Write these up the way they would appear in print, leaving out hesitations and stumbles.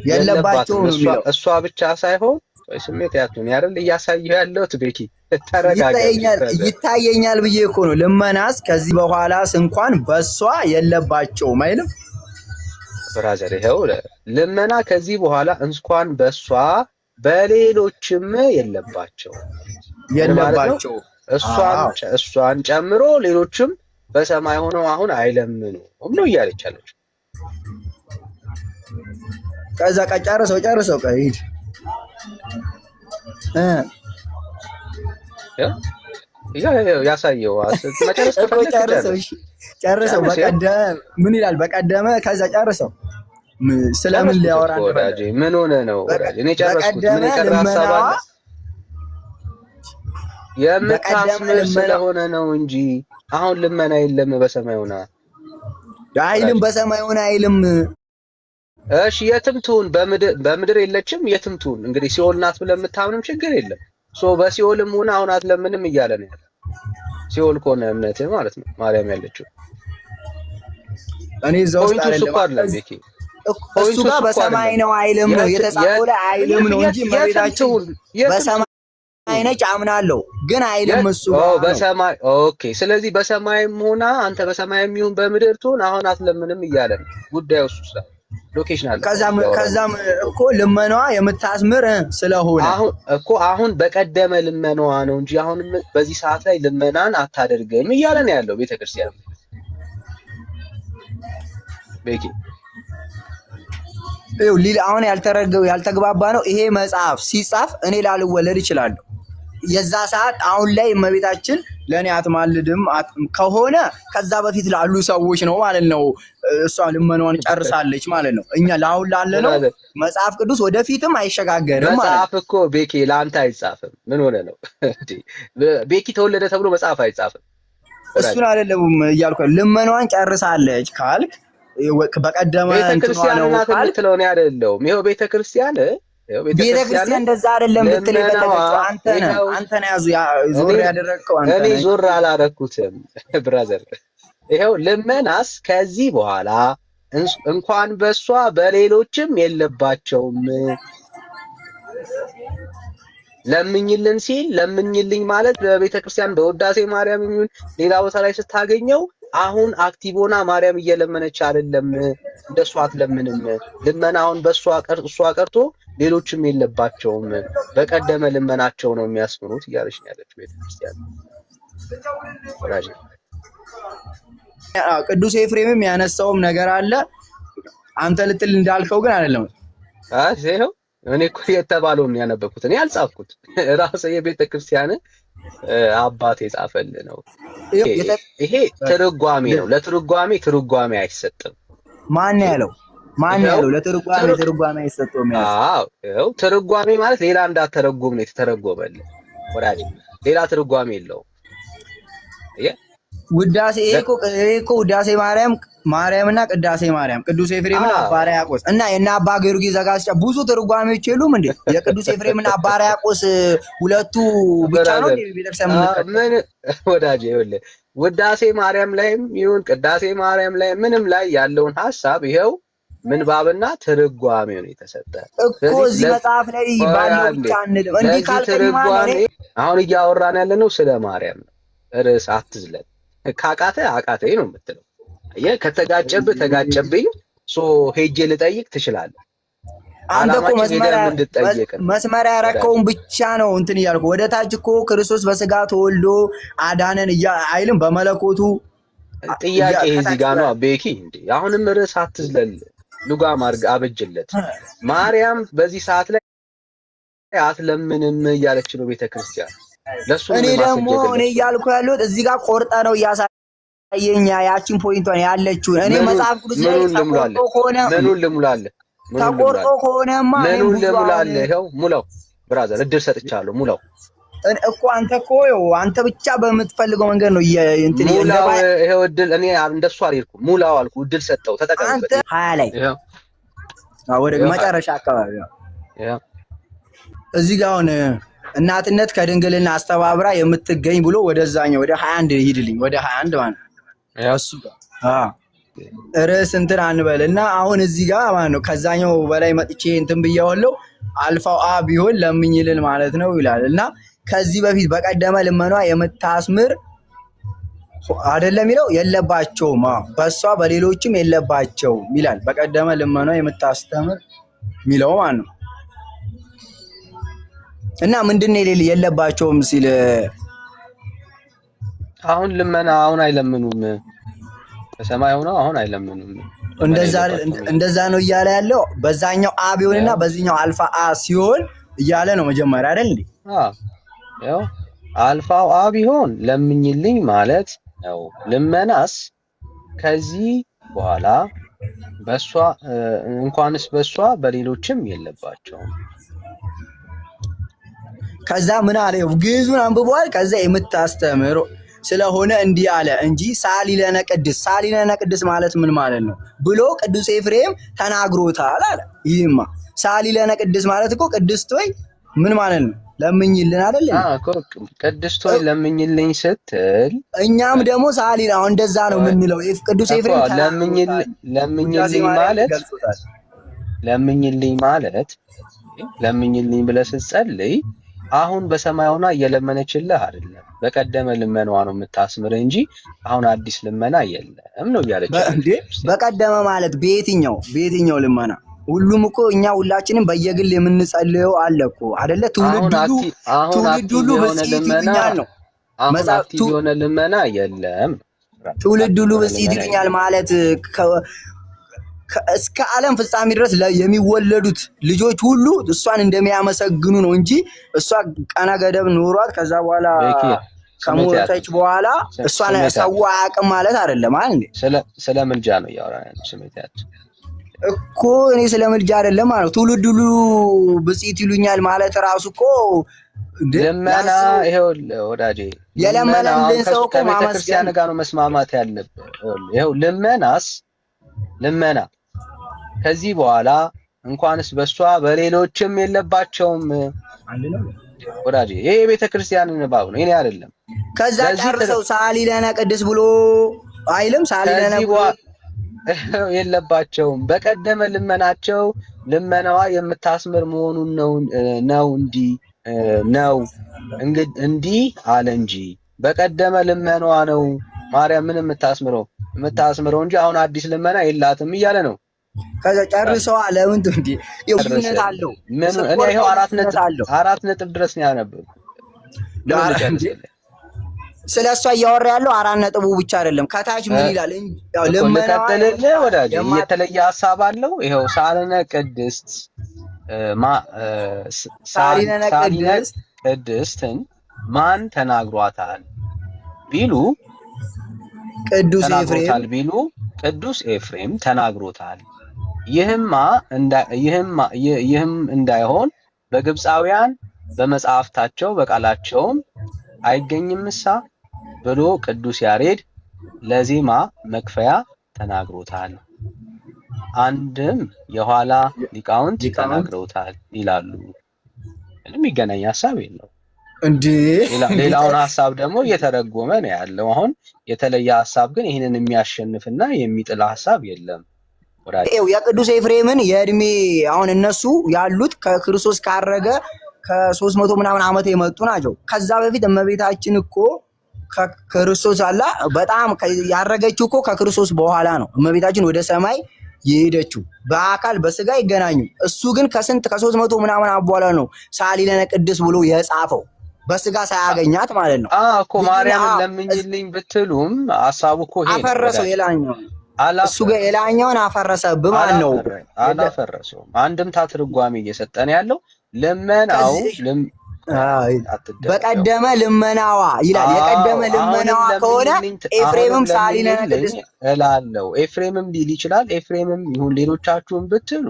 የለባቸው እሷ ብቻ ሳይሆን ስሜት ያቱን ያረል እያሳየው ያለውት ቤኪ ተረጋጋ ይታየኛል ብዬ እኮ ነው። ልመናስ ከዚህ በኋላስ እንኳን በሷ የለባቸውም አይልም ብራዘር። ይሄው ልመና ከዚህ በኋላ እንኳን በሷ በሌሎችም የለባቸው። እሷን ጨምሮ ሌሎችም በሰማይ ሆነው አሁን አይለምኑ ነው እያለች አለች። ከዛ ጨርሰው ሂድ ያሳየው መጨረስ ጨርሰው በቀደም ምን ይላል? በቀደመ ከዛ ጨርሰው ስለምን ሊያወራ ወዳጄ? ምን ሆነ ነው ወዳጄ? እኔ ጨረስኩት። ምን የቀረ ሐሳብ አለ? የምታስምር ስለሆነ ነው እንጂ አሁን ልመና የለም በሰማይ ሆና አይልም። በሰማይ ሆና አይልም። እሺ የትም ትሁን በምድር የለችም። የትም ትሁን እንግዲህ ሲኦል ናት ብለህ የምታምንም ችግር የለም። በሲኦልም ሆነ አሁን አትለምንም እያለ ነው ያለው። ሲኦል ከሆነ እምነትህ ማለት ነው ማርያም ያለችው። እኔ እዛው አይደለም እሱ ጋር በሰማይ ነው አይልም ነው የተጻፈው ላይ አይልም ነው እንጂ መሬታችን በሰማይ ነች አምናለሁ ግን አይልም እሱ በሰማይ ኦኬ። ስለዚህ በሰማይም ሆና አንተ በሰማይም ይሁን በምድር ትሁን አሁን አትለምንም እያለ ነው ጉዳዩ። እሱ ሎኬሽናል ከዛም እኮ ልመናዋ የምታስምር ስለሆነ አሁን በቀደመ ልመናዋ ነው እንጂ አሁን በዚህ ሰዓት ላይ ልመናን አታደርግም እያለ ነው ያለው ቤተክርስቲያን። ቤኪ አሁን ያልተግባባ ነው። ይሄ መጽሐፍ ሲጻፍ እኔ ላልወለድ እችላለሁ። የዛ ሰዓት አሁን ላይ እመቤታችን ለእኔ አትማልድም ከሆነ ከዛ በፊት ላሉ ሰዎች ነው ማለት ነው። እሷ ልመናዋን ጨርሳለች ማለት ነው። እኛ ለአሁን ላለ ነው መጽሐፍ ቅዱስ ወደፊትም አይሸጋገርም ማለት ነው። መጽሐፍ እኮ ቤኪ ለአንተ አይጻፍም። ምን ሆነ ነው ቤኪ ተወለደ ተብሎ መጽሐፍ አይጻፍም። እሱን አይደለም እያልኩ ልመናዋን ጨርሳለች ካልክ በቀደመ ቤተክርስቲያን ናት የምትለው ነው አይደለም። ይሄው ቤተክርስቲያን እንደዛ አይደለም ልትል የፈለገችው አንተ ነህ ዞር ያደረግከው አንተ ነህ። እኔ ዞር አላረኩትም ብራዘር። ይሄው ልመናስ ከዚህ በኋላ እንኳን በሷ በሌሎችም የለባቸውም። ለምኝልን ሲል ለምኝልኝ ማለት በቤተክርስቲያን በውዳሴ ማርያም የሚሆን ሌላ ቦታ ላይ ስታገኘው አሁን አክቲቭ ሆና ማርያም እየለመነች አይደለም። እንደሷ አትለምንም። ልመና አሁን በሷ እሷ ቀርቶ ሌሎችም የለባቸውም። በቀደመ ልመናቸው ነው የሚያስምሩት እያለች ነው ያለችው ቤተክርስቲያን። ቅዱስ ኤፍሬምም ያነሳውም ነገር አለ። አንተ ልትል እንዳልከው ግን አይደለም። ይሄው እኔ እኮ የተባለውን ያነበብኩት እኔ አልጻፍኩት። ራስ የቤተክርስቲያን አባቴ ጻፈልህ ነው። ይሄ ትርጓሜ ነው። ለትርጓሜ አይሰጥም። ማን ያለው ለትርጓሜ አይሰጥም? ያው ትርጓሜ ማለት ሌላ እንዳተረጎም ነው የተተረጎመልህ ወዳጅ። ሌላ ትርጓሜ የለውም። ውዳሴ እኮ ውዳሴ ማርያምና ቅዳሴ ማርያም ቅዱስ ኤፍሬምና አባ ሕርያቆስ እና የና አባ ጊዮርጊስ ዘጋስጫ ብዙ ትርጓሜዎች የሉም እንዴ? የቅዱስ ኤፍሬምና አባ ሕርያቆስ ሁለቱ ብቻ ነው ቤተክርስቲያን ምን ወዳጄ? ይኸውልህ ውዳሴ ማርያም ላይም ይሁን ቅዳሴ ማርያም ላይ ምንም ላይ ያለውን ሐሳብ ይሄው ምንባብና ትርጓሜው ነው የተሰጠ እኮ እዚህ መጽሐፍ ላይ ባለው ብቻ አንልም። እንዲህ ካልተማረ አሁን እያወራን ያለነው ስለ ማርያም ነው። ርዕስ አትዝለል። ካቃተህ አቃተኝ ነው የምትለው። ከተጋጨብህ ተጋጨብኝ። ሄጄ ልጠይቅ ትችላለህ። አንተ እኮ መስመር ያረከውን ብቻ ነው እንትን እያልኩ ወደ ታች እኮ ክርስቶስ በስጋ ተወልዶ አዳነን አይልም በመለኮቱ። ጥያቄ እዚህ ጋር ነው ቤኪ። እንዴ አሁንም ርዕስ አትዝለል። ልጓም አበጅለት። ማርያም በዚህ ሰዓት ላይ አትለምንም እያለች ነው ቤተክርስቲያን። እኔ ደግሞ እያልኩ ያለሁት እዚህ ጋር ቆርጠ ነው እያሳየኛ ያቺን ፖይንቷን ያለችውን እኔ መጽሐፍ ቅዱስ ላይ ተቆርጦ ከሆነ ምኑን ልሙላለህ? ተቆርጦ ከሆነማ ምኑን ልሙላለህ? ይኸው ሙላው ብራዘር፣ እድል ሰጥቻለሁ። ሙላው እኮ አንተ ብቻ በምትፈልገው መንገድ ነው እንትን ሙላው። ይኸው እድል እኔ እንደሱ አልሄድኩም። ሙላው አልኩ፣ እድል ሰጠው፣ ተጠቀምበት። 20 ላይ ወደ መጨረሻ አካባቢ እዚህ ጋር አሁን እናትነት ከድንግልና አስተባብራ የምትገኝ ብሎ ወደዛኛው ወደ 21 ሂድልኝ። ወደ 21 ማለት እሱ ርዕስ እንትን አንበልና አሁን እዚህ ጋር ማለት ነው ከዛኛው በላይ መጥቼ እንትን ብያዋለሁ። አልፋው አ ቢሆን ለምኝልን ማለት ነው ይላል እና ከዚህ በፊት በቀደመ ልመኗ የምታስምር አይደለም የሚለው የለባቸውም። በሷ በሌሎችም የለባቸውም ይላል። በቀደመ ልመኗ የምታስተምር የሚለው ማለት ነው እና ምንድን ነው የለባቸውም ሲል አሁን ልመና አሁን አይለምኑም። በሰማይ ሆነው አሁን አይለምኑም። እንደዛ ነው እያለ ያለው። በዛኛው አ ቢሆንና በዚህኛው አልፋ አ ሲሆን እያለ ነው መጀመሪያ አይደል እንዴ? ያው አልፋው አ ቢሆን ለምኝልኝ ማለት ነው። ልመናስ ከዚህ በኋላ በሷ እንኳንስ በሷ በሌሎችም የለባቸውም። ከዛ ምን አለ? ግዕዙን አንብቧል። ከዛ የምታስተምር ስለሆነ እንዲህ አለ እንጂ ሳሊለነ ቅድስ። ሳሊለነ ቅድስ ማለት ምን ማለት ነው ብሎ ቅዱስ ኤፍሬም ተናግሮታል አለ። ይህማ ሳሊለነ ቅድስ ማለት እኮ ቅድስት ሆይ ምን ማለት ነው? ለምኝልን አይደል? ቅድስት ሆይ ለምኝልኝ ስትል እኛም ደግሞ ሳሊል አሁን እንደዛ ነው የምንለው። ቅዱስ ኤፍሬም ለምኝልኝ ብለህ ስትጸልይ አሁን በሰማይ ሆና እየለመነችልህ አይደለም። በቀደመ ልመናዋ ነው የምታስምር እንጂ አሁን አዲስ ልመና የለም ነው እያለች እንዴ። በቀደመ ማለት በየትኛው ልመና? ሁሉም እኮ እኛ ሁላችንም በየግል የምንጸልየው አለ እኮ አይደለ? ትውልድ ሁሉ ብጽዕት ይሉኛል ነው መጽሐፍ። የሆነ ልመና የለም። ትውልድ ሁሉ ብጽዕት ይሉኛል ማለት እስከ ዓለም ፍጻሜ ድረስ የሚወለዱት ልጆች ሁሉ እሷን እንደሚያመሰግኑ ነው እንጂ እሷ ቀነ ገደብ ኖሯት ከዛ በኋላ ከሞተች በኋላ እሷን ሰው አያውቅም ማለት አይደለም አይደል? ስለ ምልጃ ነው እያወራን ስሜታችን እኮ እኔ ስለ ምልጃ አይደለም ማለት። ትውልድ ሁሉ ብጽዕት ይሉኛል ማለት ራሱ እኮ ልመና ይሄው ወዳጄ የለመነልን ሰው እኮ ማመስገን ጋር ነው መስማማት ያለብህ። ይሄው ልመና ከዚህ በኋላ እንኳንስ በሷ በሌሎችም የለባቸውም ወዳጄ። ይሄ የቤተ ክርስቲያን ንባብ ነው፣ እኔ አይደለም። ከዛ ጨርሰው ሳሊለነ ቅድስ ብሎ አይልም። ሳሊለነ የለባቸውም በቀደመ ልመናቸው ልመናዋ የምታስምር መሆኑን ነው እንዲህ አለ እንጂ በቀደመ ልመናዋ ነው ማርያም ምን የምታስምረው እንጂ አሁን አዲስ ልመና የላትም እያለ ነው። ከዛ ጨርሰው ለምን እንዴ ይውነት አለው። ምን እኔ ይሄው አራት ነጥብ ድረስ ነው ያነበብኩት። ስለሷ እያወራ ያለው አራት ነጥቡ ብቻ አይደለም። ከታች ምን ይላል? ያው ልመና ወዳጅ የተለየ ሐሳብ አለው። ይሄው ሳሊነ ቅድስትን ማን ተናግሯታል ቢሉ ቅዱስ ኤፍሬም ተናግሮታል። ይህም እንዳይሆን በግብፃውያን በመጽሐፍታቸው በቃላቸውም አይገኝምሳ ብሎ ቅዱስ ያሬድ ለዜማ መክፈያ ተናግሮታል። አንድም የኋላ ሊቃውንት ተናግረውታል ይላሉ። ምንም ይገናኝ ሐሳብ የለው እንዴ። ሌላውን ሐሳብ ደግሞ እየተረጎመ ነው ያለው። አሁን የተለየ ሐሳብ ግን ይህንን የሚያሸንፍና የሚጥል ሐሳብ የለም። የቅዱስ ኤፍሬምን የእድሜ አሁን እነሱ ያሉት ከክርስቶስ ካረገ ከ300 ምናምን ዓመት የመጡ ናቸው። ከዛ በፊት እመቤታችን እኮ ከክርስቶስ አላ በጣም ያረገችው እኮ ከክርስቶስ በኋላ ነው። እመቤታችን ወደ ሰማይ የሄደችው በአካል በስጋ ይገናኙ። እሱ ግን ከ300 ምናምን በኋላ ነው ሳሊለነ ቅድስ ብሎ የጻፈው በስጋ ሳያገኛት ማለት ነው። እኮ ማርያምን ለምኝልኝ ብትሉም ሐሳቡ እኮ ሄደ አፈረሰው። እሱ ጋር የላኛውን አፈረሰብህ ማለት ነው። አላፈረሰውም። አንድምታ ትርጓሜ እየሰጠን ያለው ልመናው በቀደመ ልመናዋ ይላል። የቀደመ ልመናዋ ከሆነ ኤፍሬምም ሳሊለነ ቅድስ እላለሁ። ኤፍሬምም ሊል ይችላል። ኤፍሬምም ይሁን ሌሎቻችሁም ብትሉ፣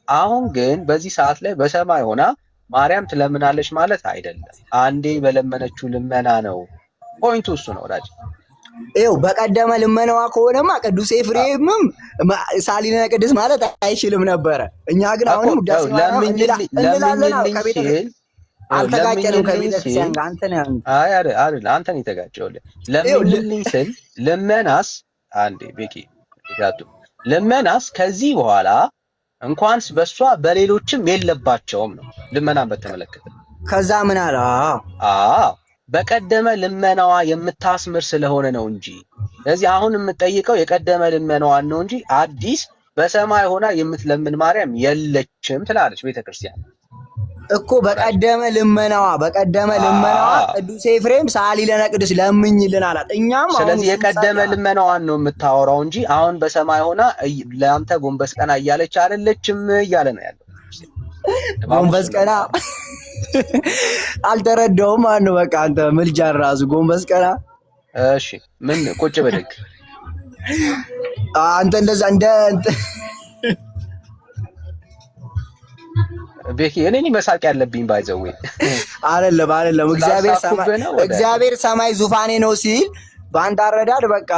አሁን ግን በዚህ ሰዓት ላይ በሰማይ ሆና ማርያም ትለምናለች ማለት አይደለም። አንዴ በለመነችው ልመና ነው። ፖይንቱ እሱ ነው ወዳጅ። ይኸው በቀደመ ልመናዋ ከሆነማ ቅዱስ ኤፍሬምም ሳሊለነ ቅድስ ማለት አይችልም ነበረ። እኛ ግን አሁንም ውዳሴ እንላለን። አልተጋጨንም ከቤተክርስቲያን ጋር። አንተን የተጋጨው ለምንልኝ ስል ልመናስ አንዴ ቤኪ ልመናስ ከዚህ በኋላ እንኳንስ በሷ በሌሎችም የለባቸውም ነው ልመናን በተመለከተ። ከዛ ምን አለ? በቀደመ ልመናዋ የምታስምር ስለሆነ ነው እንጂ። ስለዚህ አሁን የምጠይቀው የቀደመ ልመናዋን ነው እንጂ አዲስ በሰማይ ሆና የምትለምን ማርያም የለችም ትላለች ቤተክርስቲያን እኮ። በቀደመ ልመናዋ ቅዱስ ኤፍሬም ሳሊ ለነ ቅዱስ ለምኝልን አላት። እኛም ስለዚህ የቀደመ ልመናዋን ነው የምታወራው እንጂ አሁን በሰማይ ሆና ለአንተ ጎንበስ ቀና እያለች አይደለችም እያለ ነው ያለው። ጎንበስ ቀና አልተረዳውም። ማነው በቃ አንተ ምልጃን ራሱ ጎንበስ ቀና። እሺ ምን ቁጭ ብድግ አንተ እንደዛ እንደ ቤኪ እኔ መሳቅ ያለብኝ ባይዘው አይደለም። እግዚአብሔር ሰማይ ዙፋኔ ነው ሲል በአንድ አረዳድ በቃ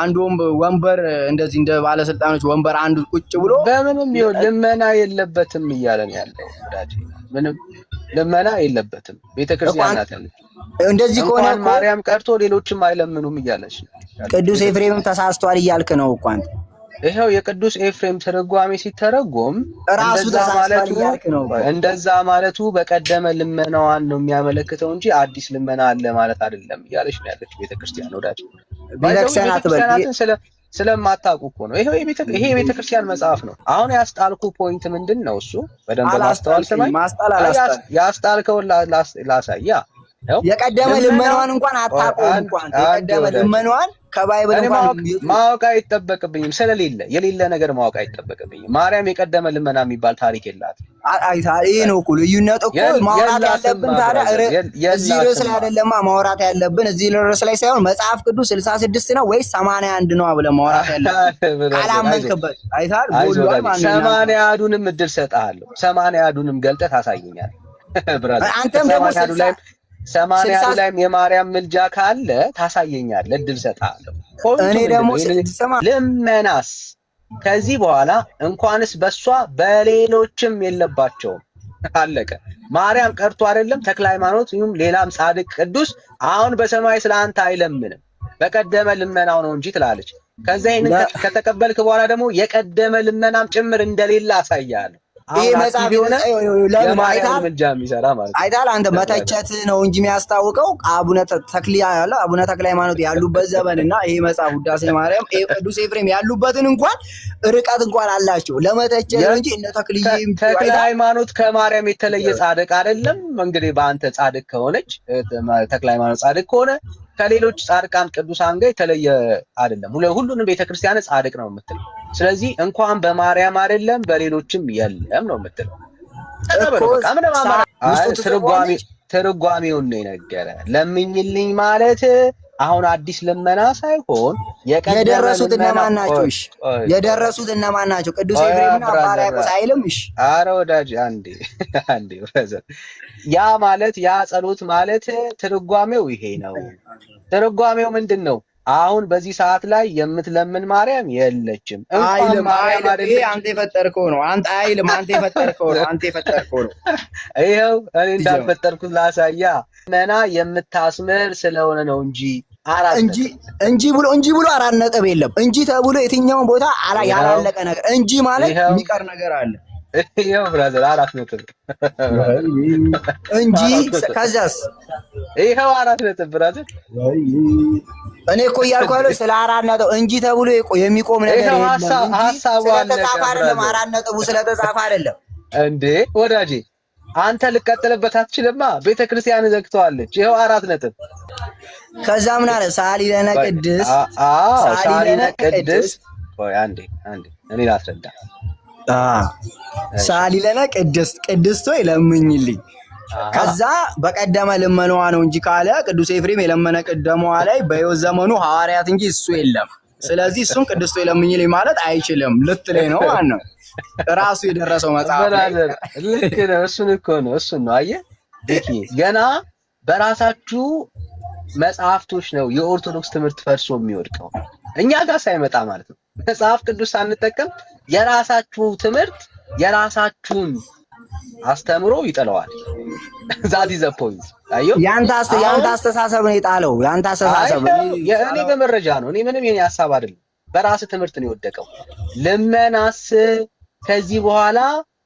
አንድ ወንበር እንደዚህ እንደ ባለስልጣኖች ወንበር አንዱ ቁጭ ብሎ በምንም ይሁን ልመና የለበትም እያለን ያለው ወዳጅ። ምንም ልመና የለበትም ቤተክርስቲያን ናት ያለች። እንደዚህ ከሆነ ማርያም ቀርቶ ሌሎችም አይለምኑም እያለች ቅዱስ ኤፍሬምም ተሳስቷል እያልክ ነው እኮ አንተ። ይሄው የቅዱስ ኤፍሬም ትርጓሜ ሲተረጎም ራሱ ተሳስቷል እያልክ ነው። እንደዛ ማለቱ በቀደመ ልመናዋን ነው የሚያመለክተው እንጂ አዲስ ልመና አለ ማለት አይደለም እያለች ነው ያለች ቤተክርስቲያን ወዳጅ። ቤተክርስቲያናትን ስለማታውቁ እኮ ነው። ይሄ የቤተክርስቲያን መጽሐፍ ነው። አሁን ያስጣልኩ ፖይንት ምንድን ነው? እሱ በደንብ ማስተዋል ሰማይ ያስጣልከውን ላሳያ። የቀደመ ልመናዋን እንኳን አታውቁም። እንኳን የቀደመ ልመናዋን ከባይብል እንኳን ማወቅ አይጠበቅብኝም። የሌለ ነገር ማወቅ አይጠበቅብኝም። ማርያም የቀደመ ልመና የሚባል ታሪክ የላትም። ይሄ ነው እኮ ልዩነት እኮ። ማውራት ያለብን ታዲያ እዚህ ርዕስ ላይ አይደለማ ማውራት ያለብን። እዚህ ርዕስ ላይ ሳይሆን መጽሐፍ ቅዱስ 66 ነው ወይስ 81 ነው ብለህ ማውራት ያለብን ካላመንክበት። አይታል ጎልሏል ማለት ነው። 81ዱንም እድል ሰጥሃለሁ። 81ዱንም ገልጠህ ታሳየኛለህ ብራዘር። አንተም ደግሞ 80 ላይም የማርያም ምልጃ ካለ ታሳየኛለህ፣ እድል ሰጥሃለሁ። እኔ ደግሞ ልመናስ ከዚህ በኋላ እንኳንስ በሷ በሌሎችም የለባቸውም። አለቀ። ማርያም ቀርቶ አይደለም ተክለ ሃይማኖት ይሁን ሌላም ጻድቅ ቅዱስ አሁን በሰማይ ስለአንተ አይለምንም በቀደመ ልመናው ነው እንጂ ትላለች። ከዛ ይሄን ከተቀበልክ በኋላ ደግሞ የቀደመ ልመናም ጭምር እንደሌለ አሳያለሁ። ይሄ መጽሐፍ ለማርያም ምልጃ የሚሰራ ማለት ነው። አይታል አንተ መተቸት ነው እንጂ የሚያስታውቀው አቡነ ተክለ ሃይማኖት ያሉበት ዘመንና ይሄ መጽሐፍ ውዳሴ ማርያም ቅዱስ ኤፍሬም ያሉበትን እንኳን ርቀት እንኳን አላቸው ለመተቸት ነው እንጂ እነ ተክለ ሃይማኖት ከማርያም የተለየ ጻድቅ አይደለም። እንግዲህ በአንተ ጻድቅ ከሆነች ተክለ ሃይማኖት ጻድቅ ከሆነ ከሌሎች ጻድቃን ቅዱሳን ጋር የተለየ አይደለም። ሁሉንም ቤተክርስቲያን ጻድቅ ነው የምትለው። ስለዚህ እንኳን በማርያም አይደለም በሌሎችም የለም ነው የምትለው። ትርጓሜውን ነው የነገረ። ለምኝልኝ ማለት አሁን አዲስ ልመና ሳይሆን የደረሱት እነማን ናቸው? እሺ የደረሱት እነማን ናቸው? ቅዱስ ኤፍሬምና ማርያቆስ አይልም? እሺ አረ ወዳጅ አንዴ ብራዘር፣ ያ ማለት ያ ጸሎት ማለት ትርጓሜው ይሄ ነው። ትርጓሜው ምንድን ነው? አሁን በዚህ ሰዓት ላይ የምትለምን ማርያም የለችም። እንኳን ማርያም አይደለም። ይሄ አንተ የፈጠርከው ነው። አንተ አይልም፣ አንተ የፈጠርከው ነው። ይሄው እኔ እንዳልፈጠርኩት ላሳያ። መና የምታስምር ስለሆነ ነው እንጂ እንጂ ብሎ አራት ነጥብ የለም። እንጂ ተብሎ የትኛውን ቦታ ያላለቀ ነገር እንጂ ማለት የሚቀር ነገር አለ። ይሄው ብራዘር አራት ነጥብ እንጂ ከዛስ ይሄው አራት ነጥብ ብራዘር። እኔ እኮ እያልኩ ያለው ስለ አራት ነጥብ እንጂ ተብሎ የሚቆም ነገር የለም። ሐሳቡ ስለተጻፈ አይደለም። አራት ነጥቡ ስለተጻፈ አይደለም እንዴ ወዳጄ። አንተ ልቀጥልበት አትችልማ። ቤተክርስቲያን ዘግተዋለች። ይሄው አራት ነጥብ። ከዛ ምን አለ? ሳሊ ለነ ቅድስት ሳሊ ለነ ቅድስት። ቆይ አንዴ እኔ ላስረዳ። ሳሊ ለነ ቅድስት ሆይ ለምኝልኝ። ከዛ በቀደመ ልመናዋ ነው እንጂ ካለ ቅዱስ ኤፍሬም የለመነ ቀደመዋ ላይ በሕይወት ዘመኑ ሐዋርያት እንጂ እሱ የለም። ስለዚህ እሱን ቅድስት ሆይ ለምኝልኝ ማለት አይችልም ልትለኝ ነው ማለት ነው። ራሱ የደረሰው መጽሐፍ ልክ ነው። እሱን ነው አየህ ዴኪ። ገና በራሳችሁ መጽሐፍቶች ነው የኦርቶዶክስ ትምህርት ፈርሶ የሚወድቀው እኛ ጋር ሳይመጣ ማለት ነው። መጽሐፍ ቅዱስ ሳንጠቀም የራሳችሁ ትምህርት የራሳችሁን አስተምሮ ይጥለዋል። ዛት ኢዝ ዘ ፖይንት። አየሁ ያንተ አስተሳሰብ ነው የጣለው። ያንተ አስተሳሰብ እኔ በመረጃ ነው። እኔ ምንም የኔ ሐሳብ አይደለም። በራስ ትምህርት ነው የወደቀው። ልመናስ ከዚህ በኋላ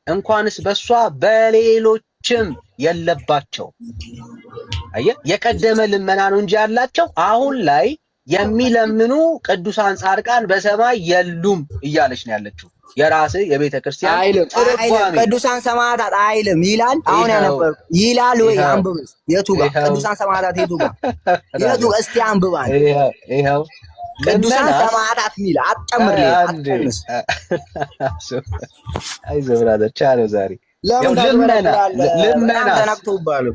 እንኳንስ በሷ በሌሎችም የለባቸው። አየህ፣ የቀደመ ልመና ነው እንጂ ያላቸው አሁን ላይ የሚለምኑ ቅዱሳን ጻድቃን በሰማይ የሉም እያለች ነው ያለችው። የራስ የቤተ ክርስቲያን አይልም ቅዱሳን ሰማዕታት አይልም ይላል። አሁን ያነበርኩ ይላል ወይ አንብብስ? የቱ ጋር ቅዱሳን ሰማዕታት የቱ ጋር እስቲ አንብባል። ይሄው ቅዱሳን ሰማዕታት ሚል አጨምር አጥንስ። አይዞህ ብራዘር ቻለው ዛሬ ለምን ተነክቶባሉ።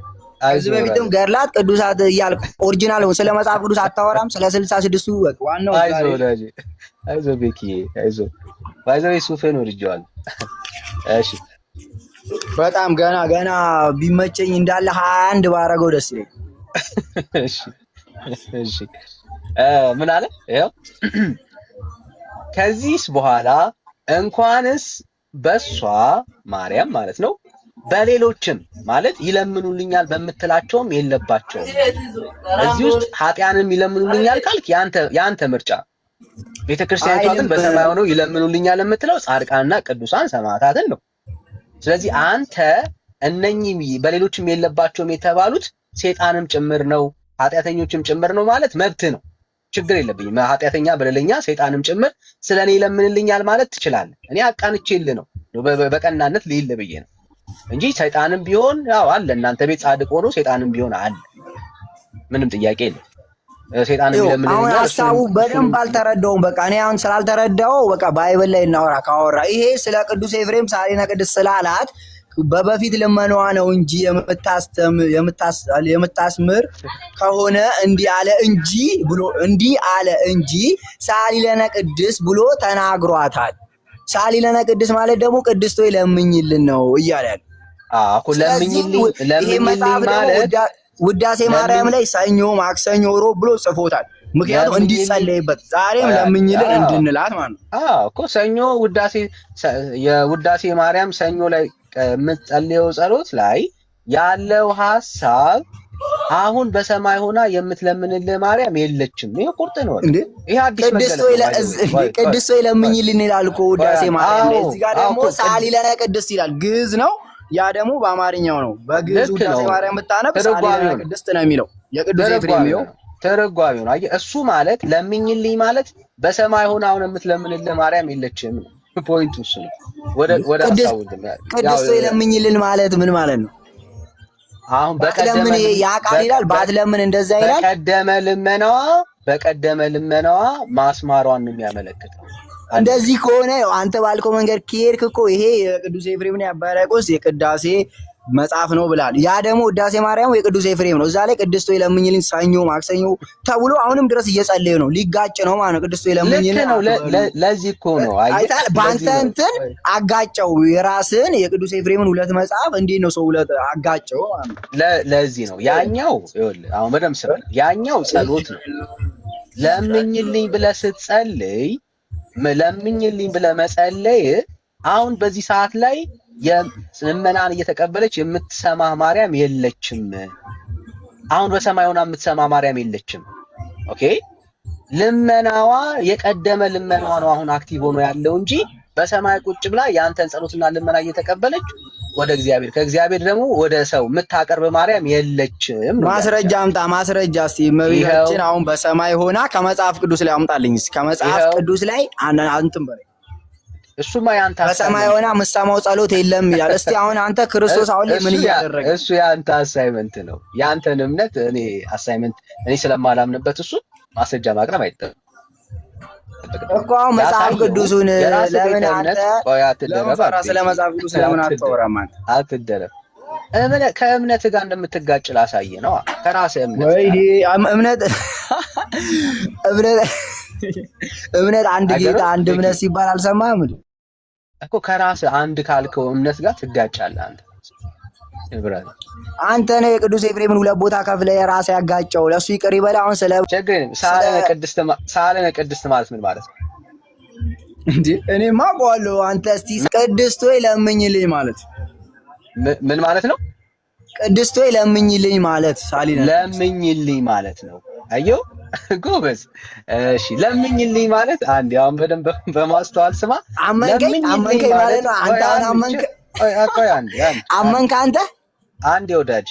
ከዚህ በፊትም ገድላት ቅዱሳት እያልክ ኦሪጂናል ስለ መጽሐፍ ቅዱስ አታወራም? ስለ 66ቱ ዋናው አይዞህ ወዳጄ፣ አይዞህ ቤኪዬ፣ አይዞህ ባይዘው ሱፌን ወርጄዋለሁ። እሺ በጣም ገና ቢመቸኝ እንዳለ 21 ባረገው ደስ ይለኝ። እሺ ምን አለ? ይኸው ከዚህስ በኋላ እንኳንስ በሷ ማርያም ማለት ነው በሌሎችም ማለት ይለምኑልኛል በምትላቸውም የለባቸውም። እዚህ ውስጥ ኃጢያንም ይለምኑልኛል ካልክ ያንተ ምርጫ። ቤተክርስቲያኒቷ ግን በሰማይ ሆነው ይለምኑልኛል የምትለው ጻድቃንና ቅዱሳን ሰማዕታትን ነው። ስለዚህ አንተ እነኚህ በሌሎችም የለባቸውም የተባሉት ሴጣንም ጭምር ነው ኃጢያተኞችም ጭምር ነው ማለት መብት ነው። ችግር የለብኝም። ኃጢያተኛ በደለኛ ሰይጣንም ጭምር ስለኔ ይለምንልኛል ማለት ትችላለህ። እኔ አቃንቼልህ ነው በቀናነት ልይልህ ብዬ ነው እንጂ ሰይጣንም ቢሆን ያው አለ። እናንተ ቤት ጻድቅ ሆኖ ሰይጣንም ቢሆን አለ። ምንም ጥያቄ የለም። ሰይጣንም ይለምንልኛል። አሁን ሐሳቡ በደንብ አልተረዳውም። በቃ እኔ አሁን ስላልተረዳው በቃ ባይብል ላይ እናወራ ካወራ ይሄ ስለ ቅዱስ ኤፍሬም ሳሊና ቅድስት ስላላት በበፊት ልመናዋ ነው እንጂ የምታስምር ከሆነ እንዲህ አለ እንጂ ሳሊለነ ቅድስት ብሎ ተናግሯታል። ሳሊለነ ቅድስት ማለት ደግሞ ቅድስት ሆይ ለምኝልን ነው እያለ ያለ። እኮ ለምኝልኝ ማለት ውዳሴ ማርያም ላይ ሰኞ፣ ማክሰኞ፣ ሮብ ብሎ ጽፎታል። ምክንያቱም እንዲጸለይበት ዛሬም ለምኝልን እንድንላት ማለት ነው። እኮ ሰኞ የውዳሴ ማርያም ሰኞ ላይ የምትጸልየው ጸሎት ላይ ያለው ሐሳብ አሁን በሰማይ ሆና የምትለምንልህ ማርያም የለችም። ይሄ ቁርጥ ነው እንዴ? ይሄ አዲስ መገለጥ። ቅድስት ሆይ ለምኝልን ይላል እኮ ውዳሴ ማርያም ላይ። እዚህ ጋር ደግሞ ሳሊለነ ቅድስት ይላል። ግዕዝ ነው፣ ያ ደግሞ በአማርኛው ነው። በግዕዝ ውዳሴ ማርያም ብታነብ ሳሊለነ ቅድስት ነው የሚለው የቅዱስ ኤፍሬም ነው ተረጓሚው ነው። አየህ፣ እሱ ማለት ለምኝልኝ ማለት በሰማይ ሆና አሁን የምትለምንልህ ማርያም የለችም ነው ፖይንቱ። እሱ ነው። ወደ አሳውል ቅድስት ሆይ ለምኝልን ማለት ምን ማለት ነው? አሁን በቀደመ ያቃል ይላል። ባትለምን እንደዛ ይላል። በቀደመ ልመናዋ ማስማሯን ነው የሚያመለክተው። እንደዚህ ከሆነ አንተ ባልከው መንገድ ከሄድክ እኮ ይሄ የቅዱስ ኤፍሬምና የአባ ሕርያቆስ የቅዳሴ መጽሐፍ ነው ብላል። ያ ደግሞ ውዳሴ ማርያም የቅዱስ ኤፍሬም ነው። እዛ ላይ ቅድስት ሆይ ለምኝልኝ ሰኞ፣ ማክሰኞ ተብሎ አሁንም ድረስ እየጸለየ ነው። ሊጋጭ ነው ማለት ነው። ቅድስት ሆይ ለምኝልኝ ነው። ለዚህ እኮ ነው አይታል። በአንተ እንትን አጋጨው የራስን የቅዱስ ኤፍሬምን ሁለት መጽሐፍ እንዴት ነው ሰው ሁለት አጋጨው ማለት ነው። ለዚህ ነው ያኛው ይኸውልህ፣ አሁን በደምብ ስራ። ያኛው ጸሎት ነው። ለምኝልኝ ብለህ ስትጸልይ ለምኝልኝ ብለህ መጸለይ አሁን በዚህ ሰዓት ላይ የልመናን እየተቀበለች የምትሰማ ማርያም የለችም። አሁን በሰማይ ሆና የምትሰማ ማርያም የለችም። ኦኬ፣ ልመናዋ የቀደመ ልመናዋ ነው አሁን አክቲቭ ሆኖ ያለው እንጂ በሰማይ ቁጭ ብላ ያንተን ጸሎትና ልመና እየተቀበለች ወደ እግዚአብሔር ከእግዚአብሔር ደግሞ ወደ ሰው የምታቀርብ ማርያም የለችም። ማስረጃ አምጣ፣ ማስረጃ እስቲ። እመቤታችን አሁን በሰማይ ሆና ከመጽሐፍ ቅዱስ ላይ አምጣልኝ። ከመጽሐፍ ቅዱስ ላይ አንተም በላይ እሱማ ያንተ በሰማይ ሆና የምትሰማው ጸሎት የለም ይላል። እስቲ አሁን አንተ ክርስቶስ አሁን ላይ ምን እያደረገ? እሱ ያንተ አሳይመንት ነው። ያንተን እምነት እኔ አሳይመንት እኔ ስለማላምንበት እሱ ማስረጃ ማቅረብ አይጠበቅም እኮ። አሁን መጽሐፍ ቅዱሱን ለምን አንተ ስለ መጽሐፍ ቅዱስ ለምን አታወራም? አትደረብ። ከእምነት ጋር እንደምትጋጭ ላሳይ ነው። ከራስህ እምነት አንድ ጌታ አንድ እምነት ሲባል አልሰማህም እኮ? ከራስህ አንድ ካልከው እምነት ጋር ትጋጫለህ አንተ። አንተ ነው የቅዱስ ኤፍሬምን ሁለት ቦታ ከፍለህ የራስህ ያጋጨው። ለሱ ይቅር ይበል። አሁን ስለ ሳለነ ቅድስት ማለት ምን ማለት ነው እንዴ? እኔማ አውቀዋለሁ። አንተ እስቲ ቅድስት ሆይ ለምኝልኝ ማለት ምን ማለት ነው? ቅድስት ሆይ ለምኝልኝ ማለት ሳሊና ለምኝልኝ ማለት ነው። አየው ጎበዝ። እሺ ለምኝልኝ ማለት አንዴ አሁን በደንብ በማስተዋል ስማ። አመንከኝ ማለት ነው። አንተ አሁን አመንክ? ቆይ አንዴ አመንክ አንተ? አንዴ ወዳጅ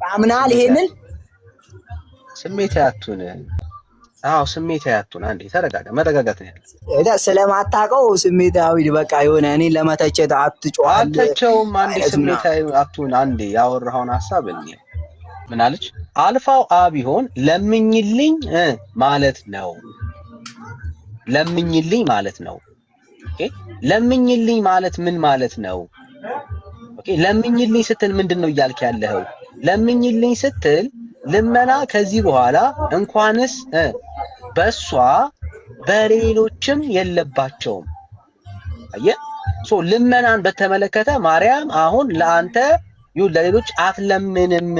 አምናል። ይሄንን ስሜት ያቱን ስሜት ያቱን አንዴ ተረጋጋ። መረጋጋት ነው ያለው። ስለማታውቀው ስሜታዊ በቃ የሆነ እኔ ለመተቸት አትጮህ። አትቸውም። አንዴ ስሜታዊ አቱን አንዴ ያወራኸውን ሐሳብ እንዴ ምን አለች? አልፋው አ ቢሆን ለምኝልኝ ማለት ነው። ለምኝልኝ ማለት ነው። ኦኬ ለምኝልኝ ማለት ምን ማለት ነው? ኦኬ ለምኝልኝ ስትል ምንድነው እያልክ ያለኸው? ለምኝልኝ ስትል ልመና ከዚህ በኋላ እንኳንስ በሷ በሌሎችም የለባቸውም። አየህ ልመናን በተመለከተ ማርያም አሁን ለአንተ ይሁን ለሌሎች አትለምንም።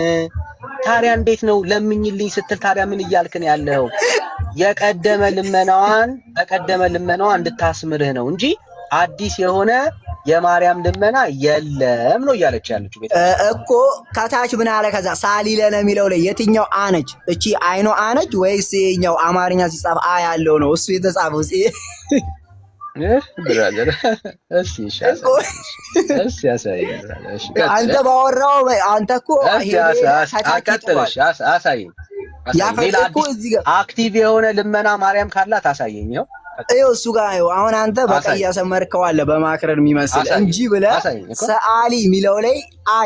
ታዲያ እንዴት ነው ለምኝልኝ ስትል ታዲያ ምን እያልክ ነው ያለው? የቀደመ ልመናዋን በቀደመ ልመናዋ እንድታስምርህ ነው እንጂ አዲስ የሆነ የማርያም ልመና የለም ነው እያለች ያለችው እኮ። ከታች ምን አለ? ከዛ ሳሊለነ የሚለው ላይ የትኛው አነች? እቺ አይኖ አነች ወይስ የኛው አማርኛ ሲጻፍ አ ያለው ነው እሱ የተጻፈው? ብራዘር እሺ ያሳይ። አንተ ባወራው አንተ እኮ አሳየኝ። አክቲቭ የሆነ ልመና ማርያም ካላት አሳየኝ። ይኸው እሱ ጋር አሁን አንተ በቃ እያሰመርከው አለ በማክረር የሚመስል እንጂ ብለህ ሰአሊ የሚለው ላይ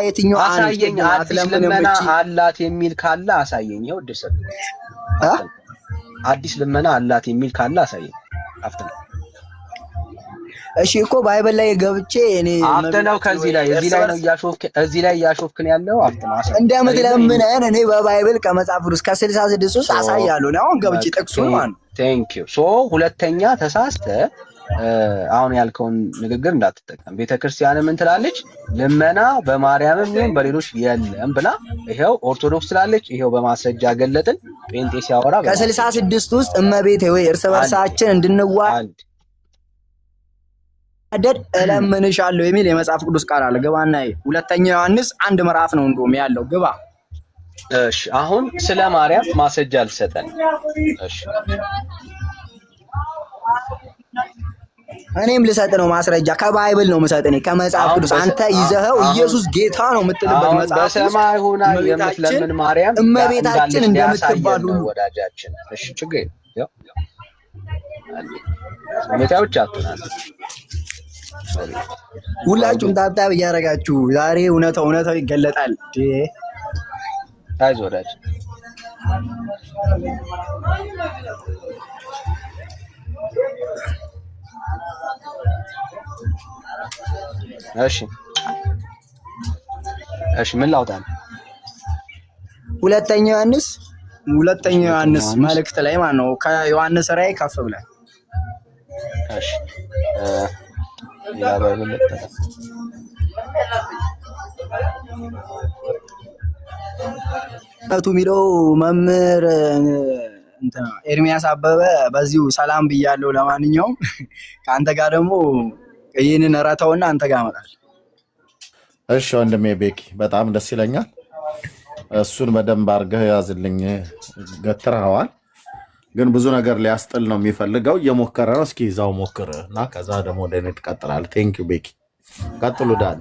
የትኛው አሳየኝ። አዲስ ልመና አላት የሚል ካለ አሳየኝ። ይኸው ድርሰት አዲስ ልመና አላት የሚል ካለ አሳየኝ። አፍተን እሺ እኮ ባይብል ላይ ገብቼ እኔ አፍተነው ከዚህ ላይ እዚህ ላይ እያሾፍክን ያለው አፍተነው አሳየኝ። እንደምትለምነን እኔ በባይብል ከመጽሐፍ ቅዱስ ከ66 ውስጥ አሳያለሁ ነው አሁን ገብቼ ጥቅሱ ማለት ቴንክ ዩ ሁለተኛ ተሳስተ አሁን ያልከውን ንግግር እንዳትጠቀም። ቤተክርስቲያን ምን ትላለች? ልመና በማርያምም ይሁን በሌሎች የለም ብላ ይሄው ኦርቶዶክስ ትላለች። ይሄው በማስረጃ ገለጥን። ጴንጤ ሲያወራ ከ66 ውስጥ እመቤቴ ወይ እርስ በርሳችን እንድንዋደድ እለምንሻለሁ የሚል የመጽሐፍ ቅዱስ ቃል አለ። ግባና ሁለተኛ ዮሐንስ 1 ምዕራፍ ነው እንደውም ያለው ግባ። እሺ አሁን ስለ ማርያም ማስረጃ ልሰጠን። እሺ እኔም ልሰጥ ነው ማስረጃ። ከባይብል ነው የምሰጥኝ ከመጽሐፍ ቅዱስ። አንተ ይዘኸው ኢየሱስ ጌታ ነው የምትልበት መጽሐፍ በሰማይ ሆና የምትለምን ማርያም እመቤታችን እንደምትባል ሁሉ ወዳጃችን። እሺ ችግር ያው ሜታዎች አጥተናል። ሁላችሁም ታብታብ እያደረጋችሁ ዛሬ እውነታው ይገለጣል። አይዞህ ወዳጅ እሺ ምን ላውጣል? ሁለተኛ ዮሐንስ መልእክት ላይ ማለት ነው። ከዮሐንስ ራእይ ከፍ ብለን እሺ ያ ባይብል የሚለው መምህር እንትና ኤርሚያስ አበበ በዚሁ ሰላም ብያለሁ። ለማንኛውም ከአንተ ጋር ደግሞ ይህንን ረተውና አንተ ጋር እመጣለሁ። እሺ ወንድሜ ቤኪ በጣም ደስ ይለኛል። እሱን በደንብ አድርገህ ያዝልኝ። ገትረኸዋል፣ ግን ብዙ ነገር ሊያስጥል ነው የሚፈልገው። እየሞከረ ነው። እስኪ ይዛው ሞክር እና ከዛ ደግሞ ወደ እኔ ትቀጥላለህ። ቴንክ ዩ ቤኪ። ቀጥሉ ዳኒ።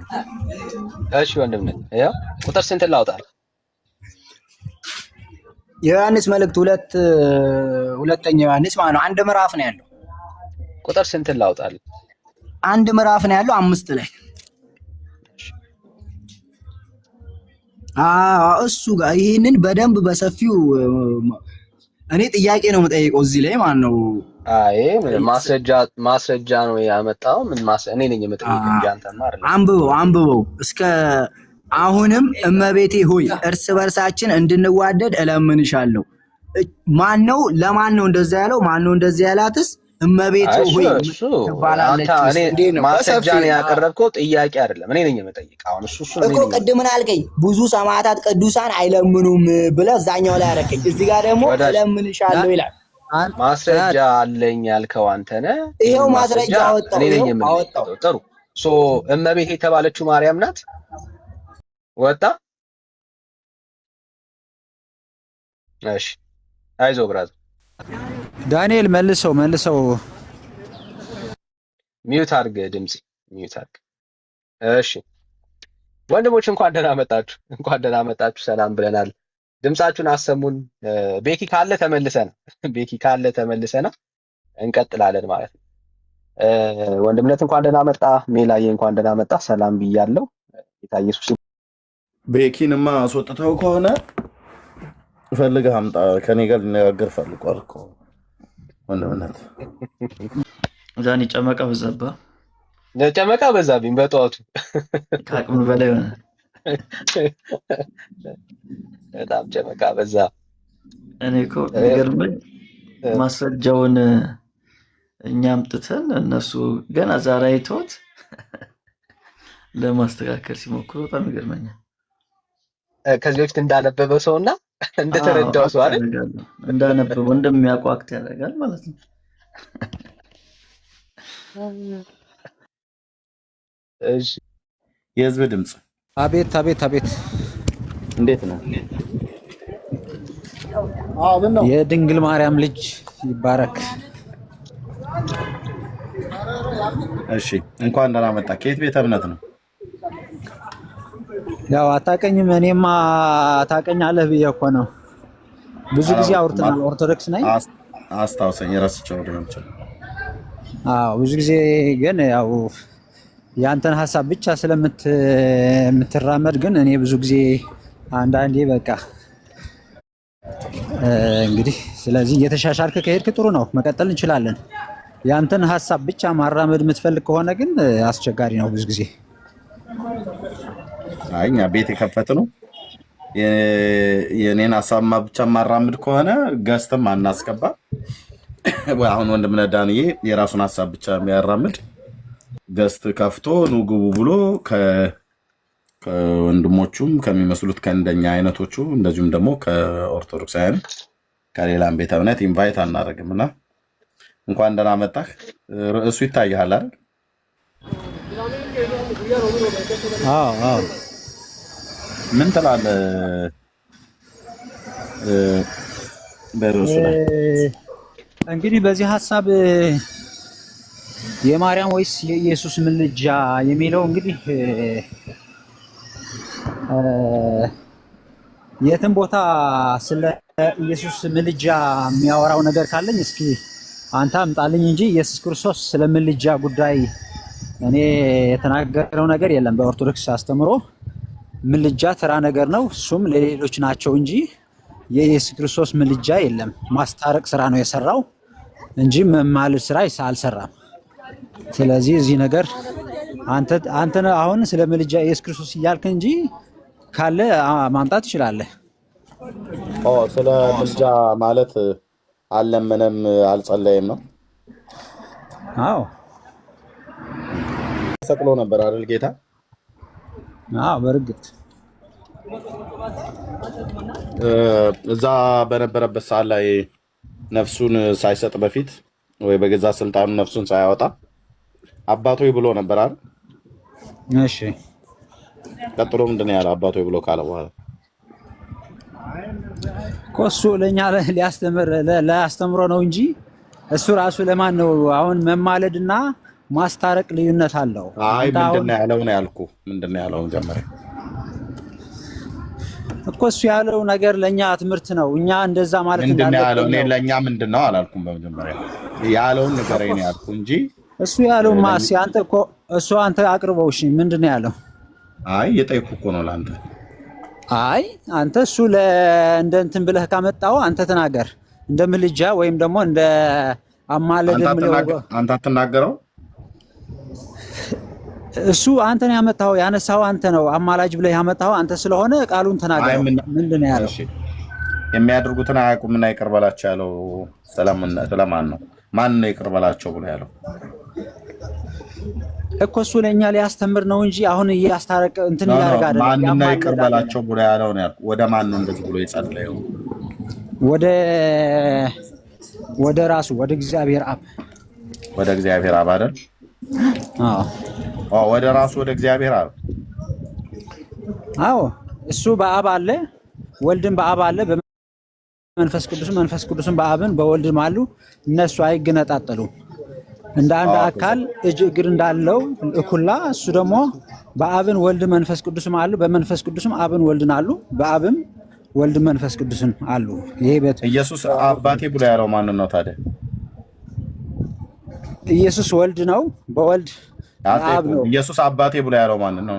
እሺ ወንድም ያው ቁጥር ስንት ላውጣል? የዮሐንስ መልእክት ሁለተኛ ዮሐንስ ማለት ነው 1 ምዕራፍ ነው ያለው። ቁጥር ስንት ላውጣል? 1 ምዕራፍ ነው ያለው 5 ላይ እሱ ጋር ይሄንን በደንብ በሰፊው እኔ ጥያቄ ነው የምጠይቀው እዚህ ላይ ማለት ነው። አይ ማስረጃ ነው ያመጣው። ምን እኔ ነኝ የምጠይቀው እንጂ አንተማ አይደለም። አንብበው እስከ አሁንም እመቤቴ ሆይ እርስ በርሳችን እንድንዋደድ እለምንሻለሁ። ማን ነው ለማን ነው እንደዛ ያለው? ማን ነው እንደዛ ያላትስ? እመቤቴ ሆይ ትባላለች። ማስረጃ ነው ያቀረብከው፣ ጥያቄ አይደለም። እኔ ነኝ የምጠይቀው። አሁን እሱ እኮ ቅድም ምን አልከኝ? ብዙ ሰማዕታት ቅዱሳን አይለምኑም ብለህ እዛኛው ላይ አደረከኝ። እዚህ ጋር ደግሞ እለምንሻለሁ ይላል። ማስረጃ አለኝ ያልከው አንተ ነህ። ይሄው ማስረጃ አወጣው። እኔ ነኝ የምጠይቀው። ጥሩ እመቤቴ የተባለችው ማርያም ናት። ወጣ። እሺ አይዞህ ብራዘር። ዳንኤል መልሰው ሚዩት አድርግ፣ ድምጽ ሚዩት አድርግ። እሺ ወንድሞች እንኳን ደህና መጣችሁ፣ ሰላም ብለናል። ድምጻችሁን አሰሙን። ቤኪ ካለ ተመልሰና እንቀጥላለን ማለት ነው። ወንድምነት እንኳን ደህና መጣ። ሜላዬ እንኳን ደህና መጣ። ሰላም ብያለሁ። ጌታ ኢየሱስ ቤኪንማ አስወጥተው ከሆነ ፈልገህ አምጣ። ከኔ ጋር ሊነጋገር ፈልጓል እኮ ወንድምነት። ዛኔ ጨመቃ በዛብኝ በጠዋቱ ከአቅሙ በላይ ሆነ። በጣም ጨመቃ በዛ። እኔ እኮ የሚገርመኝ ማስረጃውን እኛ አምጥተን እነሱ ገና ዛሬ አይተውት ለማስተካከል ሲሞክሩ በጣም ይገርመኛል። ከዚህ በፊት እንዳነበበ ሰውና እንደተረዳው ሰው አይደል? እንዳነበበው እንደሚያውቀው አክት ያደርጋል ማለት ነው። እሺ የህዝብ ድምጽ። አቤት። እንዴት ነው? የድንግል ማርያም ልጅ ይባረክ። እሺ እንኳን ደህና መጣ። ከየት ቤተ እምነት ነው? ያው አታውቀኝም፣ እኔማ ታውቀኛለህ ብዬ እኮ ነው። ብዙ ጊዜ አውርተናል። ኦርቶዶክስ ነኝ። አስታውሰኝ፣ ረስቼው ሊሆን ይችላል። ብዙ ጊዜ ግን ያው ያንተን ሀሳብ ብቻ ስለምትራመድ ግን እኔ ብዙ ጊዜ አንዳንዴ በቃ እንግዲህ ስለዚህ እየተሻሻልክ ከሄድክ ጥሩ ነው፣ መቀጠል እንችላለን። ያንተን ሀሳብ ብቻ ማራመድ የምትፈልግ ከሆነ ግን አስቸጋሪ ነው ብዙ ጊዜ። እኛ ቤት የከፈት ነው የኔን ሀሳብ ብቻ ማራመድ ከሆነ ገዝተም አናስገባ። አሁን ወንድምነህ ዳንዬ የራሱን ሀሳብ ብቻ የሚያራምድ ገዝት ከፍቶ ኑ ግቡ ብሎ ከወንድሞቹም ከሚመስሉት ከእንደኛ አይነቶቹ እንደዚሁም ደግሞ ከኦርቶዶክሳውያን ከሌላም ቤተ እምነት ኢንቫይት አናደርግምና እንኳን ደህና መጣህ። ርዕሱ ይታያል አይደል? አዎ። ምን ትላለህ በርዕሱ ላይ? እንግዲህ በዚህ ሀሳብ የማርያም ወይስ የኢየሱስ ምልጃ የሚለው እንግዲህ የትም ቦታ ስለ ኢየሱስ ምልጃ የሚያወራው ነገር ካለኝ እስኪ አንተ አምጣልኝ እንጂ ኢየሱስ ክርስቶስ ስለ ምልጃ ጉዳይ እኔ የተናገረው ነገር የለም። በኦርቶዶክስ አስተምሮ ምልጃ ተራ ነገር ነው፣ እሱም ለሌሎች ናቸው እንጂ የኢየሱስ ክርስቶስ ምልጃ የለም። ማስታረቅ ስራ ነው የሰራው እንጂ መማለድ ስራ አልሰራም። ስለዚህ እዚህ ነገር አንተ አሁን ስለ ምልጃ ኢየሱስ ክርስቶስ እያልክ እንጂ ካለ ማምጣት ትችላለህ። ስለ ምልጃ ማለት አልለመነም አልጸለየም ነው። አዎ ሰቅሎ ነበር አይደል ጌታ? በእርግጥ እዛ በነበረበት ሰዓት ላይ ነፍሱን ሳይሰጥ በፊት ወይ በገዛ ስልጣኑ ነፍሱን ሳያወጣ አባቶይ ብሎ ነበር አይደል? እሺ ቀጥሎ ምንድነው ያለው? አባቶይ ብሎ ካለ በኋላ እሱ ለኛ ሊያስተምሮ ነው እንጂ እሱ ራሱ ለማን ነው? አሁን መማለድና ማስታረቅ ልዩነት አለው። አይ ምንድነው ያለው ነው ያልኩህ። ምንድነው ያለው ጀመረ እኮ እሱ ያለው ነገር ለኛ ትምህርት ነው። እኛ እንደዛ ማለት ምንድነው ያለው? እኔ ለኛ ምንድነው አላልኩም። በመጀመሪያ ያለውን ነገር ነው ያልኩህ እንጂ እሱ ያለው ማስ አንተ እኮ እሱ አንተ አቅርበው። እሺ ምንድነው ያለው? አይ የጠየኩህ እኮ ነው ለአንተ። አይ አንተ እሱ እንደ እንትን ብለህ ካመጣው አንተ ተናገር። እንደ ምልጃ ወይም ደግሞ እንደ አማለድ አንተ አትናገረው። እሱ አንተን ያመጣው ያነሳው አንተ ነው። አማላጅ ብለህ ያመጣው አንተ ስለሆነ ቃሉን ተናገር። ምንድነው ያለው? የሚያደርጉትን አያውቁምና ይቅር በላቸው ያለው ስለማን ነው? ማን ነው ይቅር በላቸው ብሎ ያለው? እኮ እሱ ለኛ ሊያስተምር ነው እንጂ አሁን እያስታረቀ እንትን ያደርግ አይደለም። ማን ነው ይቅር በላቸው ብሎ ያለው ነው ያልኩህ። ወደ ማን ነው እንደዚህ ብሎ የጸለየው? ወደ ራሱ ወደ እግዚአብሔር አብ። ወደ እግዚአብሔር አብ አይደል? አዎ ወደ ራሱ ወደ እግዚአብሔር አብ። አዎ እሱ በአብ አለ፣ ወልድም በአብ አለ። በመንፈስ ቅዱስም በአብን በወልድም አሉ። እነሱ አይገነጣጠሉም። እንደ አንድ አካል እጅ እግር እንዳለው እኩላ እሱ ደግሞ በአብን ወልድ መንፈስ ቅዱስም አሉ። በመንፈስ ቅዱስም አብን ወልድን አሉ። በአብም ወልድ መንፈስ ቅዱስን አሉ። ይሄ ኢየሱስ አባቴ ብሎ ያለው ማንን ነው ታዲያ? ኢየሱስ ወልድ ነው። በወልድ አብ ነው። ኢየሱስ አባቴ ብሎ ያለው ማንን ነው?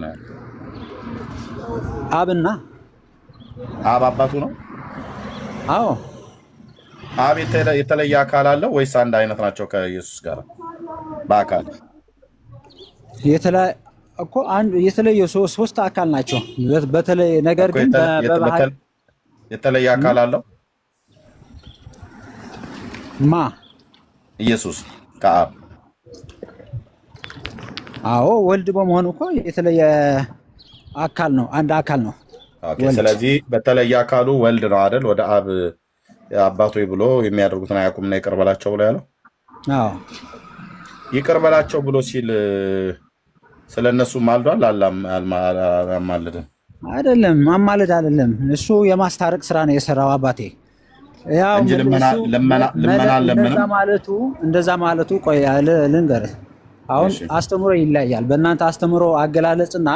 አብና አብ አባቱ ነው። አዎ። አብ የተለየ አካል አለው ወይስ አንድ አይነት ናቸው ከኢየሱስ ጋር በአካል? የተለየ ሶስት አካል ናቸው። በተለይ ነገር ግን በባህል የተለየ አካል አለው። ኢየሱስ ከአብ? አዎ። ወልድ በመሆኑ እኮ የተለየ አካል ነው። አንድ አካል ነው። ስለዚህ በተለየ አካሉ ወልድ ነው አይደል? ወደ አብ አባቶ ብሎ የሚያደርጉትን አያውቁምና ይቅር በላቸው ብሎ ያለው። አዎ። ይቅር በላቸው ብሎ ሲል ስለነሱ ማልዷል? አልማለደም? አይደለም፣ ማማለድ አይደለም። እሱ የማስታረቅ ስራ ነው የሰራው አባቴ። ያው እንጂ እንደዛ ማለቱ ቆይ ልንገርህ። አሁን አስተምሮ ይለያያል። በእናንተ አስተምሮ አገላለጽና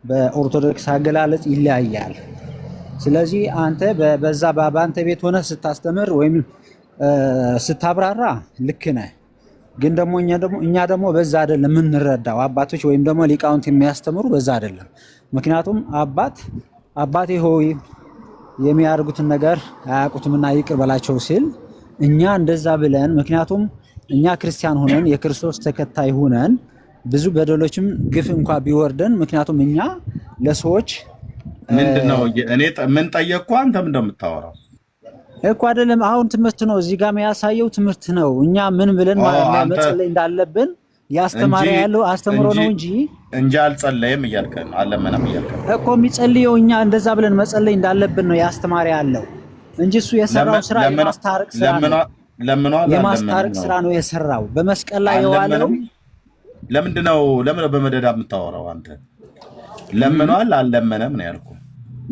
በኦርቶዶክስ አገላለጽ ይለያያል። ስለዚህ አንተ በዛ በአንተ ቤት ሆነ ስታስተምር ወይም ስታብራራ ልክ ነህ። ግን እኛ ደግሞ በዛ አይደለም የምንረዳው። አባቶች ወይም ደግሞ ሊቃውንት የሚያስተምሩ በዛ አይደለም። ምክንያቱም አባቴ ሆይ የሚያደርጉትን ነገር አያውቁትምና ይቅር በላቸው ሲል እኛ እንደዛ ብለን፣ ምክንያቱም እኛ ክርስቲያን ሆነን የክርስቶስ ተከታይ ሆነን ብዙ በደሎችም ግፍ እንኳ ቢወርደን፣ ምክንያቱም እኛ ለሰዎች ምንድነው እኔ ምን ጠየቅኩ? አንተ ምን እንደምታወራው እኮ አይደለም። አሁን ትምህርት ነው እዚህ ጋር የሚያሳየው ትምህርት ነው። እኛ ምን ብለን መጸለይ እንዳለብን ያስተማረ ያለው አስተምሮ ነው እንጂ አልጸለየም እያልከን አለመነም እያልከን እኮ የሚጸልየው እኛ እንደዛ ብለን መጸለይ እንዳለብን ነው ያስተማረ ያለው እንጂ እሱ የሰራው ስራ የማስታረቅ ስራ ነው። የማስታረቅ ስራ ነው የሰራው። በመስቀል ላይ የዋለው ለምንድነው በመደዳ የምታወራው አንተ? ለምኗል አልለመነም ነው ያልኩ።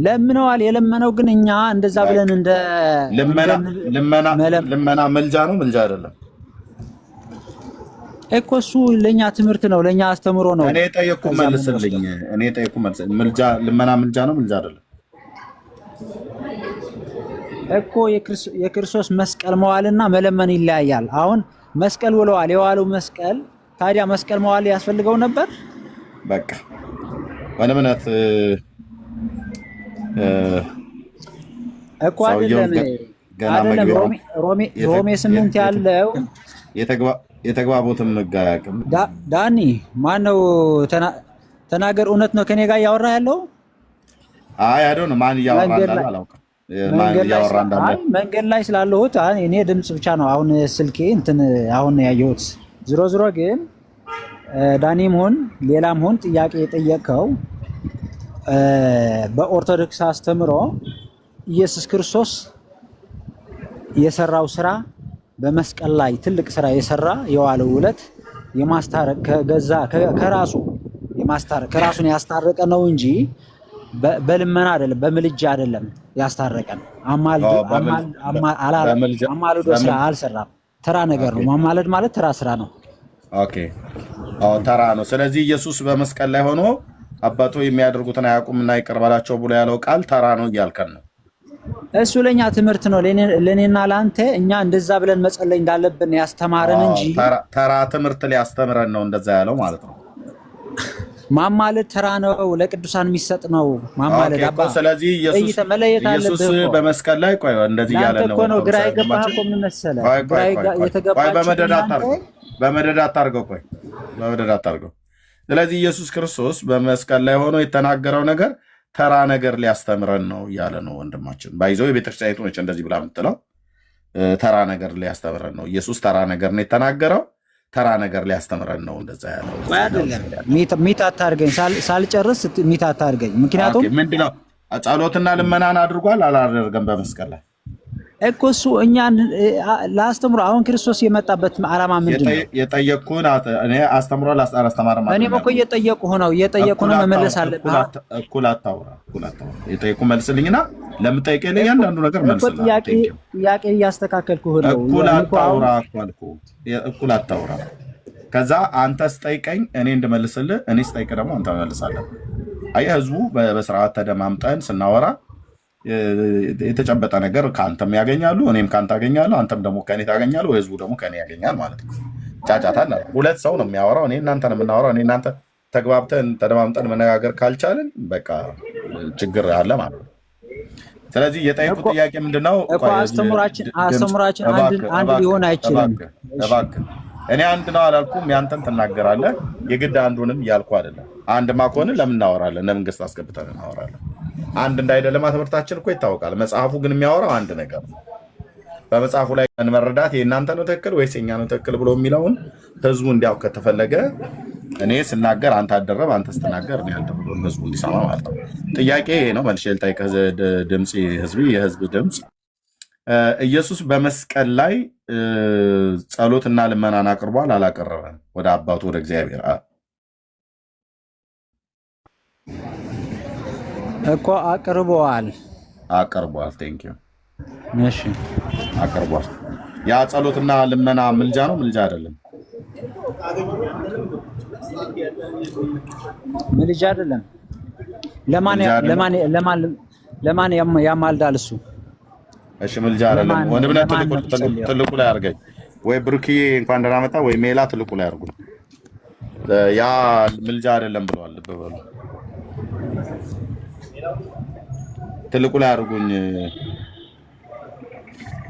ለምነዋል። የለመነው ግን እኛ እንደዛ ብለን እንደ ልመና መልጃ ነው መልጃ አይደለም እኮ። እሱ ለኛ ትምህርት ነው፣ ለኛ አስተምሮ ነው። እኔ ጠየቅኩ መልስልኝ። መልጃ ልመና መልጃ ነው መልጃ አይደለም እኮ። የክርስቶስ መስቀል መዋልና መለመን ይለያያል። አሁን መስቀል ውለዋል። የዋለው መስቀል ታዲያ መስቀል መዋል ያስፈልገው ነበር? በቃ ወንምነት እኮ አይደለም ሮሜ 8 ያለው የተግባቦትን መጋያቅም ዳኒ ማነው? ተናገር። እውነት ነው ከኔ ጋር እያወራ ያለው? አይ አይደው ነው። ማን እያወራ እንዳለ አላውቅም። መንገድ ላይ ስላለሁት እኔ ድምጽ ብቻ ነው አሁን ስልኬ እንትን አሁን ያየሁት። ዝሮ ግን ዳኒም ሆን ሌላም ሆን ጥያቄ የጠየቀው በኦርቶዶክስ አስተምሮ ኢየሱስ ክርስቶስ የሰራው ስራ በመስቀል ላይ ትልቅ ስራ የሰራ የዋለው ውለት የማስታረቅ ከራሱ የማስታረቅ ከራሱን ያስታረቀ ነው እንጂ በልመና አይደለም፣ በምልጃ አይደለም ያስታረቀን። አማልዶ ስራ አልሰራም። ተራ ነገር ነው። ማማለድ ማለት ተራ ስራ ነው። ኦኬ ተራ ነው። ስለዚህ ኢየሱስ በመስቀል ላይ ሆኖ አባቶ የሚያደርጉትን አያውቁምና ይቅር በላቸው ብሎ ያለው ቃል ተራ ነው እያልከን ነው? እሱ ለኛ ትምህርት ነው፣ ለኔና ለአንተ። እኛ እንደዛ ብለን መጸለይ እንዳለብን ያስተማረን እንጂ ተራ ትምህርት ሊያስተምረን ነው እንደዛ ያለው ማለት ነው። ማማለድ ተራ ነው፣ ለቅዱሳን የሚሰጥ ነው ማማለድ። አባ ስለዚህ ኢየሱስ በመስቀል ላይ ቆይ እንደዚህ ያለ ነው እኮ ነው። ግራ የገባህ እኮ ምን መሰለህ? በመደዳ አታርገው። ስለዚህ ኢየሱስ ክርስቶስ በመስቀል ላይ ሆኖ የተናገረው ነገር ተራ ነገር ሊያስተምረን ነው እያለ ነው ወንድማችን። ባይዘው የቤተክርስቲያኒቱ ነች እንደዚህ ብላ የምትለው ተራ ነገር ሊያስተምረን ነው። ኢየሱስ ተራ ነገር ነው የተናገረው፣ ተራ ነገር ሊያስተምረን ነው እንደዛ ያለው። ሚት አታርገኝ፣ ሳልጨርስ ሚት አታርገኝ። ምክንያቱም ምንድነው ጸሎትና ልመናን አድርጓል አላደረገም? በመስቀል ላይ እኮ እሱ እኛን ላስተምሩ አሁን ክርስቶስ የመጣበት ዓላማ ምንድን ነው? የጠየቅኩህን እኔ አስተምሯል አላስተማረም? እኔም እኮ እየጠየቁህ ነው መመለስ አለብህ። እኩል አታውራ። የጠየቅኩህ መልስልኝና ለምጠይቀኝ እያንዳንዱ ነገር መልስልኝ። ጥያቄ እያስተካከልኩህ ነው። እኩል አታውራ እኮ አልኩህ። እኩል አታውራ። ከዛ አንተ ስጠይቀኝ እኔ እንድመልስልህ፣ እኔ ስጠይቅ ደግሞ አንተ መልሳለህ። አየህ፣ ህዝቡ በስርዓት ተደማምጠን ስናወራ የተጨበጠ ነገር ከአንተም ያገኛሉ፣ እኔም ከአንተ አገኛለሁ፣ አንተም ደግሞ ከእኔ ታገኛለህ፣ ህዝቡ ደግሞ ከእኔ ያገኛል ማለት ነው። ጫጫታ ሁለት ሰው ነው የሚያወራው። እኔ እናንተ ነው የምናወራው። እኔ እናንተ ተግባብተን ተደማምጠን መነጋገር ካልቻልን በቃ ችግር አለ ማለት ነው። ስለዚህ የጠየቁት ጥያቄ ምንድነው? አስተምራችን አንድ ሊሆን አይችልም። እባክህ እኔ አንድ ነው አላልኩም። ያንተን ትናገራለህ። የግድ አንዱንም እያልኩ አይደለም። አንድማ ከሆነ ለምን እናወራለን? ለመንግስት አስገብተን እናወራለን። አንድ እንዳይደለማ ትምህርታችን እኮ ይታወቃል። መጽሐፉ ግን የሚያወራው አንድ ነገር ነው። በመጽሐፉ ላይ መረዳት የእናንተ ነው ትክክል ወይስ የኛ ነው ትክክል ብሎ የሚለውን ህዝቡ እንዲያውቅ ከተፈለገ እኔ ስናገር አንተ አደረብ፣ አንተ ስትናገር እኔ አልደረብም፣ ህዝቡ እንዲሰማ ማለት ነው። ጥያቄ ነው። መልሼ ልጠይቅህ። ድምፅ የህዝብ ድምፅ ኢየሱስ በመስቀል ላይ ጸሎትና ልመናን አቅርቧል አላቀረበም? ወደ አባቱ ወደ እግዚአብሔር እኮ አቅርቧል። ቴንክ ዩ። እሺ አቅርቧል። ያ ጸሎትና ልመና ምልጃ ነው? ምልጃ አይደለም። ምልጃ አይደለም። ለማን ያማልዳል እሱ? እሺ ምልጃ አይደለም። ወንድምነት ትልቁ ላይ አድርገኝ፣ ወይ ብሩክዬ እንኳን ደህና መጣ፣ ወይ ሜላ ትልቁ ላይ አድርጉ። ያ ምልጃ አይደለም ብለዋል። ልብ በሉ። ትልቁ ላይ አድርጉኝ።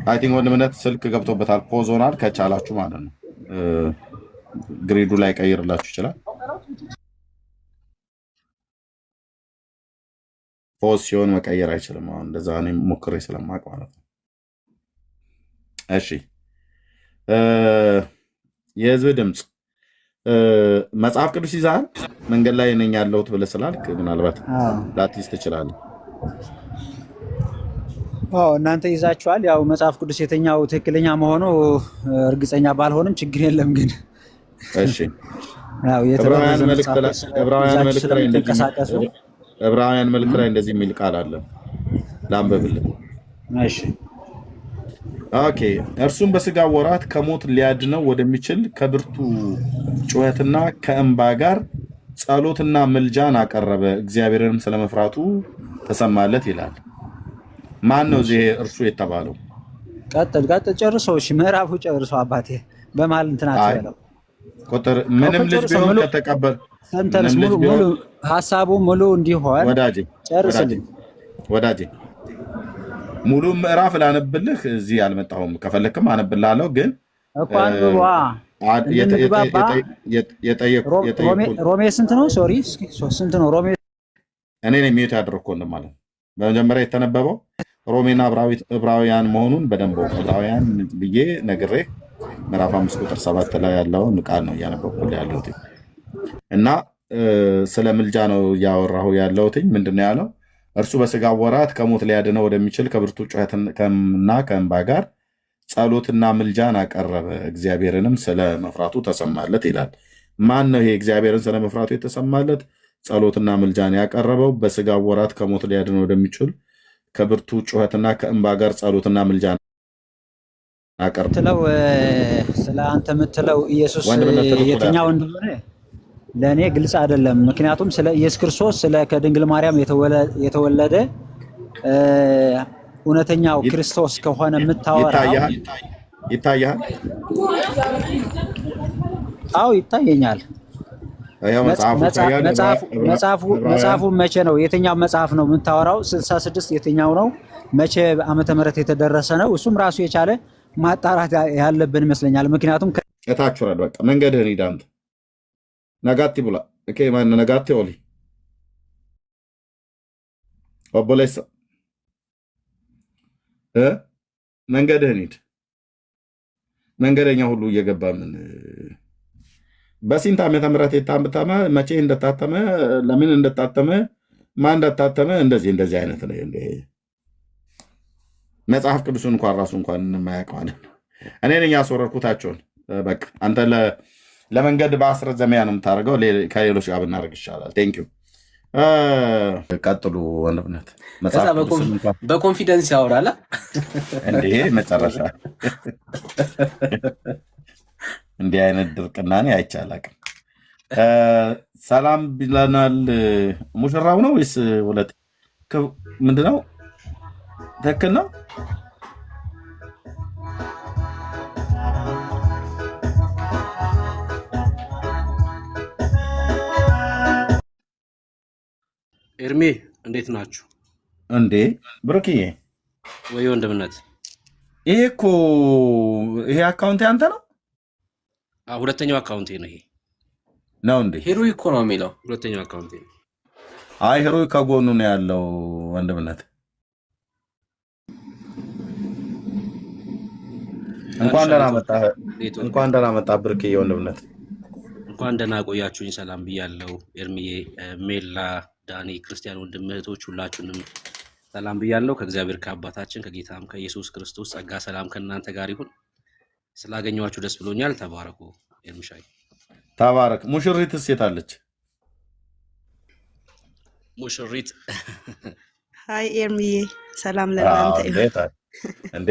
አይ ቲንክ ወንድምነት ስልክ ገብቶበታል። ፖዝ ሆናል። ከቻላችሁ ማለት ነው ግሪዱ ላይ ቀይርላችሁ ይችላል። ፖዝ ሲሆን መቀየር አይችልም። አሁን እንደዛ እኔ ሞክሬ ስለማውቅ ማለት ነው። እሺ የህዝብ ድምፅ መጽሐፍ ቅዱስ ይዛል። መንገድ ላይ ነኝ ያለሁት ብለህ ስላልክ ምናልባት ላትይዝ ትችላለህ። እናንተ ይዛችኋል። ያው መጽሐፍ ቅዱስ የተኛው ትክክለኛ መሆኑ እርግጠኛ ባልሆንም ችግር የለም ግን እሺ ዕብራውያን መልእክት ላይ እንደዚህ የሚል ቃል አለ። ላንብብልህ። እሺ ኦኬ። እርሱም በስጋ ወራት ከሞት ሊያድነው ወደሚችል ከብርቱ ጩኸትና ከእንባ ጋር ጸሎትና ምልጃን አቀረበ፣ እግዚአብሔርንም ስለመፍራቱ ተሰማለት ይላል። ማን ነው እዚህ እርሱ የተባለው? ቀጥል ጨርሶ። እሺ ምዕራፉ ጨርሶ አባቴ በመሀል እንትን አትበለው። ቁጥር ምንም ልጅ ቢሆን ከተቀበል ሰንተንስ ሙሉ ሀሳቡ ሙሉ እንዲሆን ወዳጄ ሙሉ ምዕራፍ ላነብልህ እዚህ አልመጣሁም። ከፈለክም አነብልሃለሁ። ግን እኮ አንብቧ ሮሜ ስንት ነው? ሶሪ ስንት ነው ሮሜ? እኔ ነኝ ሚዩት ያደረኩት ማለት ነው። በመጀመሪያ የተነበበው ሮሜና ዕብራውያን መሆኑን በደንብ ዕብራውያን ብዬ ነግሬ ምዕራፍ 5 ቁጥር 7 ላይ ያለውን ቃል ነው እያነበብኩልህ ያለሁት እና ስለ ምልጃ ነው እያወራሁ ያለሁት። ምንድን ነው ያለው? እርሱ በስጋ ወራት ከሞት ሊያድነው ወደሚችል ከብርቱ ጩኸትና ከእንባ ጋር ጸሎትና ምልጃን አቀረበ፣ እግዚአብሔርንም ስለ መፍራቱ ተሰማለት ይላል። ማን ነው ይሄ እግዚአብሔርን ስለ መፍራቱ የተሰማለት ጸሎትና ምልጃን ያቀረበው? በስጋ ወራት ከሞት ሊያድነው ወደሚችል ከብርቱ ጩኸትና ከእንባ ጋር ጸሎትና ምልጃን አቀረበ። ስለ አንተ የምትለው ኢየሱስ የትኛው እንደሆነ ለእኔ ግልጽ አይደለም። ምክንያቱም ስለ ኢየሱስ ክርስቶስ ስለ ከድንግል ማርያም የተወለደ እውነተኛው ክርስቶስ ከሆነ የምታወራው ይታያል። አዎ ይታየኛል። መጽሐፉ መቼ ነው? የትኛው መጽሐፍ ነው የምታወራው? 66 የትኛው ነው? መቼ ዓመተ ምህረት የተደረሰ ነው? እሱም ራሱ የቻለ ማጣራት ያለብን ይመስለኛል። ምክንያቱም እታችኋል። በቃ መንገድህን ሂድ አንተ ነጋቲ ብላ ማን ነጋቲ ኦሊ ኦቦሌሳ መንገድህን ሂድ። መንገደኛ ሁሉ እየገባ ምን በስንት ዓመተ ምህረት የታተመ መቼ እንደታተመ ለምን እንደታተመ ማን እንደታተመ እንደዚህ አይነት ነው። መጽሐፍ ቅዱስን እንኳን ራሱ እንኳን የማያውቀው አይደል? እኔ ነኝ ያስወረድኩታቸውን። በቃ አንተ ለመንገድ በአስረዘሚያ ነው የምታደርገው። ከሌሎች ጋር ብናደርግ ይሻላል። ቴንክ ዩ። ቀጥሉ ወንድምነት። በኮንፊደንስ ያወራል እንዴ መጨረሻ እንዲህ አይነት ድርቅና እኔ አይቼ አላውቅም። ሰላም ብለናል። ሙሽራው ነው ወይስ ሁለት ምንድነው? ትክክል ነው። ኤርሜ እንዴት ናችሁ? እንዴ ብሩክዬ ወይ ወንድምነት፣ ይሄ አካውንት ያንተ ነው? ሁለተኛው አካውንቴ ነው። ይሄ ነው እንዴ? ሄሮይ እኮ ነው የሚለው ሁለተኛው አካውንቴ ነው። አይ ሄሮይ ከጎኑ ነው ያለው ወንድምነት። እንኳን ደህና መጣህ ብሩክዬ ወንድምነት። እንኳን ደህና ቆያችሁኝ። ሰላም ብያለሁ። ኤርሚዬ፣ ሜላ፣ ዳኒ፣ ክርስቲያን ወንድም እህቶች ሁላችሁንም ሰላም ብያለሁ። ከእግዚአብሔር ከአባታችን ከጌታም ከኢየሱስ ክርስቶስ ጸጋ ሰላም ከእናንተ ጋር ይሁን። ስላገኘኋችሁ ደስ ብሎኛል። ተባረኩ። ኤርሚሻይ ተባረክ። ሙሽሪትስ የት አለች? ሙሽሪት ሃይ ኤርሚዬ፣ ሰላም ለእናንተ ይሁን። እንዴ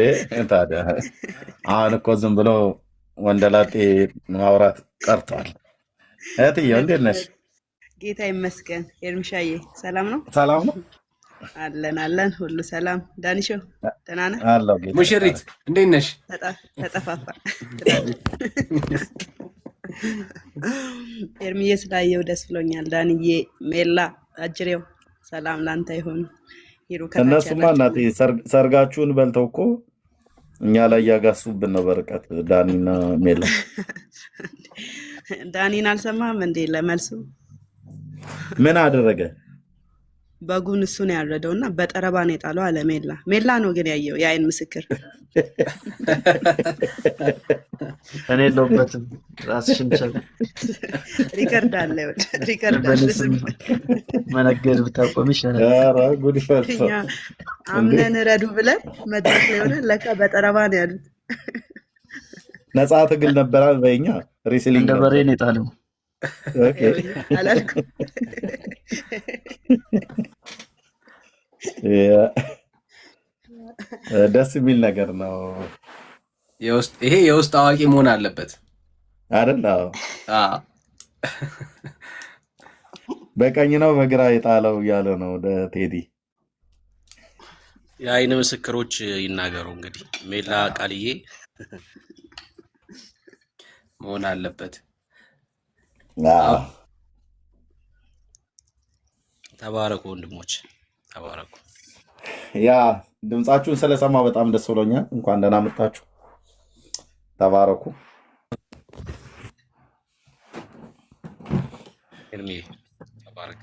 ታዲያ አሁን እኮ ዝም ብሎ ወንደላጤ ማውራት ቀርቷል። እህትዬው እንዴት ነሽ? ጌታ ይመስገን። ኤርሚሻዬ ሰላም ነው? ሰላም ነው አለን ሁሉ ሰላም። ዳኒሾ ደህና ነህ? አለሁ። ሙሽሪት እንዴት ነሽ? ተጠፋፋ። ኤርሚዬ ስላየው ደስ ብሎኛል። ዳንዬ፣ ሜላ፣ አጅሬው ሰላም ላንተ ይሁን። እነሱማ እናቴ ሰርጋችሁን በልተው እኮ እኛ ላይ ያጋሱብን ነው በርቀት። ዳኒና ሜላ ዳኒን አልሰማህም እንዴ? ለመልሱ ምን አደረገ? በጉን እሱ ነው ያረደውና በጠረባ ነው የጣለው አለ ሜላ። ሜላ ነው ግን ያየው፣ የአይን ምስክር። እኔ የለሁበትም። ራስሽን ቻል። ሪከርድ አለ፣ ሪከርድ አለ። መነገድ ብታቆም ይሻላል። ኧረ ጉድ ፈርቶ አምነን ረዱ ብለን መድረክ ላይ ሆነ ለካ በጠረባ ነው ያሉት። ነፃ ትግል ነበረ በእኛ ሪስሊንግ እንደ በሬ ነው የጣለው። ኦኬ አላልኩም። ደስ የሚል ነገር ነው። ይሄ የውስጥ አዋቂ መሆን አለበት አይደል? በቀኝ ነው በግራ የጣለው እያለ ነው ወደ ቴዲ። የአይን ምስክሮች ይናገሩ እንግዲህ። ሜላ ቃልዬ መሆን አለበት። ተባረኩ ወንድሞች፣ ተባረኩ። ያ ድምጻችሁን ስለሰማ በጣም ደስ ብሎኛል። እንኳን ደህና መጣችሁ። ተባረኩ። ኤርሚ ተባረክ።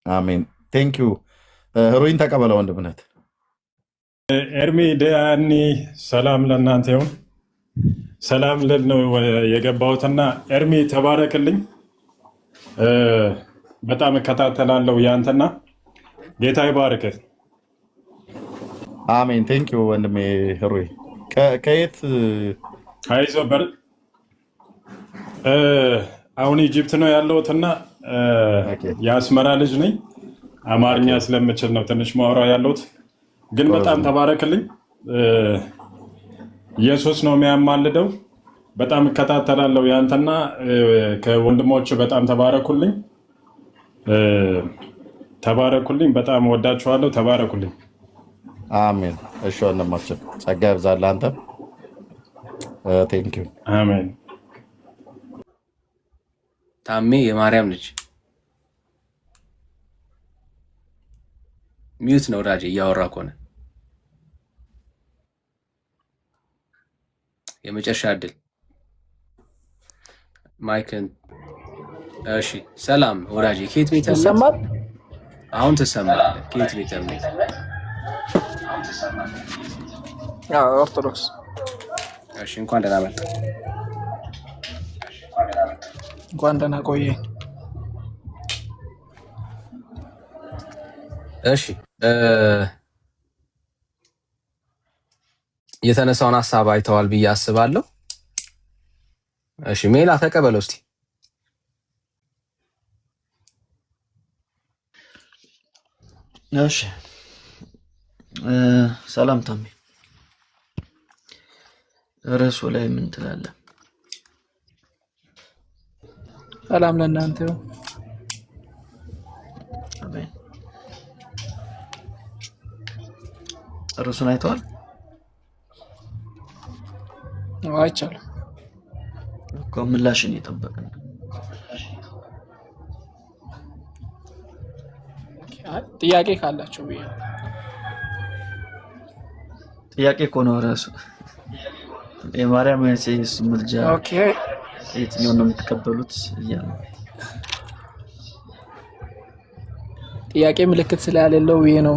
አሜን። ቴንክ ዩ። ሄሮይን ተቀበለ ወንድምነት። ኤርሚ ዳኒ፣ ሰላም ለእናንተ ይሁን። ሰላም ልል ነው የገባሁትና ኤርሚ ተባረክልኝ። በጣም እከታተላለሁ ያንተና ጌታ ይባርክ። አሜን። ቴንክ ዩ ወንድሜ ሄሮይ። ከየት? አይዞ በር አሁን ኢጅፕት ነው ያለሁትና የአስመራ ልጅ ነኝ። አማርኛ ስለምችል ነው ትንሽ ማውራ ያለሁት። ግን በጣም ተባረክልኝ። ኢየሱስ ነው የሚያማልደው። በጣም እከታተላለሁ ያንተና ከወንድሞች በጣም ተባረኩልኝ። ተባረኩልኝ። በጣም ወዳችኋለሁ። ተባረኩልኝ። አሜን። እሺ ወንድማችን ጸጋ ይብዛልህ። አንተ ቴንክ ዩ። አሜን። ታሜ የማርያም ልጅ ሚዩት ነው ራጄ እያወራ ከሆነ የመጨረሻ እድል ማይክን። እሺ ሰላም ወዳጄ፣ ከየት ቤተ እምነት ይሰማል? አሁን ትሰማለህ? ከየት ቤተ እምነት? ኦርቶዶክስ። እሺ እንኳን ደህና መጣ። እንኳን ደህና ቆየ። እሺ የተነሳውን ሐሳብ አይተዋል ብዬ አስባለሁ። እሺ ሜላ ተቀበለው እስቲ። እሺ ሰላም ታሜ፣ ርዕሱ ላይ ምን ትላለህ? ሰላም ለእናንተ ይሁን። አሜን። ርዕሱን አይተዋል? አይቻልም እኮ ምላሽን እየጠበቅን ነው። ጥያቄ ካላችሁ ብዬ ጥያቄ እኮ ነው ርዕሱ። የማርያም ወይስ የኢየሱስ ምልጃ ኦኬ፣ የትኛውን ነው የምትቀበሉት እያለ ጥያቄ ምልክት ስለሌለው ብዬ ነው።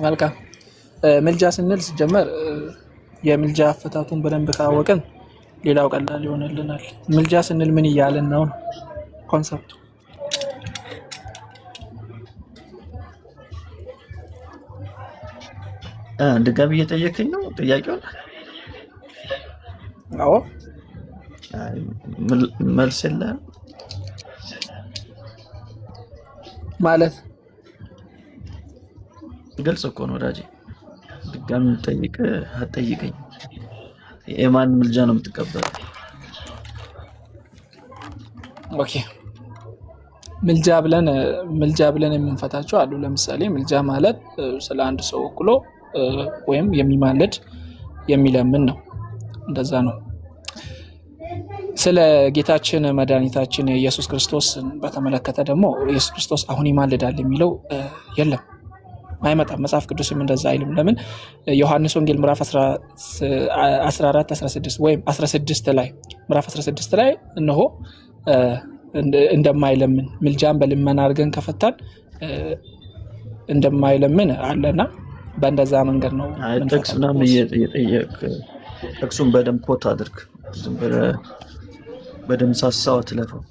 መልካም። ምልጃ ስንል ሲጀመር የምልጃ አፈታቱን በደንብ ካወቅን ሌላው ቀላል ይሆንልናል። ምልጃ ስንል ምን እያልን ነው ኮንሰፕቱ? ድጋሚ እየጠየቀኝ ነው ጥያቄውን? አዎ መልስ የለም ማለት ግልጽ እኮ ነው ወዳጄ። ድጋሚ ጠይቅ አትጠይቀኝ። የማን ምልጃ ነው የምትቀበለው? ኦኬ፣ ምልጃ ብለን የምንፈታቸው አሉ። ለምሳሌ ምልጃ ማለት ስለ አንድ ሰው ወክሎ ወይም የሚማልድ የሚለምን ነው። እንደዛ ነው። ስለ ጌታችን መድኃኒታችን ኢየሱስ ክርስቶስ በተመለከተ ደግሞ ኢየሱስ ክርስቶስ አሁን ይማልዳል የሚለው የለም፣ አይመጣም። መጽሐፍ ቅዱስም እንደዛ አይልም። ለምን? ዮሐንስ ወንጌል ምዕራፍ 14 16 ወይም 16 ላይ ምዕራፍ 16 ላይ እነሆ እንደማይለምን ምልጃን በልመና አድርገን ከፈታን እንደማይለምን አለና በእንደዛ መንገድ ነው። ጥቅስ ምናምን እየጠየቅ ጥቅሱን በደንብ ኮት አድርግ። ዝም ብለህ በደንብ ሳሳው አትለፈው።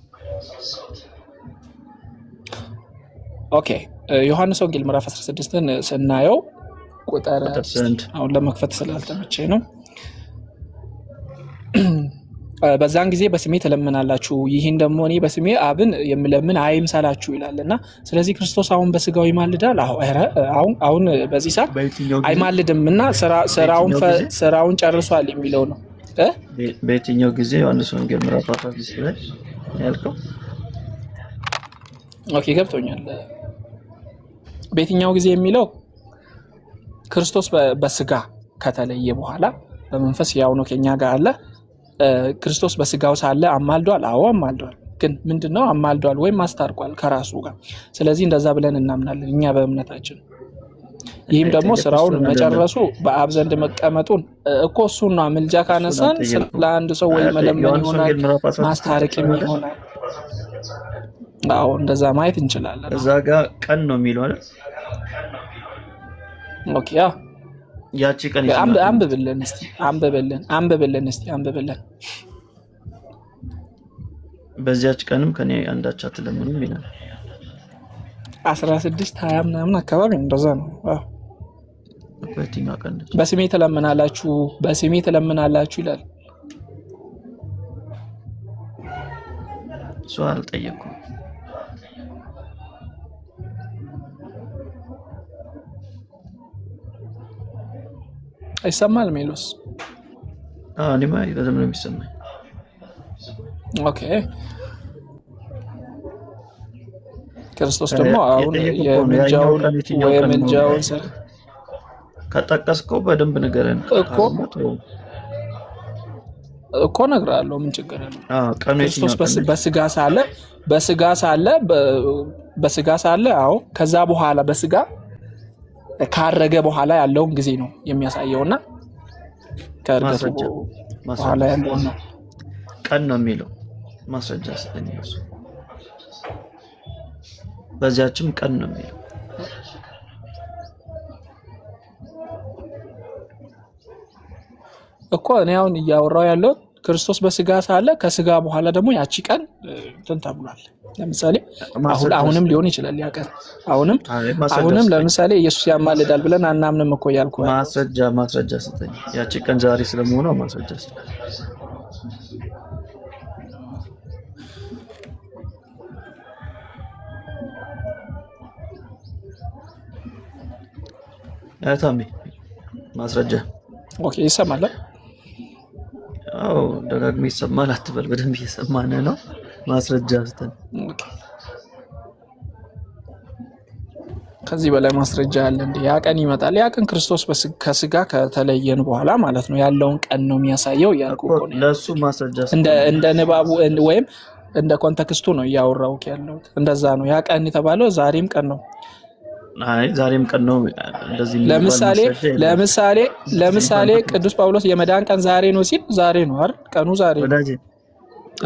ኦኬ፣ ዮሐንስ ወንጌል ምዕራፍ 16ን ስናየው ቁጥር አሁን ለመክፈት ስላልተመቸኝ ነው። በዛን ጊዜ በስሜ ትለምናላችሁ፣ ይህን ደግሞ እኔ በስሜ አብን የምለምን አይምሰላችሁ ይላልና፣ ስለዚህ ክርስቶስ አሁን በስጋው ይማልዳል? አሁን በዚህ ሰዓት አይማልድም እና ስራውን ጨርሷል የሚለው ነው። በየትኛው ጊዜ? ዮሐንስ ወንጌል ምዕራፍ 16 ላይ ያልከው? ኦኬ ገብቶኛል። በየትኛው ጊዜ የሚለው ክርስቶስ በስጋ ከተለየ በኋላ በመንፈስ ያው ነው ከኛ ጋር አለ። ክርስቶስ በስጋው ሳለ አማልዷል? አዎ አማልዷል። ግን ምንድነው አማልዷል ወይም አስታርቋል ከራሱ ጋር። ስለዚህ እንደዛ ብለን እናምናለን እኛ በእምነታችን። ይህም ደግሞ ስራውን መጨረሱ በአብ ዘንድ መቀመጡን እኮ እሱን ነው። ምልጃ ካነሳን ለአንድ ሰው ወይ መለመን ይሆናል፣ ማስታረቅ ይሆናል። አዎ እንደዛ ማየት እንችላለን። እዛ ጋር ቀን ነው የሚለው አይደል? ኦኬ ያ ያቺ ቀን አንብብልን እስቲ። በዚያች ቀንም ከኔ አንዳች አትለምኑም ይላል። 16 20 ምናምን አካባቢ እንደዛ ነው። አዎ በየትኛው ቀን? በስሜ ትለምናላችሁ ይላል። እሱ አልጠየኩም። አይሰማል ሜሎስ? እኔማ በደምብ ነው የሚሰማኝ። ኦኬ ክርስቶስ ደግሞ አሁን የምልጃውን ከጠቀስከው በደንብ ንገረን እኮ እነግርሃለሁ። ምን ችግር አለው? ክርስቶስ በስጋ ሳለ አዎ፣ ከዛ በኋላ በስጋ ካረገ በኋላ ያለውን ጊዜ ነው የሚያሳየውና ከእርገቱ በኋላ ያለውን ነው ቀን ነው የሚለው ማስረጃ ስለሚያስ በዚያችም ቀን ነው የሚለው እኮ እኔ አሁን እያወራው ያለው ክርስቶስ በስጋ ሳለ ከስጋ በኋላ ደግሞ ያቺ ቀን እንትን ተብሏል። ለምሳሌ አሁንም ሊሆን ይችላል ያ ቀን አሁንም ለምሳሌ ኢየሱስ ያማልዳል ብለን አናምንም እኮ ያልኩ ማስረጃ ስጠኝ። ያቺ ቀን ዛሬ ስለመሆኑ ማስረጃ ስጠኝ። ታሚ ማስረጃ ኦኬ ይሰማል። አዎ ደጋግሞ ይሰማል አትበል፣ በደንብ እየሰማን ነው። ማስረጃ ስጠን። ከዚህ በላይ ማስረጃ አለ እንዴ? ያ ቀን ይመጣል። ያ ቀን ክርስቶስ ከስጋ ከተለየን በኋላ ማለት ነው ያለውን ቀን ነው የሚያሳየው ያልኩ እኮ ነው። ለሱ ማስረጃ እንደ ንባቡ ወይም እንደ ኮንቴክስቱ ነው እያወራው ያለው። እንደዛ ነው ያ ቀን የተባለው ዛሬም ቀን ነው። አይ ዛሬም ቀን ነው እንደዚህ። ለምሳሌ ቅዱስ ጳውሎስ የመዳን ቀን ዛሬ ነው ሲል ዛሬ ነው አይደል? ቀኑ ዛሬ ነው።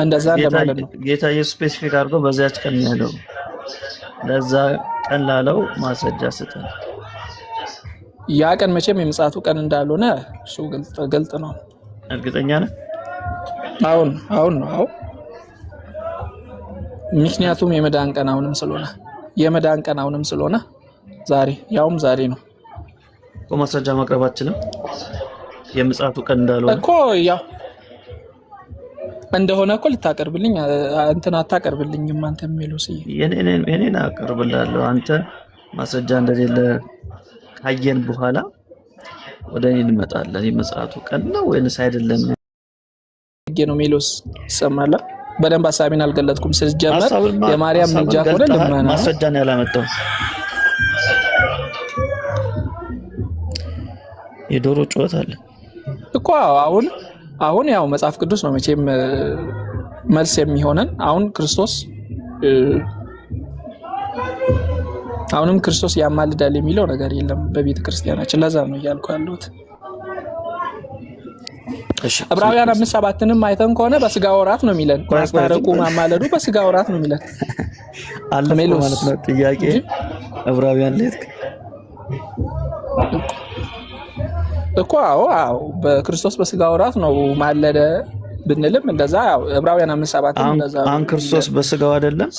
እንደዛ እንደማለት ነው። ጌታ ኢየሱስ ስፔሲፊክ አድርጎ በዚያች ቀን ያለው ለዛ ቀን ላለው ማስረጃ ስጠን። ያ ቀን መቼም የምጽአቱ ቀን እንዳልሆነ እሱ ግልጽ ነው። እርግጠኛ ነህ? አሁን ነው። ምክንያቱም የመዳን ቀን አሁንም ስለሆነ ዛሬ ነው እኮ ማስረጃ ማቅረብ አትችልም። የምጽአቱ ቀን እንዳልሆነ እኮ ያው እንደሆነ እኮ ልታቀርብልኝ እንትን አታቀርብልኝም አንተ የሚለው የኔን አቀርብልሃለሁ። አንተ ማስረጃ እንደሌለ ካየን በኋላ ወደ እኔ እንመጣለን። የምጽአቱ ቀን ነው ወይንስ አይደለም ነው የሚሉስ ይሰማል። በደንብ ሐሳቤን አልገለጥኩም። ስለጀመር የማርያም ምልጃ ሆነ ልመና ማስረጃ ነው ያላመጣው። የዶሮ ጩኸት አለ እኮ አሁን ያው መጽሐፍ ቅዱስ ነው መቼም መልስ የሚሆነን። አሁንም ክርስቶስ ያማልዳል የሚለው ነገር የለም በቤተ ክርስቲያናችን። ለዛ ነው እያልኩ ያለሁት። ዕብራውያን 5:7ንም አይተን ከሆነ በስጋ ወራት ነው የሚለን። ማስታረቁ ማማለዱ በስጋ ወራት ነው የሚለን አለ ማለት ነው። ጥያቄ ዕብራውያን ላይ እኮ አዎ በክርስቶስ በስጋ ወራት ነው ማለደ ብንልም እንደዛ ያው ዕብራውያን 5:7 እንደዛ አን ክርስቶስ በስጋው አይደለም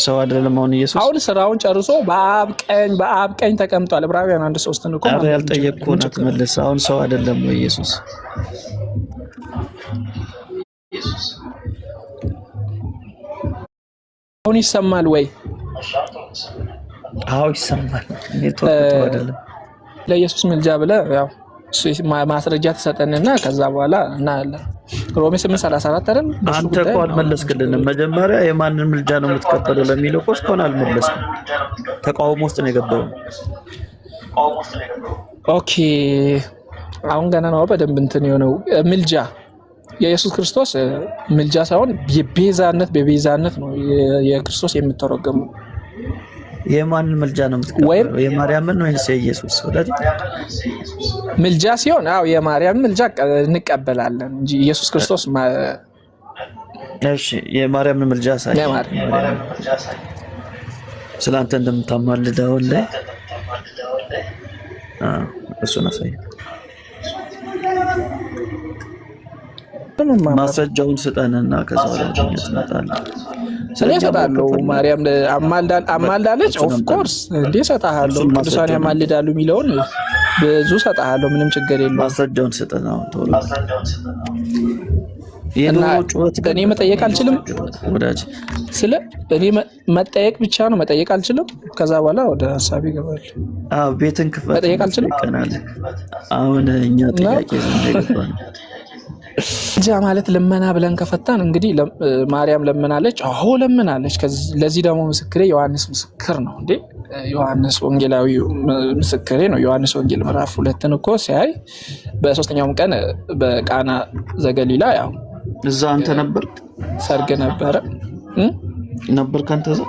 ሰው አይደለም። አሁን ስራውን ጨርሶ በአብ ቀኝ ተቀምጧል። ዕብራውያን 1:3 ነው። አረ ያልጠየቅኩህን አትመልስ። አሁን ሰው አይደለም ወይ ኢየሱስ? አሁን ይሰማል ወይ? አዎ ይሰማል። ኔትወርክ አይደለም። ለኢየሱስ ምልጃ ብለህ ያው ማስረጃ ተሰጠንና ከዛ በኋላ እናያለን። ሮሜ 8:34 አይደል? አንተ እኮ አልመለስክልንም። መጀመሪያ የማንን ምልጃ ነው የምትቀበለው ለሚለው እኮ እስካሁን አልመለስክም። ተቃውሞ ውስጥ ነው የገባው። ኦኬ አሁን ገና ነው በደንብ እንትን የሆነው ምልጃ የኢየሱስ ክርስቶስ ምልጃ ሳይሆን በቤዛነት ነው የክርስቶስ የምትተረጎመው። የማንን ምልጃ ነው የምትቀበለው? የማርያምን ነው ወይስ የኢየሱስ? ምልጃ ሲሆን የማርያም ምልጃ እንቀበላለን እንጂ ኢየሱስ ክርስቶስ እሺ የማርያምን ምልጃ ሳይሆን ስላንተ እንደምታማልደው ላይ እሱን አሳይ። ማስረጃውን ስጠንና ከዛ በኋላ እንመጣለን። ስለሰጣለሁ ማርያም አማልዳለች። ኦፍ ኮርስ እንዴ ሰጣሃለሁ። ቅዱሳን ያማልዳሉ የሚለውን ብዙ ሰጣሃለሁ። ምንም ችግር የለውም። ማስረጃውን ስጠን አሁን ቶሎ። እኔ መጠየቅ አልችልም ወዳጅ። እኔ መጠየቅ ብቻ ነው መጠየቅ አልችልም። ከዛ በኋላ ወደ ሐሳብ ይገባል። ቤትን ክፈት። መጠየቅ አልችልም። አሁን እኛ ጥያቄ እንደገባ እንጃ ማለት ልመና ብለን ከፈታን እንግዲህ ማርያም ለምናለች። ለምናለች። ለዚህ ደግሞ ምስክሬ ዮሐንስ ምስክር ነው እንዴ። ዮሐንስ ወንጌላዊ ምስክሬ ነው። ዮሐንስ ወንጌል ምዕራፍ 2 እኮ ሲያይ በ3ኛውም ቀን በቃና ዘገሊላ ያው እዛ አንተ ነበር ሰርግ ነበረ ካንተ እዛ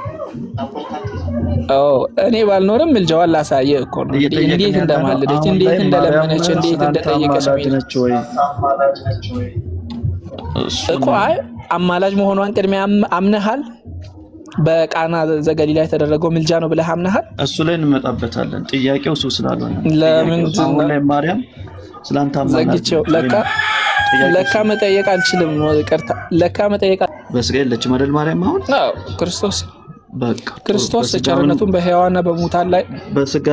እኔ ባልኖርም ምልጃዋን ላሳየ እኮ ነው። እንዴት እንደማለደች፣ እንዴት እንደለመነች፣ እንዴት እንደጠየቀች እኮ አማላጅ መሆኗን ቅድሚያ አምነሃል። በቃና ዘገሊላ የተደረገው ምልጃ ነው ብለህ አምነሃል። እሱ ላይ እንመጣበታለን። ጥያቄው እሱ ስላልሆነ ለምን ላይ ማርያም ስላንተ ዘግቼው ለካ መጠየቅ አልችልም። ይቅርታ ለካ መጠየቅ በስጋ የለችም አይደል ማርያም? አሁን ክርስቶስ በቃ ክርስቶስ ቸርነቱን በሕያዋንና በሙታን ላይ በስጋ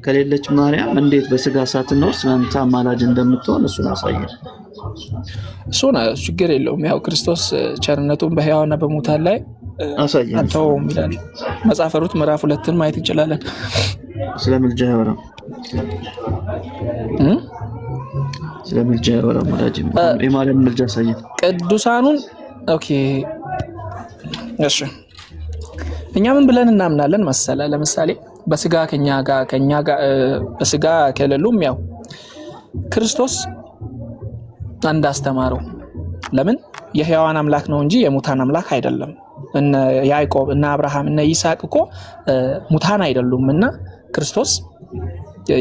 ከሌለች ማርያም እንዴት በስጋ ሳትኖር ስላንተ አማላጅ እንደምትሆን እሱን አሳየን። እሱን ችግር የለውም። ያው ክርስቶስ ቸርነቱን በሕያዋንና በሙታን ላይ አሳየን አንተውም ይላል መጽሐፈ ሩት ምዕራፍ 2ን ማየት እንችላለን። ስለ ምልጃ ያወራል ስለ ምልጃ ያወራል። ወዳጅ የማርያም ምልጃ አሳየን ቅዱሳኑን። ኦኬ እሺ እኛ ምን ብለን እናምናለን መሰለ? ለምሳሌ በስጋ ከኛ ጋር በስጋ ከሌሉም ያው ክርስቶስ እንዳስተማረው ለምን የሕያዋን አምላክ ነው እንጂ የሙታን አምላክ አይደለም። እነ ያዕቆብ እና አብርሃም እና ይስሐቅ እኮ ሙታን አይደሉምና ክርስቶስ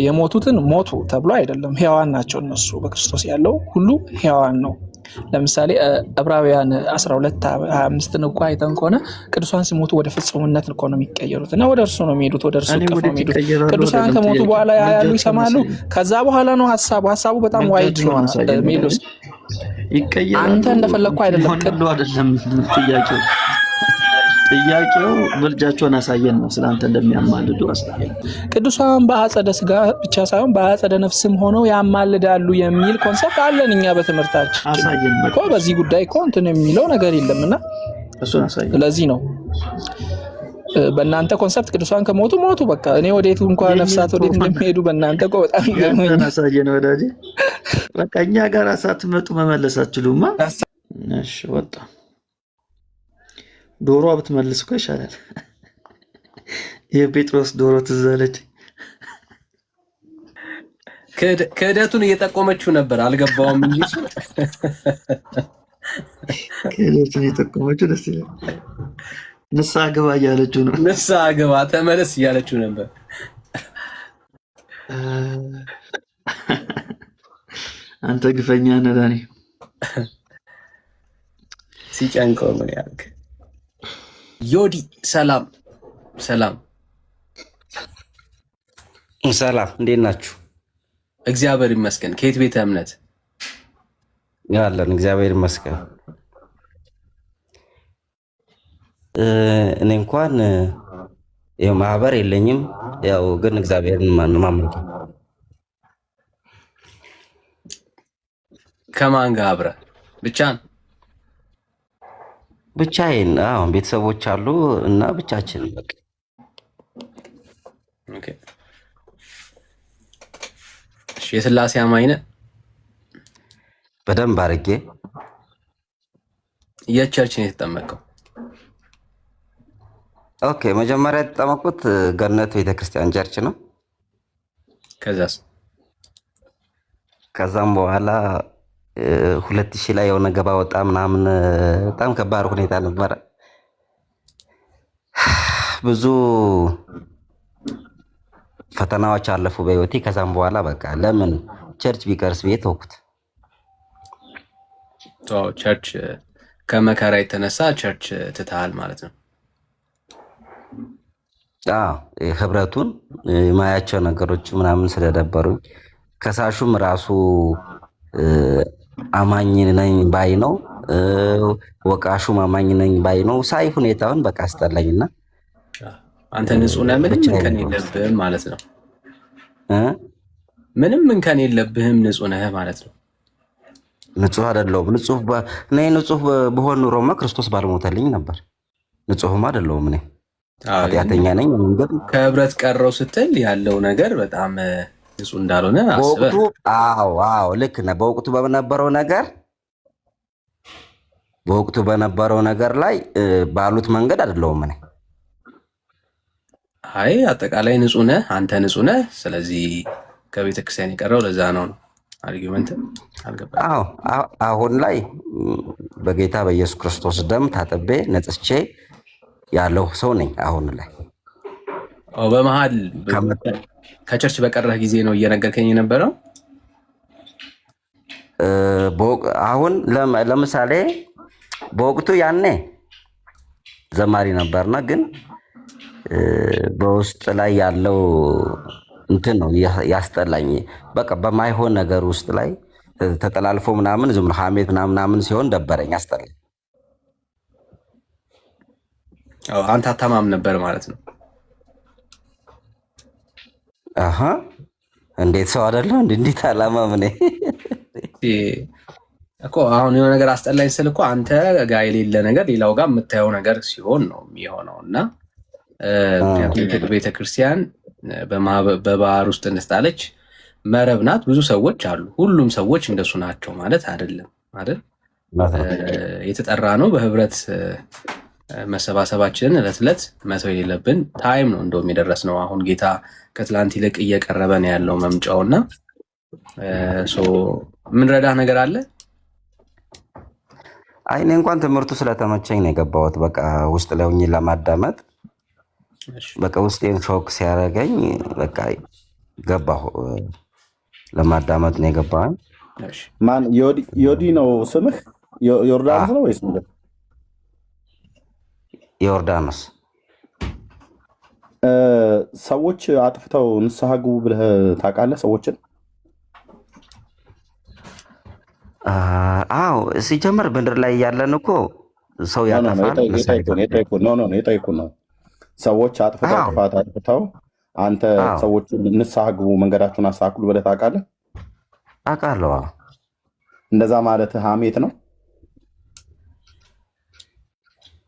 የሞቱትን ሞቱ ተብሎ አይደለም፣ ሕያዋን ናቸው እነሱ። በክርስቶስ ያለው ሁሉ ሕያዋን ነው። ለምሳሌ ዕብራውያን 12:25 እንኳ አይተን ከሆነ ቅዱሳን ሲሞቱ ወደ ፍጹምነት እኮ ነው የሚቀየሩት እና ወደ እርሱ ነው የሚሄዱት፣ ወደ እርሱ እቅፍ ነው የሚሄዱት። ቅዱሳን ከሞቱ በኋላ ያያሉ፣ ይሰማሉ። ከዛ በኋላ ነው ሀሳቡ በጣም ዋይድ ነው። ሜሎስ ይቀየራሉ። አንተ እንደፈለግኩ አይደለም ጥያቄው ምልጃቸውን አሳየን ነው። ስላንተ እንደሚያማልዱ አሳየን። ቅዱሳን በአጸደ ስጋ ብቻ ሳይሆን በአጸደ ነፍስም ሆነው ያማልዳሉ የሚል ኮንሰፕት አለን እኛ በትምህርታችን። አሳየን እኮ በዚህ ጉዳይ እኮ እንትን የሚለው ነገር የለምና እሱን አሳየን። ስለዚህ ነው በእናንተ ኮንሰፕት ቅዱሳን ከሞቱ ሞቱ በቃ። እኔ ወዴት እንኳን ነፍሳት ወዴት እንደሚሄዱ በእናንተ እኮ በጣም ይገርመኛል። አሳየን ወዳጄ። በቃ እኛ ጋር ሳትመጡ መመለስ አትችሉማ። እሺ ወጣ ዶሮ ብትመልስ እኮ ይሻላል። የጴጥሮስ ዶሮ ትዝ አለች። ክህደቱን እየጠቆመችው ነበር፣ አልገባውም እንጂ ክህደቱን እየጠቆመችው ደስ ይላል። ንስሐ ግባ እያለችው ነው። ንስሐ ግባ ተመለስ እያለችው ነበር። አንተ ግፈኛ ነህ ዳኒ። ሲጨንቀው ምን ያልክ ዮዲ ሰላም ሰላም፣ እንዴት ናችሁ? እግዚአብሔር ይመስገን። ከየት ቤተ እምነት ያለን? እግዚአብሔር ይመስገን። እኔ እንኳን ያው ማህበር የለኝም፣ ያው ግን እግዚአብሔርን ማምለክ። ከማን ጋር አብረህ? ብቻዬን? አሁን ቤተሰቦች አሉ እና ብቻችን በቃ። ኦኬ እሺ። የሥላሴ አማኝ ነህ? በደንብ አድርጌ። የቸርች ነው የተጠመቀው? ኦኬ መጀመሪያ የተጠመቁት ገነት ቤተክርስቲያን ቸርች ነው። ከዛም በኋላ 2000 ላይ የሆነ ገባ ወጣ ምናምን በጣም ከባድ ሁኔታ ነበረ። ብዙ ፈተናዎች አለፉ በህይወቴ። ከዛም በኋላ በቃ ለምን ቸርች ቢቀርስ ብዬ ተውኩት። ቸርች ከመከራ የተነሳ ቸርች ትተሃል ማለት ነው? ህብረቱን የማያቸው ነገሮች ምናምን ስለደበሩኝ፣ ከሳሹም ራሱ አማኝ ነኝ ባይ ነው፣ ወቃሹም አማኝ ነኝ ባይ ነው። ሳይ ሁኔታውን በቃ አስጠላኝና አንተ ንጹህ ነህ፣ ምንም እንከን የለብህም ማለት ነው? ምንም እንከን የለብህም፣ ንጹህ ነህ ማለት ነው? ንጹህ አይደለሁም። ንጹህ ብሆን ኑሮማ ክርስቶስ ባልሞተልኝ ነበር። ንጹህም አይደለሁም እኔ ኃጢአተኛ ነኝ። ከህብረት ቀረው ስትል ያለው ነገር በጣም ንጹህ እንዳልሆነ አስበህ። አዎ ልክ ነህ። በወቅቱ በነበረው ነገር ላይ ባሉት መንገድ አይደለሁም እኔ። አይ አጠቃላይ ንጹህ ነህ፣ አንተ ንጹህ ነህ። ስለዚህ ከቤተ ክርስቲያን የቀረው ለዛ ነው አርጊውመንት አልገባም። አሁን ላይ በጌታ በኢየሱስ ክርስቶስ ደም ታጥቤ ነጽቼ ያለው ሰው ነኝ አሁን ላይ። በመሃል ከቸርች በቀረህ ጊዜ ነው እየነገርከኝ የነበረው? አሁን ለምሳሌ በወቅቱ ያኔ ዘማሪ ነበርና፣ ግን በውስጥ ላይ ያለው እንትን ነው ያስጠላኝ። በቃ በማይሆን ነገር ውስጥ ላይ ተጠላልፎ ምናምን ዝም ብሎ ሐሜት ምናምን ሲሆን ደበረኝ፣ አስጠላኝ። አንተ አታማም ነበር ማለት ነው። አሃ እንዴት ሰው አይደለም እንዴት አላማም ነኝ እኮ። አሁን የሆነ ነገር አስጠላኝ ስል እኮ አንተ ጋር የሌለ ነገር ሌላው ጋር የምታየው ነገር ሲሆን ነው የሚሆነው። እና ምክንያቱም ቤተክርስቲያን በባህር ውስጥ እንስጣለች መረብ ናት። ብዙ ሰዎች አሉ። ሁሉም ሰዎች እንደሱ ናቸው ማለት አይደለም አይደል? የተጠራ ነው በህብረት መሰባሰባችንን እለት እለት መተው የሌለብን ታይም ነው። እንደውም የደረስ ነው አሁን ጌታ ከትላንት ይልቅ እየቀረበ ነው ያለው መምጫውና ምን ረዳህ ነገር አለ? አይ እኔ እንኳን ትምህርቱ ስለተመቸኝ ነው የገባሁት። በቃ ውስጥ ላይ ሆኜ ለማዳመጥ በቃ ውስጤን ሾክ ሲያደርገኝ በቃ ገባሁ። ለማዳመጥ ነው የገባኝ። ማን ዮዲ ነው ስምህ? ዮርዳኖስ ነው ወይስ ምንድን? ዮርዳኖስ። ሰዎች አጥፍተው ንስሐ ግቡ ብለህ ታውቃለህ? ሰዎችን አዎ፣ ሲጀመር ምድር ላይ ያለን እኮ ሰው ያጠፋል። የጠይቁን ነው ሰዎች አጥፍተው ጥፋት አጥፍተው አንተ ሰዎችን ንስሐ ግቡ መንገዳችሁን አስተካክሉ ብለህ ታውቃለህ? አውቃለሁ። እንደዛ ማለት ሐሜት ነው?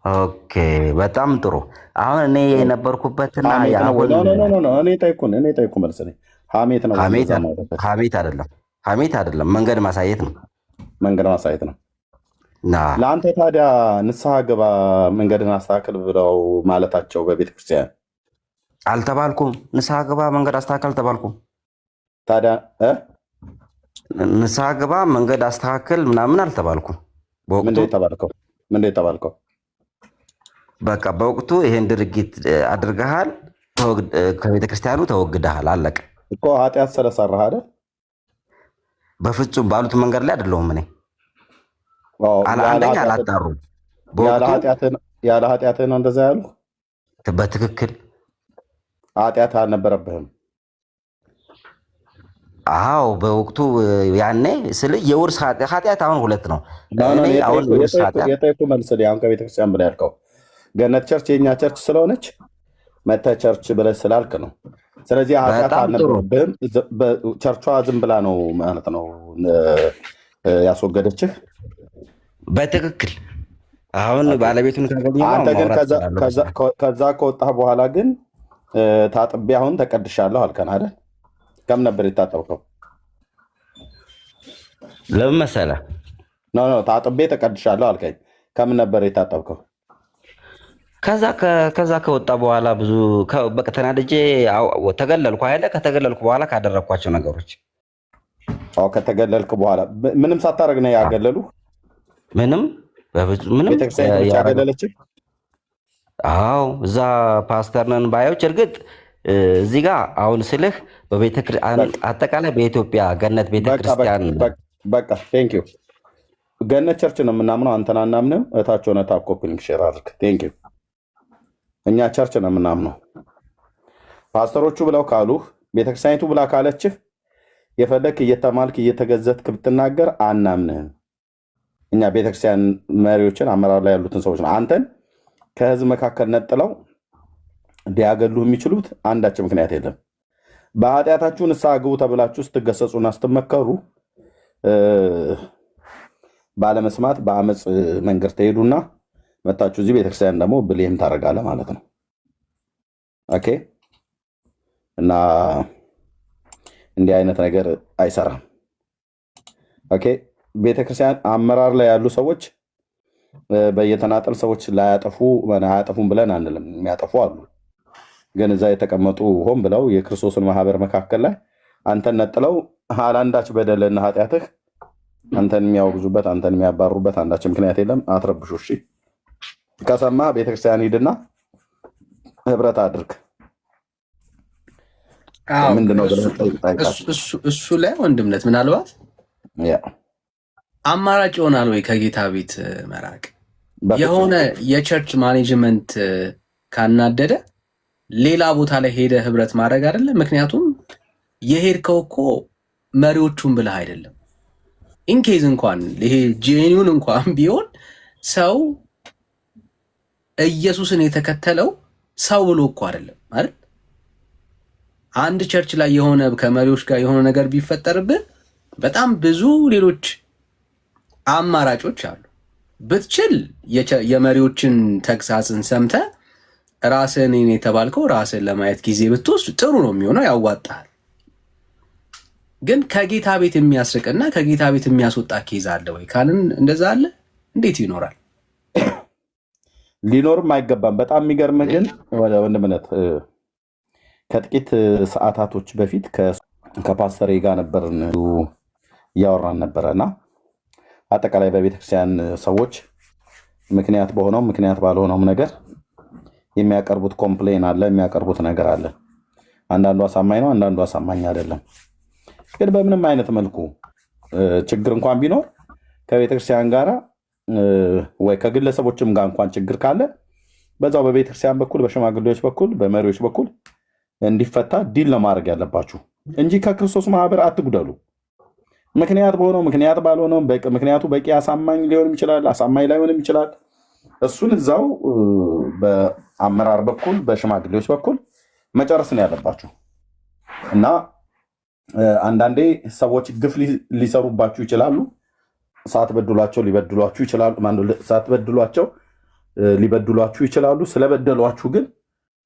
ኦኬ፣ በጣም ጥሩ። አሁን እኔ የነበርኩበትና እኔ ጠይቁ መልስ ሐሜት ነው? ሐሜት አይደለም፣ መንገድ ማሳየት ነው። ለአንተ ታዲያ ንስሐ ግባ መንገድን አስተካክል ብለው ማለታቸው በቤተክርስቲያን አልተባልኩም። ንስሐ ግባ መንገድ አስተካክል አልተባልኩም። ታዲያ ንስሐ ግባ መንገድ አስተካክል ምናምን አልተባልኩም። ምንድን የተባልከው? በቃ በወቅቱ ይሄን ድርጊት አድርገሃል፣ ከቤተክርስቲያኑ ተወግደሃል፣ አለቀ እኮ። ኃጢአት ስለሰራህ አይደል? በፍጹም ባሉት መንገድ ላይ አይደለሁም እኔ። አንደኛ አላጣሩም። ያለ ኃጢአትህ ነው እንደዛ ያሉ? በትክክል ኃጢአት አልነበረብህም? አዎ በወቅቱ ያኔ ስለ የውርስ ኃጢአት አሁን ሁለት ነው። የጠየኩ መልስ አሁን ከቤተክርስቲያን ብለህ ያልከው ገነት ቸርች የኛ ቸርች ስለሆነች መተህ ቸርች ብለህ ስላልክ ነው። ስለዚህ ኃጢአት አልነበረብህም። ቸርቿ ዝም ብላ ነው ማለት ነው ያስወገደችህ? በትክክል አሁን ባለቤቱን ካገኘ አንተ ግን ከዛ ከወጣህ በኋላ ግን ታጥቤ አሁን ተቀድሻለሁ አልከን አይደል? ከም ነበር የታጠብከው? ለምን መሰለህ? ታጥቤ ተቀድሻለሁ አልከኝ። ከምን ነበር የታጠብከው? ከዛ ከወጣ በኋላ ብዙ በቃ ተናድጄ ተገለልኩ አይደለ? ከተገለልኩ በኋላ ካደረግኳቸው ነገሮች ከተገለልክ በኋላ ምንም ሳታደርግ ነው ያገለሉ? ምንም ቤተክርስቲያን ያገለለችህ? አዎ እዛ ፓስተር ነን ባዮች። እርግጥ እዚህ ጋር አሁን ስልህ አጠቃላይ በኢትዮጵያ ገነት ቤተክርስቲያን በቃ ቴንክ ዩ ገነት ቸርች ነው የምናምነው። አንተን አናምንም። እታች ሆነ ታፕ ኮፒንግ ሼር አድርግ። ቴንክ ዩ እኛ ቸርች ነው የምናምነው። ፓስተሮቹ ብለው ካሉህ ቤተክርስቲያኒቱ ብላ ካለችህ የፈለክ እየተማልክ እየተገዘትክ ብትናገር አናምንህም። እኛ ቤተክርስቲያን መሪዎችን አመራር ላይ ያሉትን ሰዎች ነው አንተን ከህዝብ መካከል ነጥለው ሊያገሉ የሚችሉት አንዳች ምክንያት የለም። በኃጢአታችሁ ንስሐ ግቡ ተብላችሁ ስትገሰጹና ስትመከሩ ባለመስማት በአመፅ መንገድ ትሄዱና መታችሁ እዚህ ቤተክርስቲያን ደግሞ ብሌም ታደርጋለህ ማለት ነው። ኦኬ። እና እንዲህ አይነት ነገር አይሰራም። ኦኬ። ቤተክርስቲያን አመራር ላይ ያሉ ሰዎች በየተናጠል ሰዎች አያጠፉም ብለን አንልም። የሚያጠፉ አሉ። ግን እዛ የተቀመጡ ሆን ብለው የክርስቶስን ማህበር መካከል ላይ አንተን ነጥለው አላንዳች በደልና ኃጢአትህ አንተን የሚያወግዙበት አንተን የሚያባሩበት አንዳች ምክንያት የለም። አትረብሹ። እሺ፣ ከሰማ ቤተክርስቲያን ሂድና ህብረት አድርግ። ምንድነው እሱ ላይ ወንድምነት ምናልባት አማራጭ ይሆናል ወይ ከጌታ ቤት መራቅ? የሆነ የቸርች ማኔጅመንት ካናደደ ሌላ ቦታ ላይ ሄደ ህብረት ማድረግ አይደለም። ምክንያቱም የሄድከው እኮ መሪዎቹን ብለህ አይደለም። ኢንኬዝ እንኳን ይሄ ጄኒውን እንኳን ቢሆን ሰው ኢየሱስን የተከተለው ሰው ብሎ እኮ አይደለም አይደል? አንድ ቸርች ላይ የሆነ ከመሪዎች ጋር የሆነ ነገር ቢፈጠርብህ በጣም ብዙ ሌሎች አማራጮች አሉ። ብትችል የመሪዎችን ተግሳጽን ሰምተህ ራስህን የተባልከው ራስህን ለማየት ጊዜ ብትወስድ ጥሩ ነው የሚሆነው፣ ያዋጣል። ግን ከጌታ ቤት የሚያስርቅና ከጌታ ቤት የሚያስወጣ ኬዝ አለ ወይ ካልን እንደዛ አለ? እንዴት ይኖራል? ሊኖርም አይገባም። በጣም የሚገርምህ ግን ወንድምነት ከጥቂት ሰዓታቶች በፊት ከፓስተር ጋር ነበርን እያወራን ነበረና አጠቃላይ በቤተክርስቲያን ሰዎች ምክንያት በሆነው ምክንያት ባልሆነውም ነገር የሚያቀርቡት ኮምፕሌን አለ፣ የሚያቀርቡት ነገር አለ። አንዳንዱ አሳማኝ ነው፣ አንዳንዱ አሳማኝ አይደለም። ግን በምንም አይነት መልኩ ችግር እንኳን ቢኖር ከቤተክርስቲያን ጋር ወይ ከግለሰቦችም ጋር እንኳን ችግር ካለ በዛው በቤተክርስቲያን በኩል በሽማግሌዎች በኩል በመሪዎች በኩል እንዲፈታ ዲል ለማድረግ ያለባችሁ እንጂ ከክርስቶስ ማህበር አትጉደሉ። ምክንያት በሆነው ምክንያት ባልሆነው ምክንያቱ በቂ አሳማኝ ሊሆንም ይችላል፣ አሳማኝ ላይሆንም ይችላል። እሱን እዛው በአመራር በኩል በሽማግሌዎች በኩል መጨረስ ነው ያለባችሁ እና አንዳንዴ ሰዎች ግፍ ሊሰሩባችሁ ይችላሉ። ሳትበድሏቸው ሊበድሏችሁ ይችላሉ። ሳትበድሏቸው ሊበድሏችሁ ይችላሉ። ስለበደሏችሁ ግን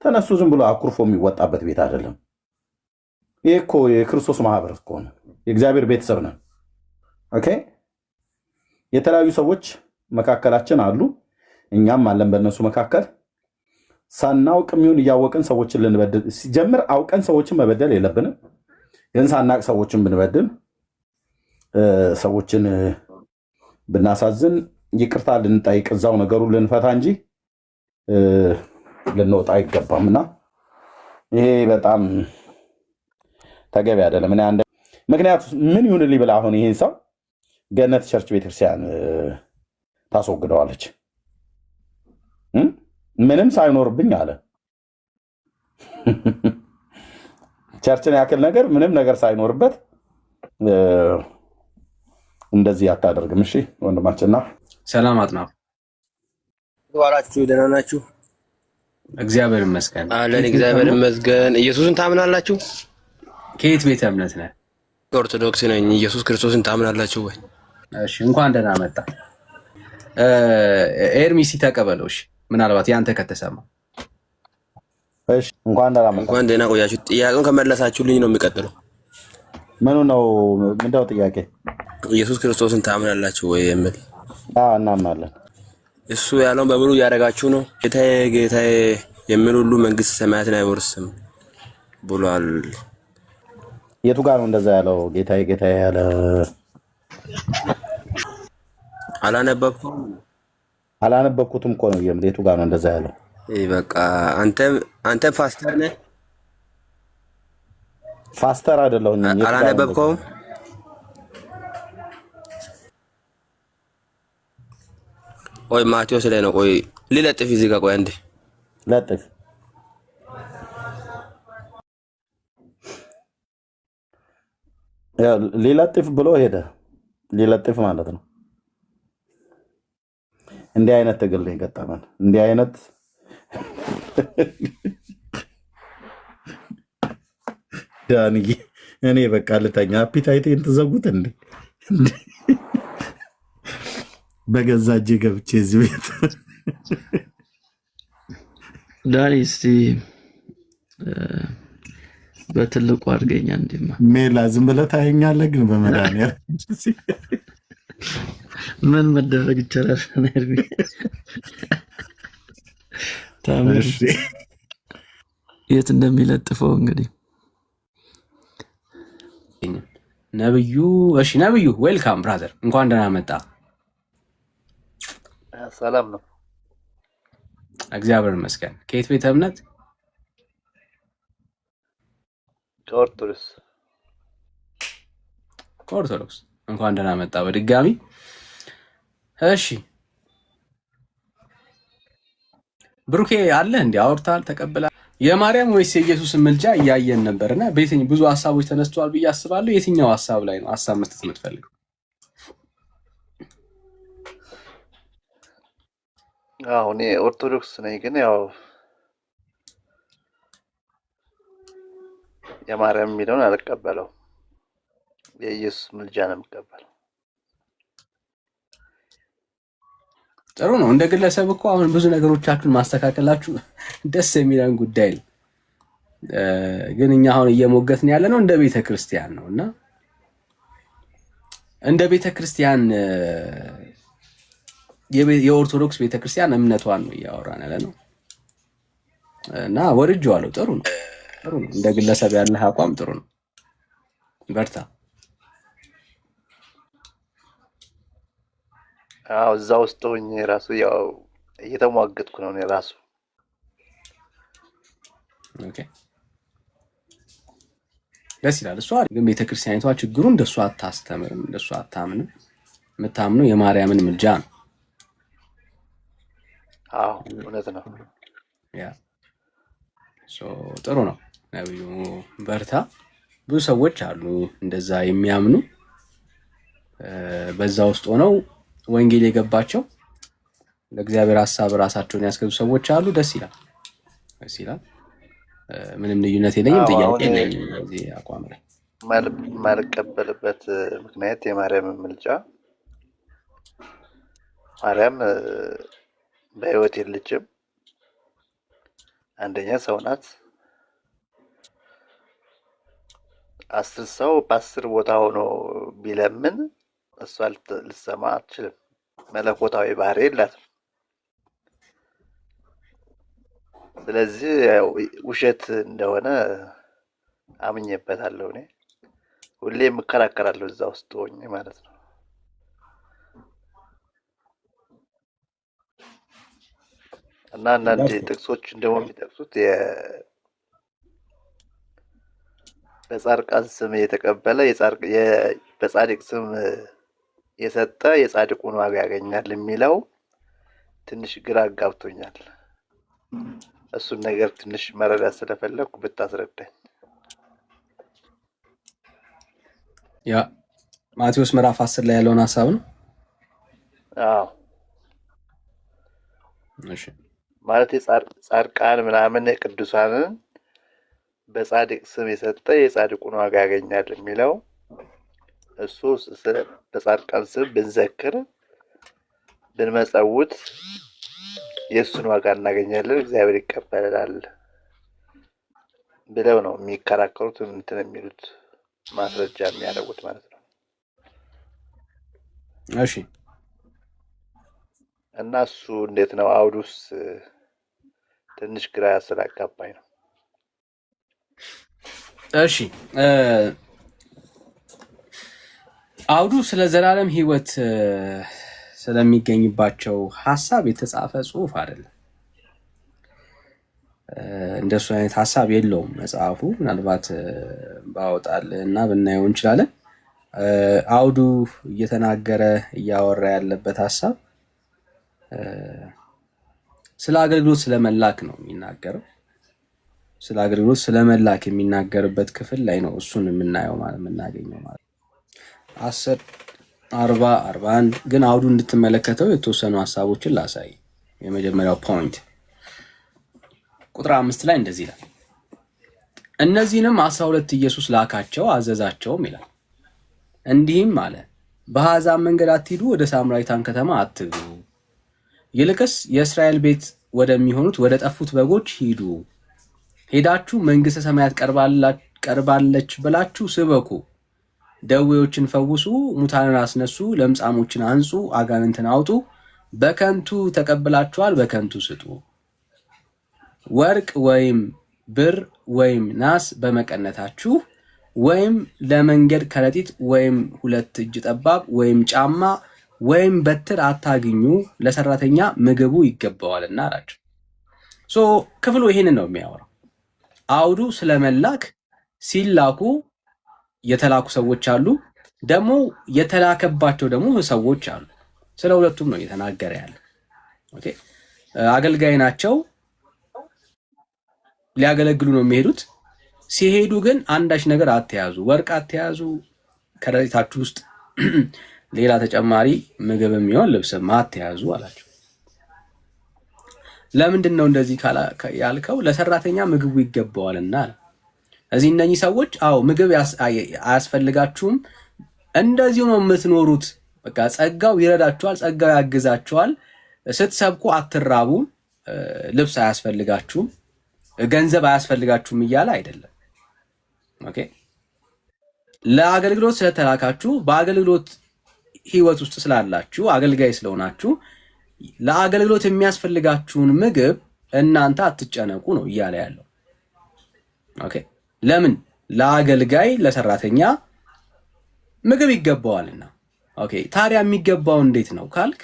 ተነሱ ዝም ብሎ አኩርፎ የሚወጣበት ቤት አይደለም። ይህ እኮ የክርስቶስ ማህበር እኮ ነው። የእግዚአብሔር ቤተሰብ ነን። ኦኬ። የተለያዩ ሰዎች መካከላችን አሉ፣ እኛም አለን በእነሱ መካከል። ሳናውቅ የሚሆን እያወቅን ሰዎችን ልንበድል ሲጀምር አውቀን ሰዎችን መበደል የለብንም። ግን ሳናቅ ሰዎችን ብንበድል ሰዎችን ብናሳዝን ይቅርታ ልንጠይቅ እዛው ነገሩን ልንፈታ እንጂ ልንወጣ አይገባም እና ይሄ በጣም ተገቢ አይደለም። ምክንያቱ ምን ይሁንልኝ ብላ አሁን ይሄን ሰው ገነት ቸርች ቤተክርስቲያን ታስወግደዋለች። ምንም ሳይኖርብኝ አለ። ቸርችን ያክል ነገር ምንም ነገር ሳይኖርበት እንደዚህ አታደርግም። እሺ ወንድማችንና ሰላም አጥናፍ ዋላችሁ፣ ደህና ናችሁ? እግዚአብሔር ይመስገን አለን። እግዚአብሔር ይመስገን። ኢየሱስን ታምናላችሁ? ከየት ቤተ እምነት ነህ? ኦርቶዶክስ ነኝ። ኢየሱስ ክርስቶስን ታምናላችሁ ወይ? እሺ እንኳን ደህና መጣ። ኤርሚሲ ተቀበለው። እሺ ምናልባት ያንተ ከተሰማ እሺ እንኳን ደህና መጣ። እንኳን ደህና ቆያችሁ። ጥያቄውን ከመለሳችሁልኝ ነው የሚቀጥለው። ምኑ ነው? ምንድነው ጥያቄ? ኢየሱስ ክርስቶስን ታምናላችሁ ወይ የሚል። እናምናለን። እሱ ያለውን በሙሉ እያደረጋችሁ ነው። ጌታዬ ጌታዬ የሚል ሁሉ መንግስት ሰማያትን አይወርስም ብሏል። የቱ ጋር ነው እንደዛ ያለው? ጌታዬ ጌታዬ ያለ አላነበብኩትም እኮ ነው። የቱ ጋር ነው እንደዛ ያለው? በቃ አንተ ፓስተር ነህ? ፓስተር አይደለሁም። አላነበብከውም? ቆይ ማቴዎስ ላይ ነው። ቆይ ሊለጥፍ እዚህ ጋር ቆይ አንዴ ለጥፍ። ሊለጥፍ ብሎ ሄደ። ሊለጥፍ ማለት ነው። እንዲህ አይነት ትግል ነው የገጠመን። እንዲህ አይነት ዳንዬ እኔ በቃ ልተኛ። አፒታይቴን ትዘጉት እንዴ? በገዛ እጄ ገብቼ እዚህ ቤት ዳኒ እስቲ በትልቁ አድርገኛ። እንዴማ ሜላ ዝም ብለህ ታየኛለህ፣ ግን በመድኃኒዓለም ምን መደረግ ይቻላል? ታምር የት እንደሚለጥፈው እንግዲህ ነብዩ። እሺ ነብዩ ዌልካም ብራዘር፣ እንኳን ደህና መጣ። ሰላም ነው፣ እግዚአብሔር ይመስገን። ከየት ቤተ እምነት? ኦርቶዶክስ። እንኳን ደህና መጣ በድጋሚ። እሺ ብሩኬ አለ እንዴ? አውርታል? ተቀብላ? የማርያም ወይስ የኢየሱስ ምልጃ እያየን ነበርና በየትኛው ብዙ ሐሳቦች ተነስተዋል ብዬ አስባለሁ። የትኛው ሐሳብ ላይ ነው ሐሳብ መስጠት የምትፈልገው? እኔ ኦርቶዶክስ ነኝ፣ ግን ያው የማርያም የሚለውን አልቀበለው፣ የኢየሱስ ምልጃ ነው የምቀበለው። ጥሩ ነው። እንደ ግለሰብ እኮ አሁን ብዙ ነገሮቻችሁን ማስተካከላችሁ ደስ የሚለን ጉዳይ ነው። ግን እኛ አሁን እየሞገትን ያለ ነው እንደ ቤተ ክርስቲያን ነው እና እንደ ቤተ ክርስቲያን የኦርቶዶክስ ቤተ ክርስቲያን እምነቷን ነው እያወራን ያለ ነው እና ወርጄዋለሁ። ጥሩ ነው፣ ጥሩ ነው። እንደ ግለሰብ ያለህ አቋም ጥሩ ነው። በርታ። እዛ ውስጥ ሆኜ ራሱ ያው እየተሟገጥኩ ነው እኔ ራሱ። ኦኬ፣ ደስ ይላል። እሷ ግን ቤተክርስቲያኒቷ ችግሩ እንደሷ አታስተምርም፣ እንደሷ አታምንም። የምታምነው የማርያምን ምልጃ ነው። እውነት ነው። ያ ጥሩ ነው። ነብዩ በርታ። ብዙ ሰዎች አሉ እንደዛ የሚያምኑ በዛ ውስጥ ሆነው ወንጌል የገባቸው ለእግዚአብሔር ሐሳብ ራሳቸውን ያስገዙ ሰዎች አሉ። ደስ ይላል፣ ደስ ይላል። ምንም ልዩነት የለኝም፣ ጥያቄ የለኝም እዚህ አቋም ላይ። ማልቀበልበት ምክንያት የማርያም ምልጃ፣ ማርያም በህይወት የለችም። አንደኛ ሰው ናት። 10 ሰው በ10 ቦታ ሆኖ ቢለምን እሷ ልትሰማ አትችልም። መለኮታዊ ባህሪ የላትም። ስለዚህ ውሸት እንደሆነ አምኜበታለሁ። እኔ ሁሌ የምከራከራለሁ እዛ ውስጥ ሆኜ ማለት ነው። እና አንዳንድ ጥቅሶች ደግሞ የሚጠቅሱት በጻድቃን ስም የተቀበለ በጻድቅ ስም የሰጠ የጻድቁን ዋጋ ያገኛል የሚለው ትንሽ ግራ አጋብቶኛል። እሱን ነገር ትንሽ መረዳት ስለፈለኩ ብታስረዳኝ። ያ ማቴዎስ ምዕራፍ 10 ላይ ያለውን ሐሳብ ነው። እሺ፣ ማለት ጻድቃን ምናምን ቅዱሳንን በጻድቅ ስም የሰጠ የጻድቁን ዋጋ ያገኛል የሚለው እሱ በጻድቃን ስም ብንዘክር ብንመጸውት የእሱን ዋጋ እናገኛለን፣ እግዚአብሔር ይቀበላል ብለው ነው የሚከራከሩት፣ እንትን የሚሉት ማስረጃ የሚያደርጉት ማለት ነው። እሺ፣ እና እሱ እንዴት ነው አውዱስ? ትንሽ ግራ ስላጋባኝ ነው። እሺ፣ አውዱ ስለ ዘላለም ሕይወት ስለሚገኝባቸው ሐሳብ የተጻፈ ጽሑፍ አይደለም። እንደሱ አይነት ሐሳብ የለውም መጽሐፉ። ምናልባት ባወጣል እና ብናየው እንችላለን። አውዱ እየተናገረ እያወራ ያለበት ሐሳብ ስለ አገልግሎት ስለመላክ ነው የሚናገረው። ስለ አገልግሎት ስለመላክ የሚናገርበት ክፍል ላይ ነው እሱን የምናየው ማለት የምናገኘው ማለት 10 40 41 ግን አውዱ እንድትመለከተው የተወሰኑ ሐሳቦችን ላሳይ። የመጀመሪያው ፖይንት ቁጥር 5 ላይ እንደዚህ ይላል፣ እነዚህንም 12 ኢየሱስ ላካቸው አዘዛቸውም ይላል። እንዲህም አለ፣ በአሕዛብ መንገድ አትሂዱ፣ ወደ ሳምራዊቷን ከተማ አትግቡ፣ ይልቅስ የእስራኤል ቤት ወደሚሆኑት ወደ ጠፉት በጎች ሂዱ። ሄዳችሁ መንግሥተ ሰማያት ቀርባለች ብላችሁ ስበኩ፣ ደዌዎችን ፈውሱ፣ ሙታንን አስነሱ፣ ለምጻሞችን አንጹ፣ አጋንንትን አውጡ። በከንቱ ተቀብላችኋል፣ በከንቱ ስጡ። ወርቅ ወይም ብር ወይም ናስ በመቀነታችሁ ወይም ለመንገድ ከረጢት ወይም 2 እጅ ጠባብ ወይም ጫማ ወይም በትር አታግኙ፣ ለሰራተኛ ምግቡ ይገባዋልና አላቸው። ክፍሉ ይሄንን ነው የሚያወራው። አውዱ ስለመላክ ሲላኩ የተላኩ ሰዎች አሉ፣ ደግሞ የተላከባቸው ደግሞ ሰዎች አሉ። ስለ ሁለቱም ነው እየተናገረ ያለ። ኦኬ፣ አገልጋይ ናቸው፣ ሊያገለግሉ ነው የሚሄዱት። ሲሄዱ ግን አንዳች ነገር አትያዙ፣ ወርቅ አትያዙ፣ ከረጢታችሁ ውስጥ ሌላ ተጨማሪ ምግብ የሚሆን ልብስም አትያዙ አላቸው። ለምንድን ነው እንደዚህ ያልከው? ለሰራተኛ ምግቡ ይገባዋልና። እዚህ እነኚህ ሰዎች አዎ ምግብ አያስፈልጋችሁም፣ እንደዚሁ ነው የምትኖሩት። በቃ ጸጋው ይረዳችኋል፣ ጸጋው ያግዛችኋል። ስትሰብኩ አትራቡም፣ ልብስ አያስፈልጋችሁም፣ ገንዘብ አያስፈልጋችሁም እያለ አይደለም። ኦኬ ለአገልግሎት ስለተላካችሁ በአገልግሎት ህይወት ውስጥ ስላላችሁ አገልጋይ ስለሆናችሁ ለአገልግሎት የሚያስፈልጋችሁን ምግብ እናንተ አትጨነቁ ነው እያለ ያለው። ኦኬ ለምን? ለአገልጋይ ለሰራተኛ ምግብ ይገባዋልና። ኦኬ ታዲያ የሚገባው እንዴት ነው ካልክ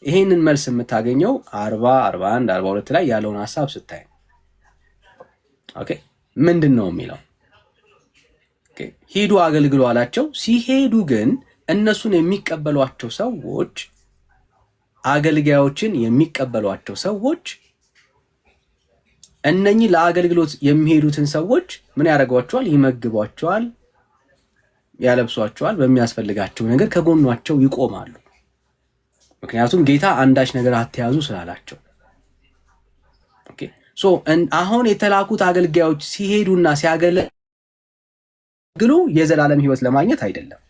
ይሄንን መልስ የምታገኘው 40 41 42 ላይ ያለውን ሐሳብ ስታይ። ኦኬ ምንድነው የሚለው? ኦኬ ሂዱ አገልግሉ አላቸው። ሲሄዱ ግን እነሱን የሚቀበሏቸው ሰዎች አገልጋዮችን የሚቀበሏቸው ሰዎች እነኚህ ለአገልግሎት የሚሄዱትን ሰዎች ምን ያደርጓቸዋል? ይመግቧቸዋል፣ ያለብሷቸዋል፣ በሚያስፈልጋቸው ነገር ከጎኗቸው ይቆማሉ። ምክንያቱም ጌታ አንዳች ነገር አትያዙ ስላላቸው። ኦኬ ሶ አሁን የተላኩት አገልጋዮች ሲሄዱና ሲያገለግሉ የዘላለም ህይወት ለማግኘት አይደለም።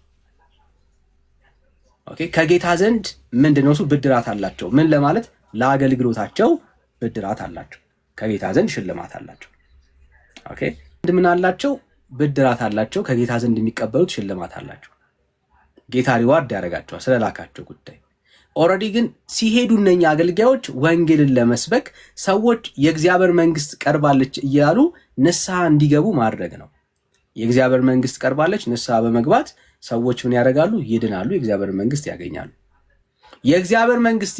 ኦኬ ከጌታ ዘንድ ምንድነው እሱ ብድራት አላቸው። ምን ለማለት? ለአገልግሎታቸው ብድራት አላቸው። ከጌታ ዘንድ ሽልማት አላቸው። ኦኬ ምን አላቸው? ብድራት አላቸው። ከጌታ ዘንድ የሚቀበሉት ሽልማት አላቸው። ጌታ ሪዋርድ ያደርጋቸዋል ስለላካቸው ጉዳይ። ኦልሬዲ ግን ሲሄዱ እነኛ አገልጋዮች ወንጌልን ለመስበክ ሰዎች የእግዚአብሔር መንግስት ቀርባለች እያሉ ንስሐ እንዲገቡ ማድረግ ነው። የእግዚአብሔር መንግስት ቀርባለች፣ ንስሐ በመግባት ሰዎች ምን ያደርጋሉ? ይድናሉ፣ የእግዚአብሔር መንግስት ያገኛሉ። የእግዚአብሔር መንግስት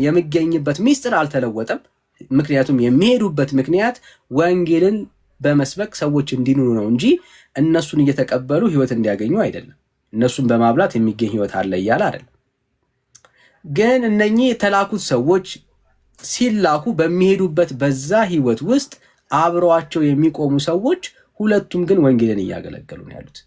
የሚገኝበት ሚስጥር አልተለወጠም። ምክንያቱም የሚሄዱበት ምክንያት ወንጌልን በመስበክ ሰዎች እንዲኖሩ ነው እንጂ እነሱን እየተቀበሉ ህይወት እንዲያገኙ አይደለም። እነሱን በማብላት የሚገኝ ህይወት አለ እያለ አይደለም። ግን እነኚህ የተላኩት ሰዎች ሲላኩ በሚሄዱበት በዛ ህይወት ውስጥ አብረዋቸው የሚቆሙ ሰዎች ሁለቱም ግን ወንጌልን እያገለገሉ ነው ያሉት።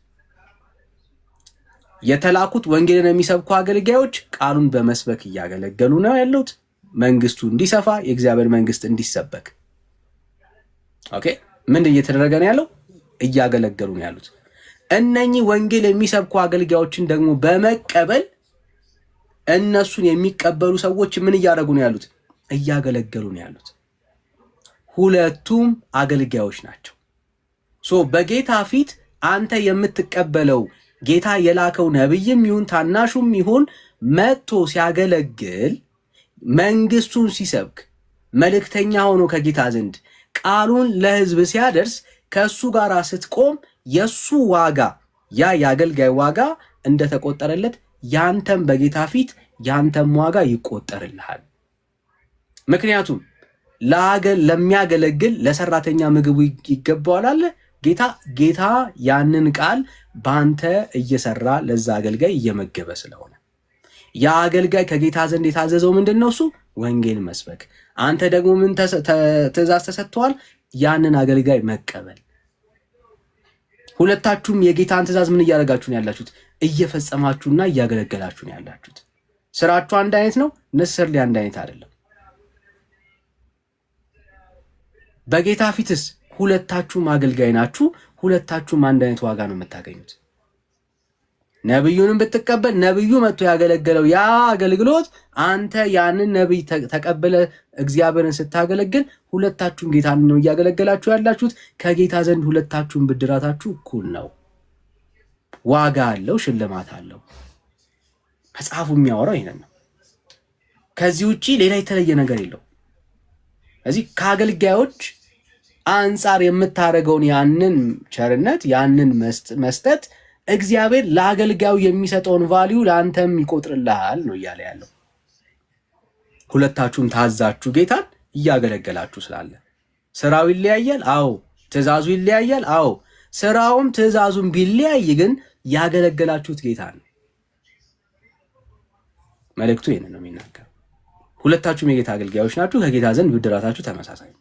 የተላኩት ወንጌልን የሚሰብኩ አገልጋዮች ቃሉን በመስበክ እያገለገሉ ነው ያሉት፣ መንግስቱ እንዲሰፋ የእግዚአብሔር መንግስት እንዲሰበክ። ኦኬ ምን እየተደረገ ነው ያለው? እያገለገሉ ነው ያሉት። እነኚህ ወንጌል የሚሰብኩ አገልጋዮችን ደግሞ በመቀበል እነሱን የሚቀበሉ ሰዎች ምን እያደረጉ ነው ያሉት? እያገለገሉ ነው ያሉት። ሁለቱም አገልጋዮች ናቸው። ሶ በጌታ ፊት አንተ የምትቀበለው ጌታ የላከው ነብይም ይሁን ታናሹም ይሁን መጥቶ ሲያገለግል መንግስቱን ሲሰብክ መልእክተኛ ሆኖ ከጌታ ዘንድ ቃሉን ለህዝብ ሲያደርስ ከሱ ጋር ስትቆም የሱ ዋጋ ያ የአገልጋይ ዋጋ እንደተቆጠረለት ያንተም በጌታ ፊት ያንተም ዋጋ ይቆጠርልሃል። ምክንያቱም ለሚያገለግል ለሰራተኛ ምግቡ ይገባዋል አለ ጌታ ያንን ቃል ባንተ እየሰራ ለዛ አገልጋይ እየመገበ ስለሆነ ያ አገልጋይ ከጌታ ዘንድ የታዘዘው ምንድነው? እሱ ወንጌል መስበክ። አንተ ደግሞ ምን ትእዛዝ ተሰጥቷል? ያንን አገልጋይ መቀበል። ሁለታችሁም የጌታን ትእዛዝ ምን እያደረጋችሁ ነው ያላችሁት? እየፈጸማችሁና እያገለገላችሁ ነው ያላችሁት። ስራችሁ አንድ አይነት ነው፣ ነሰርሊ አንድ አይነት አይደለም። በጌታ ፊትስ ሁለታችሁም አገልጋይ ናችሁ። ሁለታችሁም አንድ አይነት ዋጋ ነው የምታገኙት። ነብዩንም ብትቀበል ነብዩ መጥቶ ያገለገለው ያ አገልግሎት አንተ ያንን ነብይ ተቀበለ እግዚአብሔርን ስታገለግል ሁለታችሁም ጌታን ነው እያገለገላችሁ ያላችሁት። ከጌታ ዘንድ ሁለታችሁም ብድራታችሁ እኩል ነው። ዋጋ አለው፣ ሽልማት አለው። መጽሐፉ የሚያወራው ይሄንን ነው። ከዚህ ውጪ ሌላ የተለየ ነገር የለው። እዚህ ከአገልጋዮች አንጻር የምታደርገውን ያንን ቸርነት ያንን መስጠት እግዚአብሔር ለአገልጋዩ የሚሰጠውን ቫልዩ ለአንተም ይቆጥርልሃል ነው እያለ ያለው። ሁለታችሁም ታዛችሁ ጌታን እያገለገላችሁ ስላለ ስራው ይለያያል። አዎ ትእዛዙ ይለያያል። አዎ ስራውም ትእዛዙም ቢለያይ ግን ያገለገላችሁት ጌታ ነው። መልእክቱ ይሄንን ነው የሚናገረው። ሁለታችሁም የጌታ አገልጋዮች ናችሁ። ከጌታ ዘንድ ብድራታችሁ ተመሳሳይ ነው።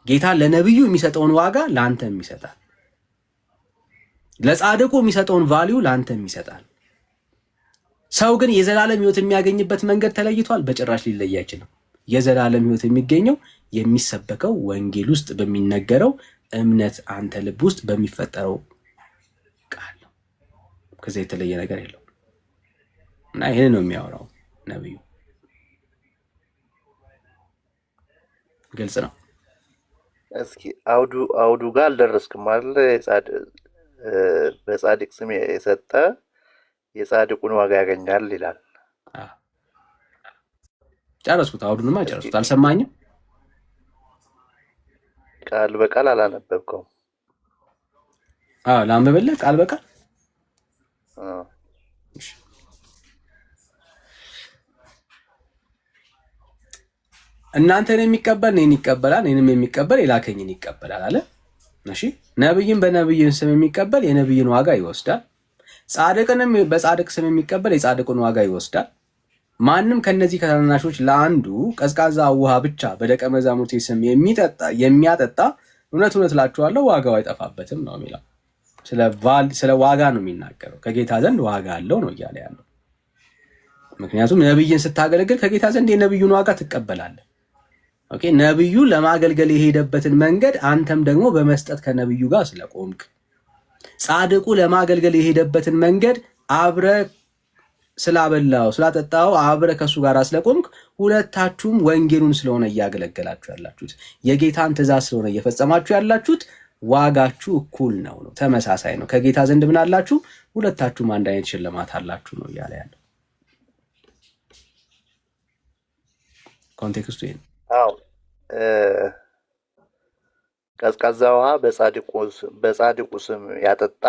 ጌታ ለነብዩ የሚሰጠውን ዋጋ ለአንተም ይሰጣል። ለጻድቁ የሚሰጠውን ቫልዩ ለአንተም ይሰጣል። ሰው ግን የዘላለም ህይወት የሚያገኝበት መንገድ ተለይቷል? በጭራሽ ሊለይ አይችልም። የዘላለም ህይወት የሚገኘው የሚሰበከው ወንጌል ውስጥ በሚነገረው እምነት አንተ ልብ ውስጥ በሚፈጠረው ቃል ነው። ከዚህ የተለየ ነገር የለው እና ይሄን ነው የሚያወራው ነብዩ። ግልጽ ነው። እስኪ አውዱ ጋር አልደረስክም አይደል? በጻድቅ ስም የሰጠ የጻድቁን ዋጋ ያገኛል ይላል። ጨረስኩት። አውዱንማ ጨረስኩት። አልሰማኝም? ቃል በቃል አላነበብከውም? ላንብብልህ ቃል በቃል። እናንተን የሚቀበል እኔን ይቀበላል፣ እኔንም የሚቀበል የላከኝን ይቀበላል አለ። እሺ ነብይን በነብይን ስም የሚቀበል የነብይን ዋጋ ይወስዳል። ጻድቅንም በጻድቅ ስም የሚቀበል የጻድቁን ዋጋ ይወስዳል። ማንም ከነዚህ ከታናናሾች ለአንዱ ቀዝቃዛ ውሃ ብቻ በደቀ መዛሙርቴ ስም የሚያጠጣ እውነት እውነት እላችኋለሁ ዋጋው አይጠፋበትም ነው የሚለው። ስለ ዋጋ ነው የሚናገረው። ከጌታ ዘንድ ዋጋ አለው ነው እያለ ያለው። ምክንያቱም ነብይን ስታገለግል ከጌታ ዘንድ የነብዩን ዋጋ ትቀበላለህ። ኦኬ ነብዩ ለማገልገል የሄደበትን መንገድ አንተም ደግሞ በመስጠት ከነብዩ ጋር ስለቆምክ፣ ጻድቁ ለማገልገል የሄደበትን መንገድ አብረ ስላበላው ስላጠጣው አብረ ከሱ ጋር ስለቆምክ ሁለታችሁም ወንጌሉን ስለሆነ እያገለገላችሁ ያላችሁት የጌታን ትእዛዝ ስለሆነ እየፈጸማችሁ ያላችሁት ዋጋችሁ እኩል ነው፣ ተመሳሳይ ነው። ከጌታ ዘንድ ምን አላችሁ? ሁለታችሁም አንድ አይነት ሽልማት አላችሁ ነው እያለ ያለው። ኮንቴክስቱ ይሄ ነው። አዎ ቀዝቃዛ ውሃ በጻድቁ ስም ያጠጣ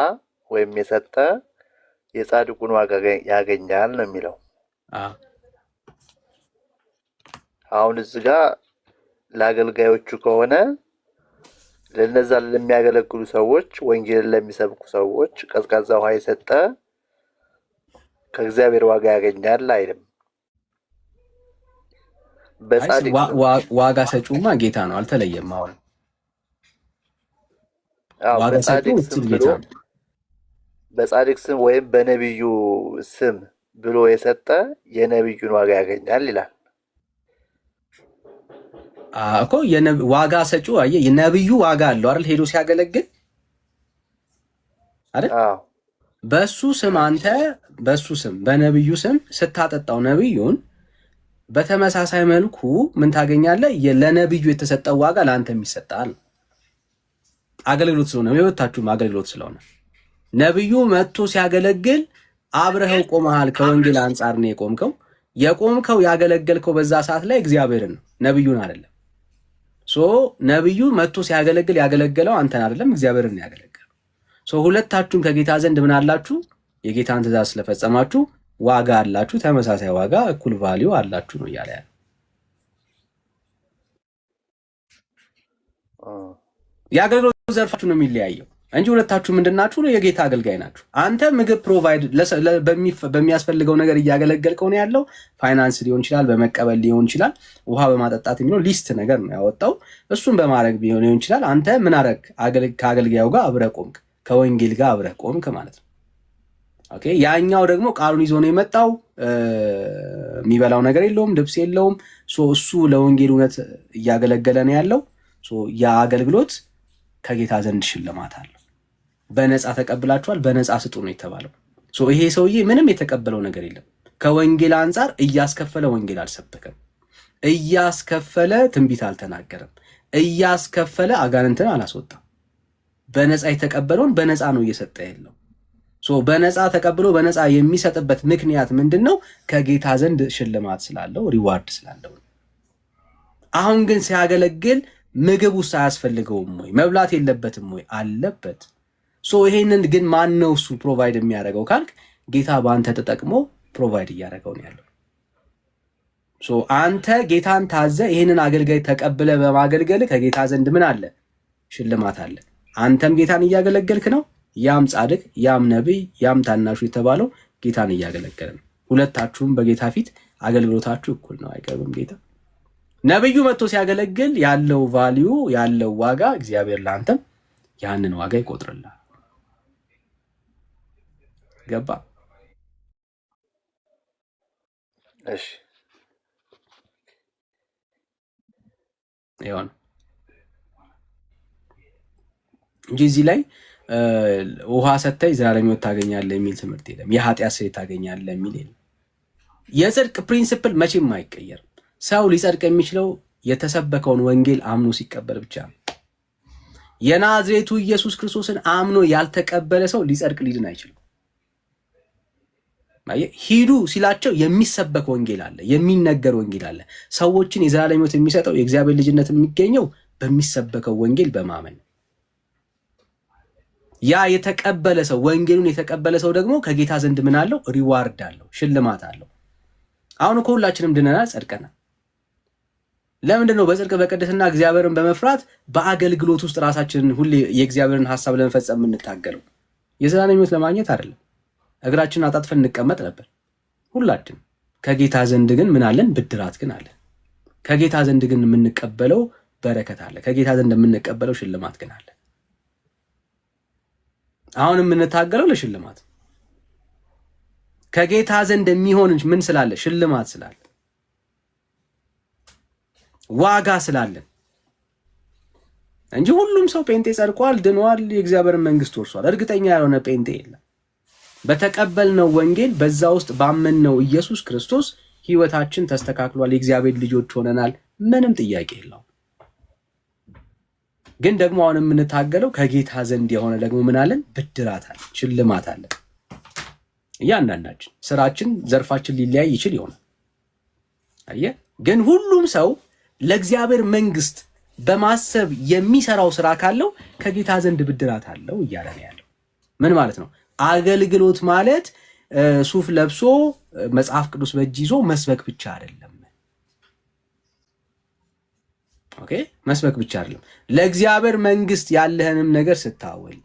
ወይም የሰጠ የጻድቁን ዋጋ ያገኛል ነው የሚለው። አሁን እዚህ ጋር ለአገልጋዮቹ ከሆነ ለነዛ ለሚያገለግሉ ሰዎች፣ ወንጌልን ለሚሰብኩ ሰዎች ቀዝቃዛ ውሃ የሰጠ ከእግዚአብሔር ዋጋ ያገኛል አይልም። በጻድቅ ዋጋ ሰጪውማ ጌታ ነው፣ አልተለየም። አሁን ዋጋ ሰጪው ጌታ ነው። በጻድቅ ስም ወይም በነብዩ ስም ብሎ የሰጠ የነብዩን ዋጋ ያገኛል ይላል እኮ። ዋጋ ሰጪው አየህ፣ የነብዩ ዋጋ አለው አይደል? ሄዶ ሲያገለግል አይደል? በሱ ስም አንተ በሱ ስም በነብዩ ስም ስታጠጣው ነብዩን በተመሳሳይ መልኩ ምን ታገኛለህ? ለነብዩ የተሰጠው ዋጋ ለአንተም ይሰጣል። አገልግሎት ስለሆነ የሁለታችሁም አገልግሎት ስለሆነ ነብዩ መጥቶ ሲያገለግል አብረኸው ቆመሃል። ከወንጌል አንጻር ነው የቆምከው ያገለገልከው በዛ ሰዓት ላይ እግዚአብሔርን ነው፣ ነብዩን አይደለም። ነብዩ መጥቶ ሲያገለግል ያገለገለው አንተን አይደለም፣ እግዚአብሔርን ነው ያገለገለው። ሁለታችሁም ከጌታ ዘንድ ምን አላችሁ? የጌታን ትእዛዝ ስለፈጸማችሁ ዋጋ አላችሁ፣ ተመሳሳይ ዋጋ እኩል ቫልዩ አላችሁ ነው እያለ ያለው። የአገልግሎት ዘርፋችሁ ነው የሚለያየው እንጂ ሁለታችሁ ምንድናችሁ? የጌታ አገልጋይ ናችሁ። አንተ ምግብ ፕሮቫይድ በሚያስፈልገው ነገር እያገለገልከው ነው ያለው። ፋይናንስ ሊሆን ይችላል፣ በመቀበል ሊሆን ይችላል፣ ውሃ በማጠጣት የሚለው ሊስት ነገር ነው ያወጣው። እሱን በማድረግ ሊሆን ይችላል። አንተ ምን አረግ? ከአገልጋዩ ጋር አብረህ ቆምክ፣ ከወንጌል ጋር አብረህ ቆምክ ማለት ነው። ኦኬ ያኛው ደግሞ ቃሉን ይዞ ነው የመጣው። የሚበላው ነገር የለውም፣ ልብስ የለውም። እሱ ለወንጌል እውነት እያገለገለ ነው ያለው። ያ አገልግሎት ከጌታ ዘንድ ሽልማት አለው። በነፃ ተቀብላችኋል፣ በነፃ ስጡ ነው የተባለው። ይሄ ሰውዬ ምንም የተቀበለው ነገር የለም። ከወንጌል አንጻር እያስከፈለ ወንጌል አልሰበከም፣ እያስከፈለ ትንቢት አልተናገረም፣ እያስከፈለ አጋንንትን አላስወጣም። በነፃ የተቀበለውን በነፃ ነው እየሰጠ ያለው። በነፃ ተቀብሎ በነፃ የሚሰጥበት ምክንያት ምንድን ነው? ከጌታ ዘንድ ሽልማት ስላለው፣ ሪዋርድ ስላለው። አሁን ግን ሲያገለግል ምግብ ውስጥ አያስፈልገውም ወይ? መብላት የለበትም ወይ? አለበት። ይሄንን ግን ማን ነው እሱ ፕሮቫይድ የሚያደርገው ካልክ፣ ጌታ በአንተ ተጠቅሞ ፕሮቫይድ እያደረገው ነው ያለው። አንተ ጌታን ታዘ ይሄንን አገልጋይ ተቀብለ በማገልገል ከጌታ ዘንድ ምን አለ? ሽልማት አለ። አንተም ጌታን እያገለገልክ ነው። ያም ጻድቅ፣ ያም ነቢይ፣ ያም ታናሹ የተባለው ጌታን እያገለገለ ነው። ሁለታችሁም በጌታ ፊት አገልግሎታችሁ እኩል ነው። አይቀርብም ጌታ። ነብዩ መጥቶ ሲያገለግል ያለው ቫልዩ ያለው ዋጋ እግዚአብሔር ለአንተም ያንን ዋጋ ይቆጥርልሃል። ገባ? እሺ ይሆን እንጂ እዚህ ላይ ውሃ ሰጥተህ ዘላለም ሕይወት ታገኛለህ የሚል ትምህርት የለም። የኃጢአት ስርየት ታገኛለህ የሚል የለም። የጽድቅ ፕሪንሲፕል መቼም አይቀየርም። ሰው ሊጸድቅ የሚችለው የተሰበከውን ወንጌል አምኖ ሲቀበል ብቻ ነው። የናዝሬቱ ኢየሱስ ክርስቶስን አምኖ ያልተቀበለ ሰው ሊጸድቅ ሊድን አይችልም። ሂዱ ሲላቸው የሚሰበክ ወንጌል አለ፣ የሚነገር ወንጌል አለ። ሰዎችን የዘላለም ሕይወት የሚሰጠው የእግዚአብሔር ልጅነት የሚገኘው በሚሰበከው ወንጌል በማመን ነው። ያ የተቀበለ ሰው ወንጌሉን የተቀበለ ሰው ደግሞ ከጌታ ዘንድ ምን አለው? ሪዋርድ አለው፣ ሽልማት አለው። አሁን እኮ ሁላችንም ድነናል፣ ጸድቀናል። ለምንድን ነው በጽድቅ በቅድስና እግዚአብሔርን በመፍራት በአገልግሎት ውስጥ ራሳችንን ሁሌ የእግዚአብሔርን ሐሳብ ለመፈጸም የምንታገለው? የዘላለም ሕይወት ለማግኘት አይደለም። እግራችንን አጣጥፈን እንቀመጥ ነበር ሁላችን። ከጌታ ዘንድ ግን ምን አለን? ብድራት ግን አለን። ከጌታ ዘንድ ግን የምንቀበለው በረከት አለ። ከጌታ ዘንድ የምንቀበለው ሽልማት ግን አለ። አሁን የምንታገለው ለሽልማት፣ ከጌታ ዘንድ የሚሆን ምን ስላለ? ሽልማት ስላለ፣ ዋጋ ስላለን እንጂ ሁሉም ሰው ጴንጤ ጸድቋል፣ ድኗል፣ የእግዚአብሔርን መንግስት ወርሷል። እርግጠኛ ያልሆነ ጴንጤ የለም። በተቀበልነው ወንጌል በዛ ውስጥ ባመንነው ኢየሱስ ክርስቶስ ህይወታችን ተስተካክሏል፣ የእግዚአብሔር ልጆች ሆነናል። ምንም ጥያቄ የለውም። ግን ደግሞ አሁን የምንታገለው ከጌታ ዘንድ የሆነ ደግሞ ምን አለን? ብድራት አለ፣ ሽልማት አለ። እያንዳንዳችን ስራችን ዘርፋችን ሊለያይ ይችል ይሆናል። አየህ፣ ግን ሁሉም ሰው ለእግዚአብሔር መንግስት በማሰብ የሚሰራው ስራ ካለው ከጌታ ዘንድ ብድራት አለው እያለ ነው ያለው። ምን ማለት ነው? አገልግሎት ማለት ሱፍ ለብሶ መጽሐፍ ቅዱስ በእጅ ይዞ መስበክ ብቻ አይደለም። ኦኬ፣ መስበክ ብቻ አይደለም። ለእግዚአብሔር መንግስት ያለህንም ነገር ስታውል፣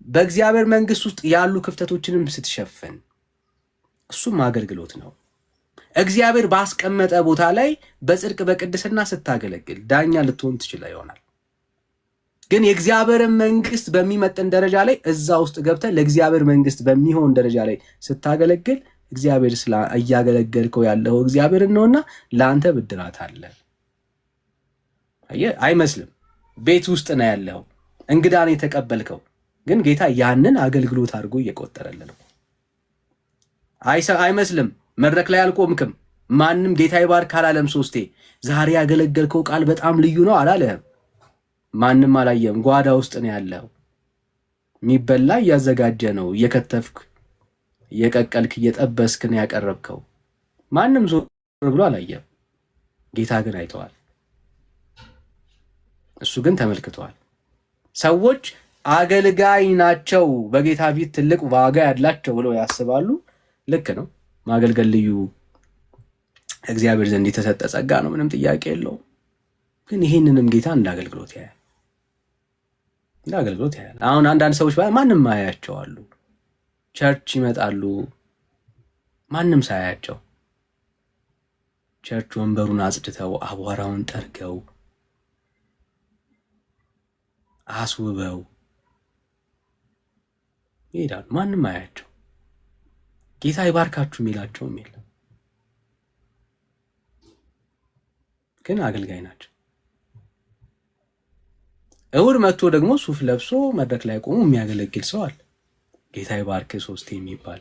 በእግዚአብሔር መንግስት ውስጥ ያሉ ክፍተቶችንም ስትሸፍን፣ እሱም አገልግሎት ነው። እግዚአብሔር ባስቀመጠ ቦታ ላይ በጽድቅ በቅድስና ስታገለግል ዳኛ ልትሆን ትችላ ይሆናል። ግን የእግዚአብሔርን መንግስት በሚመጥን ደረጃ ላይ እዛ ውስጥ ገብተህ ለእግዚአብሔር መንግስት በሚሆን ደረጃ ላይ ስታገለግል እግዚአብሔር እያገለገልከው ያለው እግዚአብሔርን ነውና ለአንተ ብድራት አለ። አይመስልም? ቤት ውስጥ ነው ያለው፣ እንግዳን የተቀበልከው፣ ግን ጌታ ያንን አገልግሎት አድርጎ እየቆጠረልህ ነው። አይመስልም? መድረክ ላይ አልቆምክም፣ ማንም ጌታ ይባርክ አላለም። ሶስቴ ዛሬ ያገለገልከው ቃል በጣም ልዩ ነው አላለህም። ማንም አላየም። ጓዳ ውስጥ ነው ያለው። የሚበላ እያዘጋጀ ነው፣ እየከተፍክ እየቀቀልክ እየጠበስክ ነው ያቀረብከው። ማንም ዞር ብሎ አላየም። ጌታ ግን አይተዋል። እሱ ግን ተመልክተዋል። ሰዎች አገልጋይ ናቸው፣ በጌታ ፊት ትልቅ ዋጋ ያላቸው ብለው ያስባሉ። ልክ ነው። ማገልገል ልዩ እግዚአብሔር ዘንድ የተሰጠ ጸጋ ነው፣ ምንም ጥያቄ የለውም። ግን ይህንንም ጌታ እንዳገልግሎት ያያል፣ እንዳገልግሎት ያያል። አሁን አንዳንድ ሰዎች ማንም አያቸው አሉ፣ ቸርች ይመጣሉ ማንም ሳያቸው፣ ቸርች ወንበሩን አጽድተው አቧራውን ጠርገው አስውበው ይሄዳሉ። ማንም አያቸው። ጌታ ይባርካችሁ የሚላቸውም የለም። ግን አገልጋይ ናቸው። እሑድ መጥቶ ደግሞ ሱፍ ለብሶ መድረክ ላይ ቆሞ የሚያገለግል ሰው አለ። ጌታ ይባርክ ሶስቴ የሚባል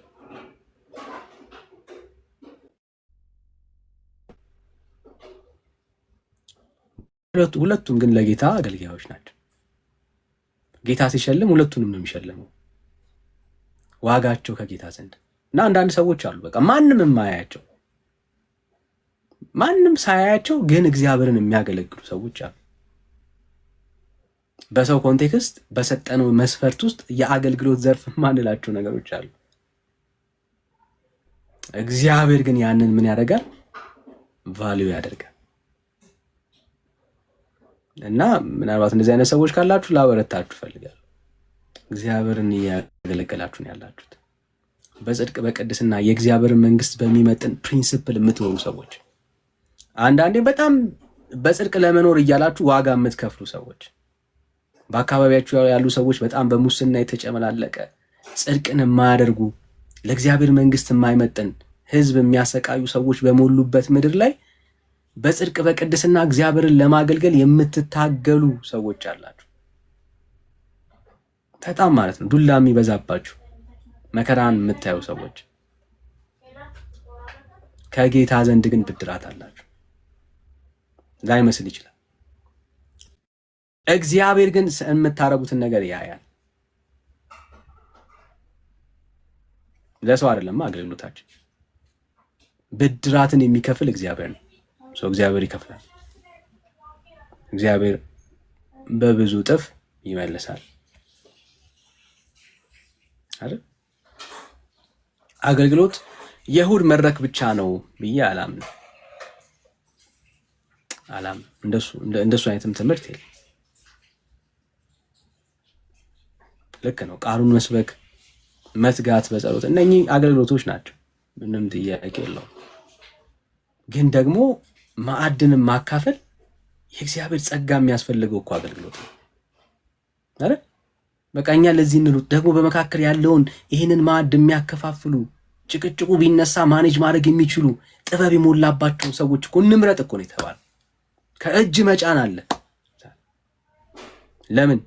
ሁለቱም ግን ለጌታ አገልጋዮች ናቸው። ጌታ ሲሸልም ሁለቱንም ነው የሚሸልመው፣ ዋጋቸው ከጌታ ዘንድ እና አንዳንድ ሰዎች አሉ በቃ ማንም የማያያቸው ማንም ሳያያቸው ግን እግዚአብሔርን የሚያገለግሉ ሰዎች አሉ። በሰው ኮንቴክስት በሰጠነው መስፈርት ውስጥ የአገልግሎት ዘርፍ ማንላቸው ነገሮች አሉ። እግዚአብሔር ግን ያንን ምን ያደርጋል? ቫልዩ ያደርጋል። እና ምናልባት እንደዚህ አይነት ሰዎች ካላችሁ ላበረታችሁ ፈልጋለሁ። እግዚአብሔርን እያገለገላችሁ ነው ያላችሁት፣ በጽድቅ በቅድስና የእግዚአብሔርን መንግስት በሚመጥን ፕሪንሲፕል የምትኖሩ ሰዎች። አንዳንዴ በጣም በጽድቅ ለመኖር እያላችሁ ዋጋ የምትከፍሉ ሰዎች፣ በአካባቢያችሁ ያሉ ሰዎች በጣም በሙስና የተጨመላለቀ ጽድቅን የማያደርጉ ለእግዚአብሔር መንግስት የማይመጥን ህዝብ የሚያሰቃዩ ሰዎች በሞሉበት ምድር ላይ በጽድቅ በቅድስና እግዚአብሔርን ለማገልገል የምትታገሉ ሰዎች አላችሁ። በጣም ማለት ነው ዱላ የሚበዛባችሁ መከራን የምታዩ ሰዎች ከጌታ ዘንድ ግን ብድራት አላችሁ። ላይመስል ይችላል። እግዚአብሔር ግን የምታረጉትን ነገር ያያል። ለሰው አይደለም አገልግሎታችን። ብድራትን የሚከፍል እግዚአብሔር ነው። ሰው እግዚአብሔር ይከፍላል። እግዚአብሔር በብዙ እጥፍ ይመልሳል አይደል? አገልግሎት የእሑድ መድረክ ብቻ ነው ብዬ አላምንም። እንደሱ አይነትም ትምህርት የለም። ልክ ነው። ቃሉን መስበክ፣ መትጋት በጸሎት እነኚህ አገልግሎቶች ናቸው። ምንም ጥያቄ የለውም። ግን ደግሞ ማዕድንም ማካፈል የእግዚአብሔር ጸጋ የሚያስፈልገው እኮ አገልግሎት ነው አይደል? በቃ እኛ ለዚህ እንሉት ደግሞ በመካከል ያለውን ይህንን ማዕድ የሚያከፋፍሉ ጭቅጭቁ ቢነሳ ማኔጅ ማድረግ የሚችሉ ጥበብ የሞላባቸውን ሰዎች እኮ እንምረጥ እኮ ነው የተባለው። ከእጅ መጫን አለ። ለምን?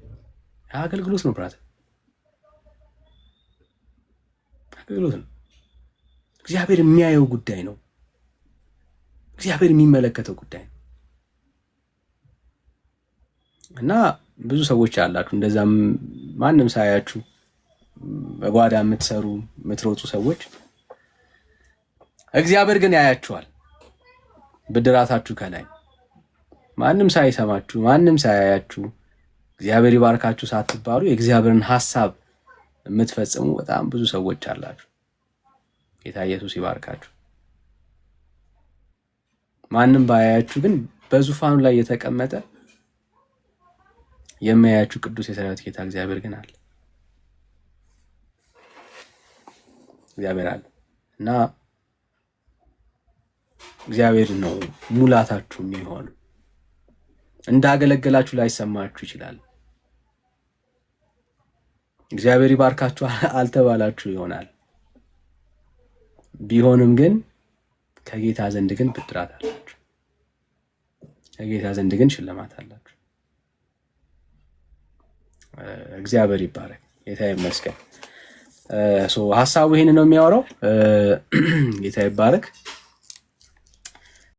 አገልግሎት ነው ብራዘር፣ አገልግሎት ነው። እግዚአብሔር የሚያየው ጉዳይ ነው። እግዚአብሔር የሚመለከተው ጉዳይ ነው። እና ብዙ ሰዎች አላችሁ እንደዛም ማንም ሳያችሁ በጓዳ የምትሰሩ የምትሮጡ ሰዎች እግዚአብሔር ግን ያያችኋል። ብድራታችሁ ከላይ ማንም ሳይሰማችሁ ማንም ሳያያችሁ እግዚአብሔር ይባርካችሁ ሳትባሉ የእግዚአብሔርን ሐሳብ የምትፈጽሙ በጣም ብዙ ሰዎች አላችሁ። ጌታ ኢየሱስ ይባርካችሁ። ማንም ባያያችሁ ግን በዙፋኑ ላይ የተቀመጠ የሚያያችሁ ቅዱስ የሰራዊት ጌታ እግዚአብሔር ግን አለ። እግዚአብሔር አለ እና እግዚአብሔር ነው ሙላታችሁ የሚሆነው። እንዳገለገላችሁ ላይሰማችሁ ይችላል። እግዚአብሔር ይባርካችሁ አልተባላችሁ ይሆናል። ቢሆንም ግን ከጌታ ዘንድ ግን ብድራት አላችሁ። ከጌታ ዘንድ ግን ሽልማት አላችሁ። እግዚአብሔር ይባረክ። ጌታ ይመስገን። ሀሳቡ ይሄን ነው የሚያወራው። ጌታ ይባረክ።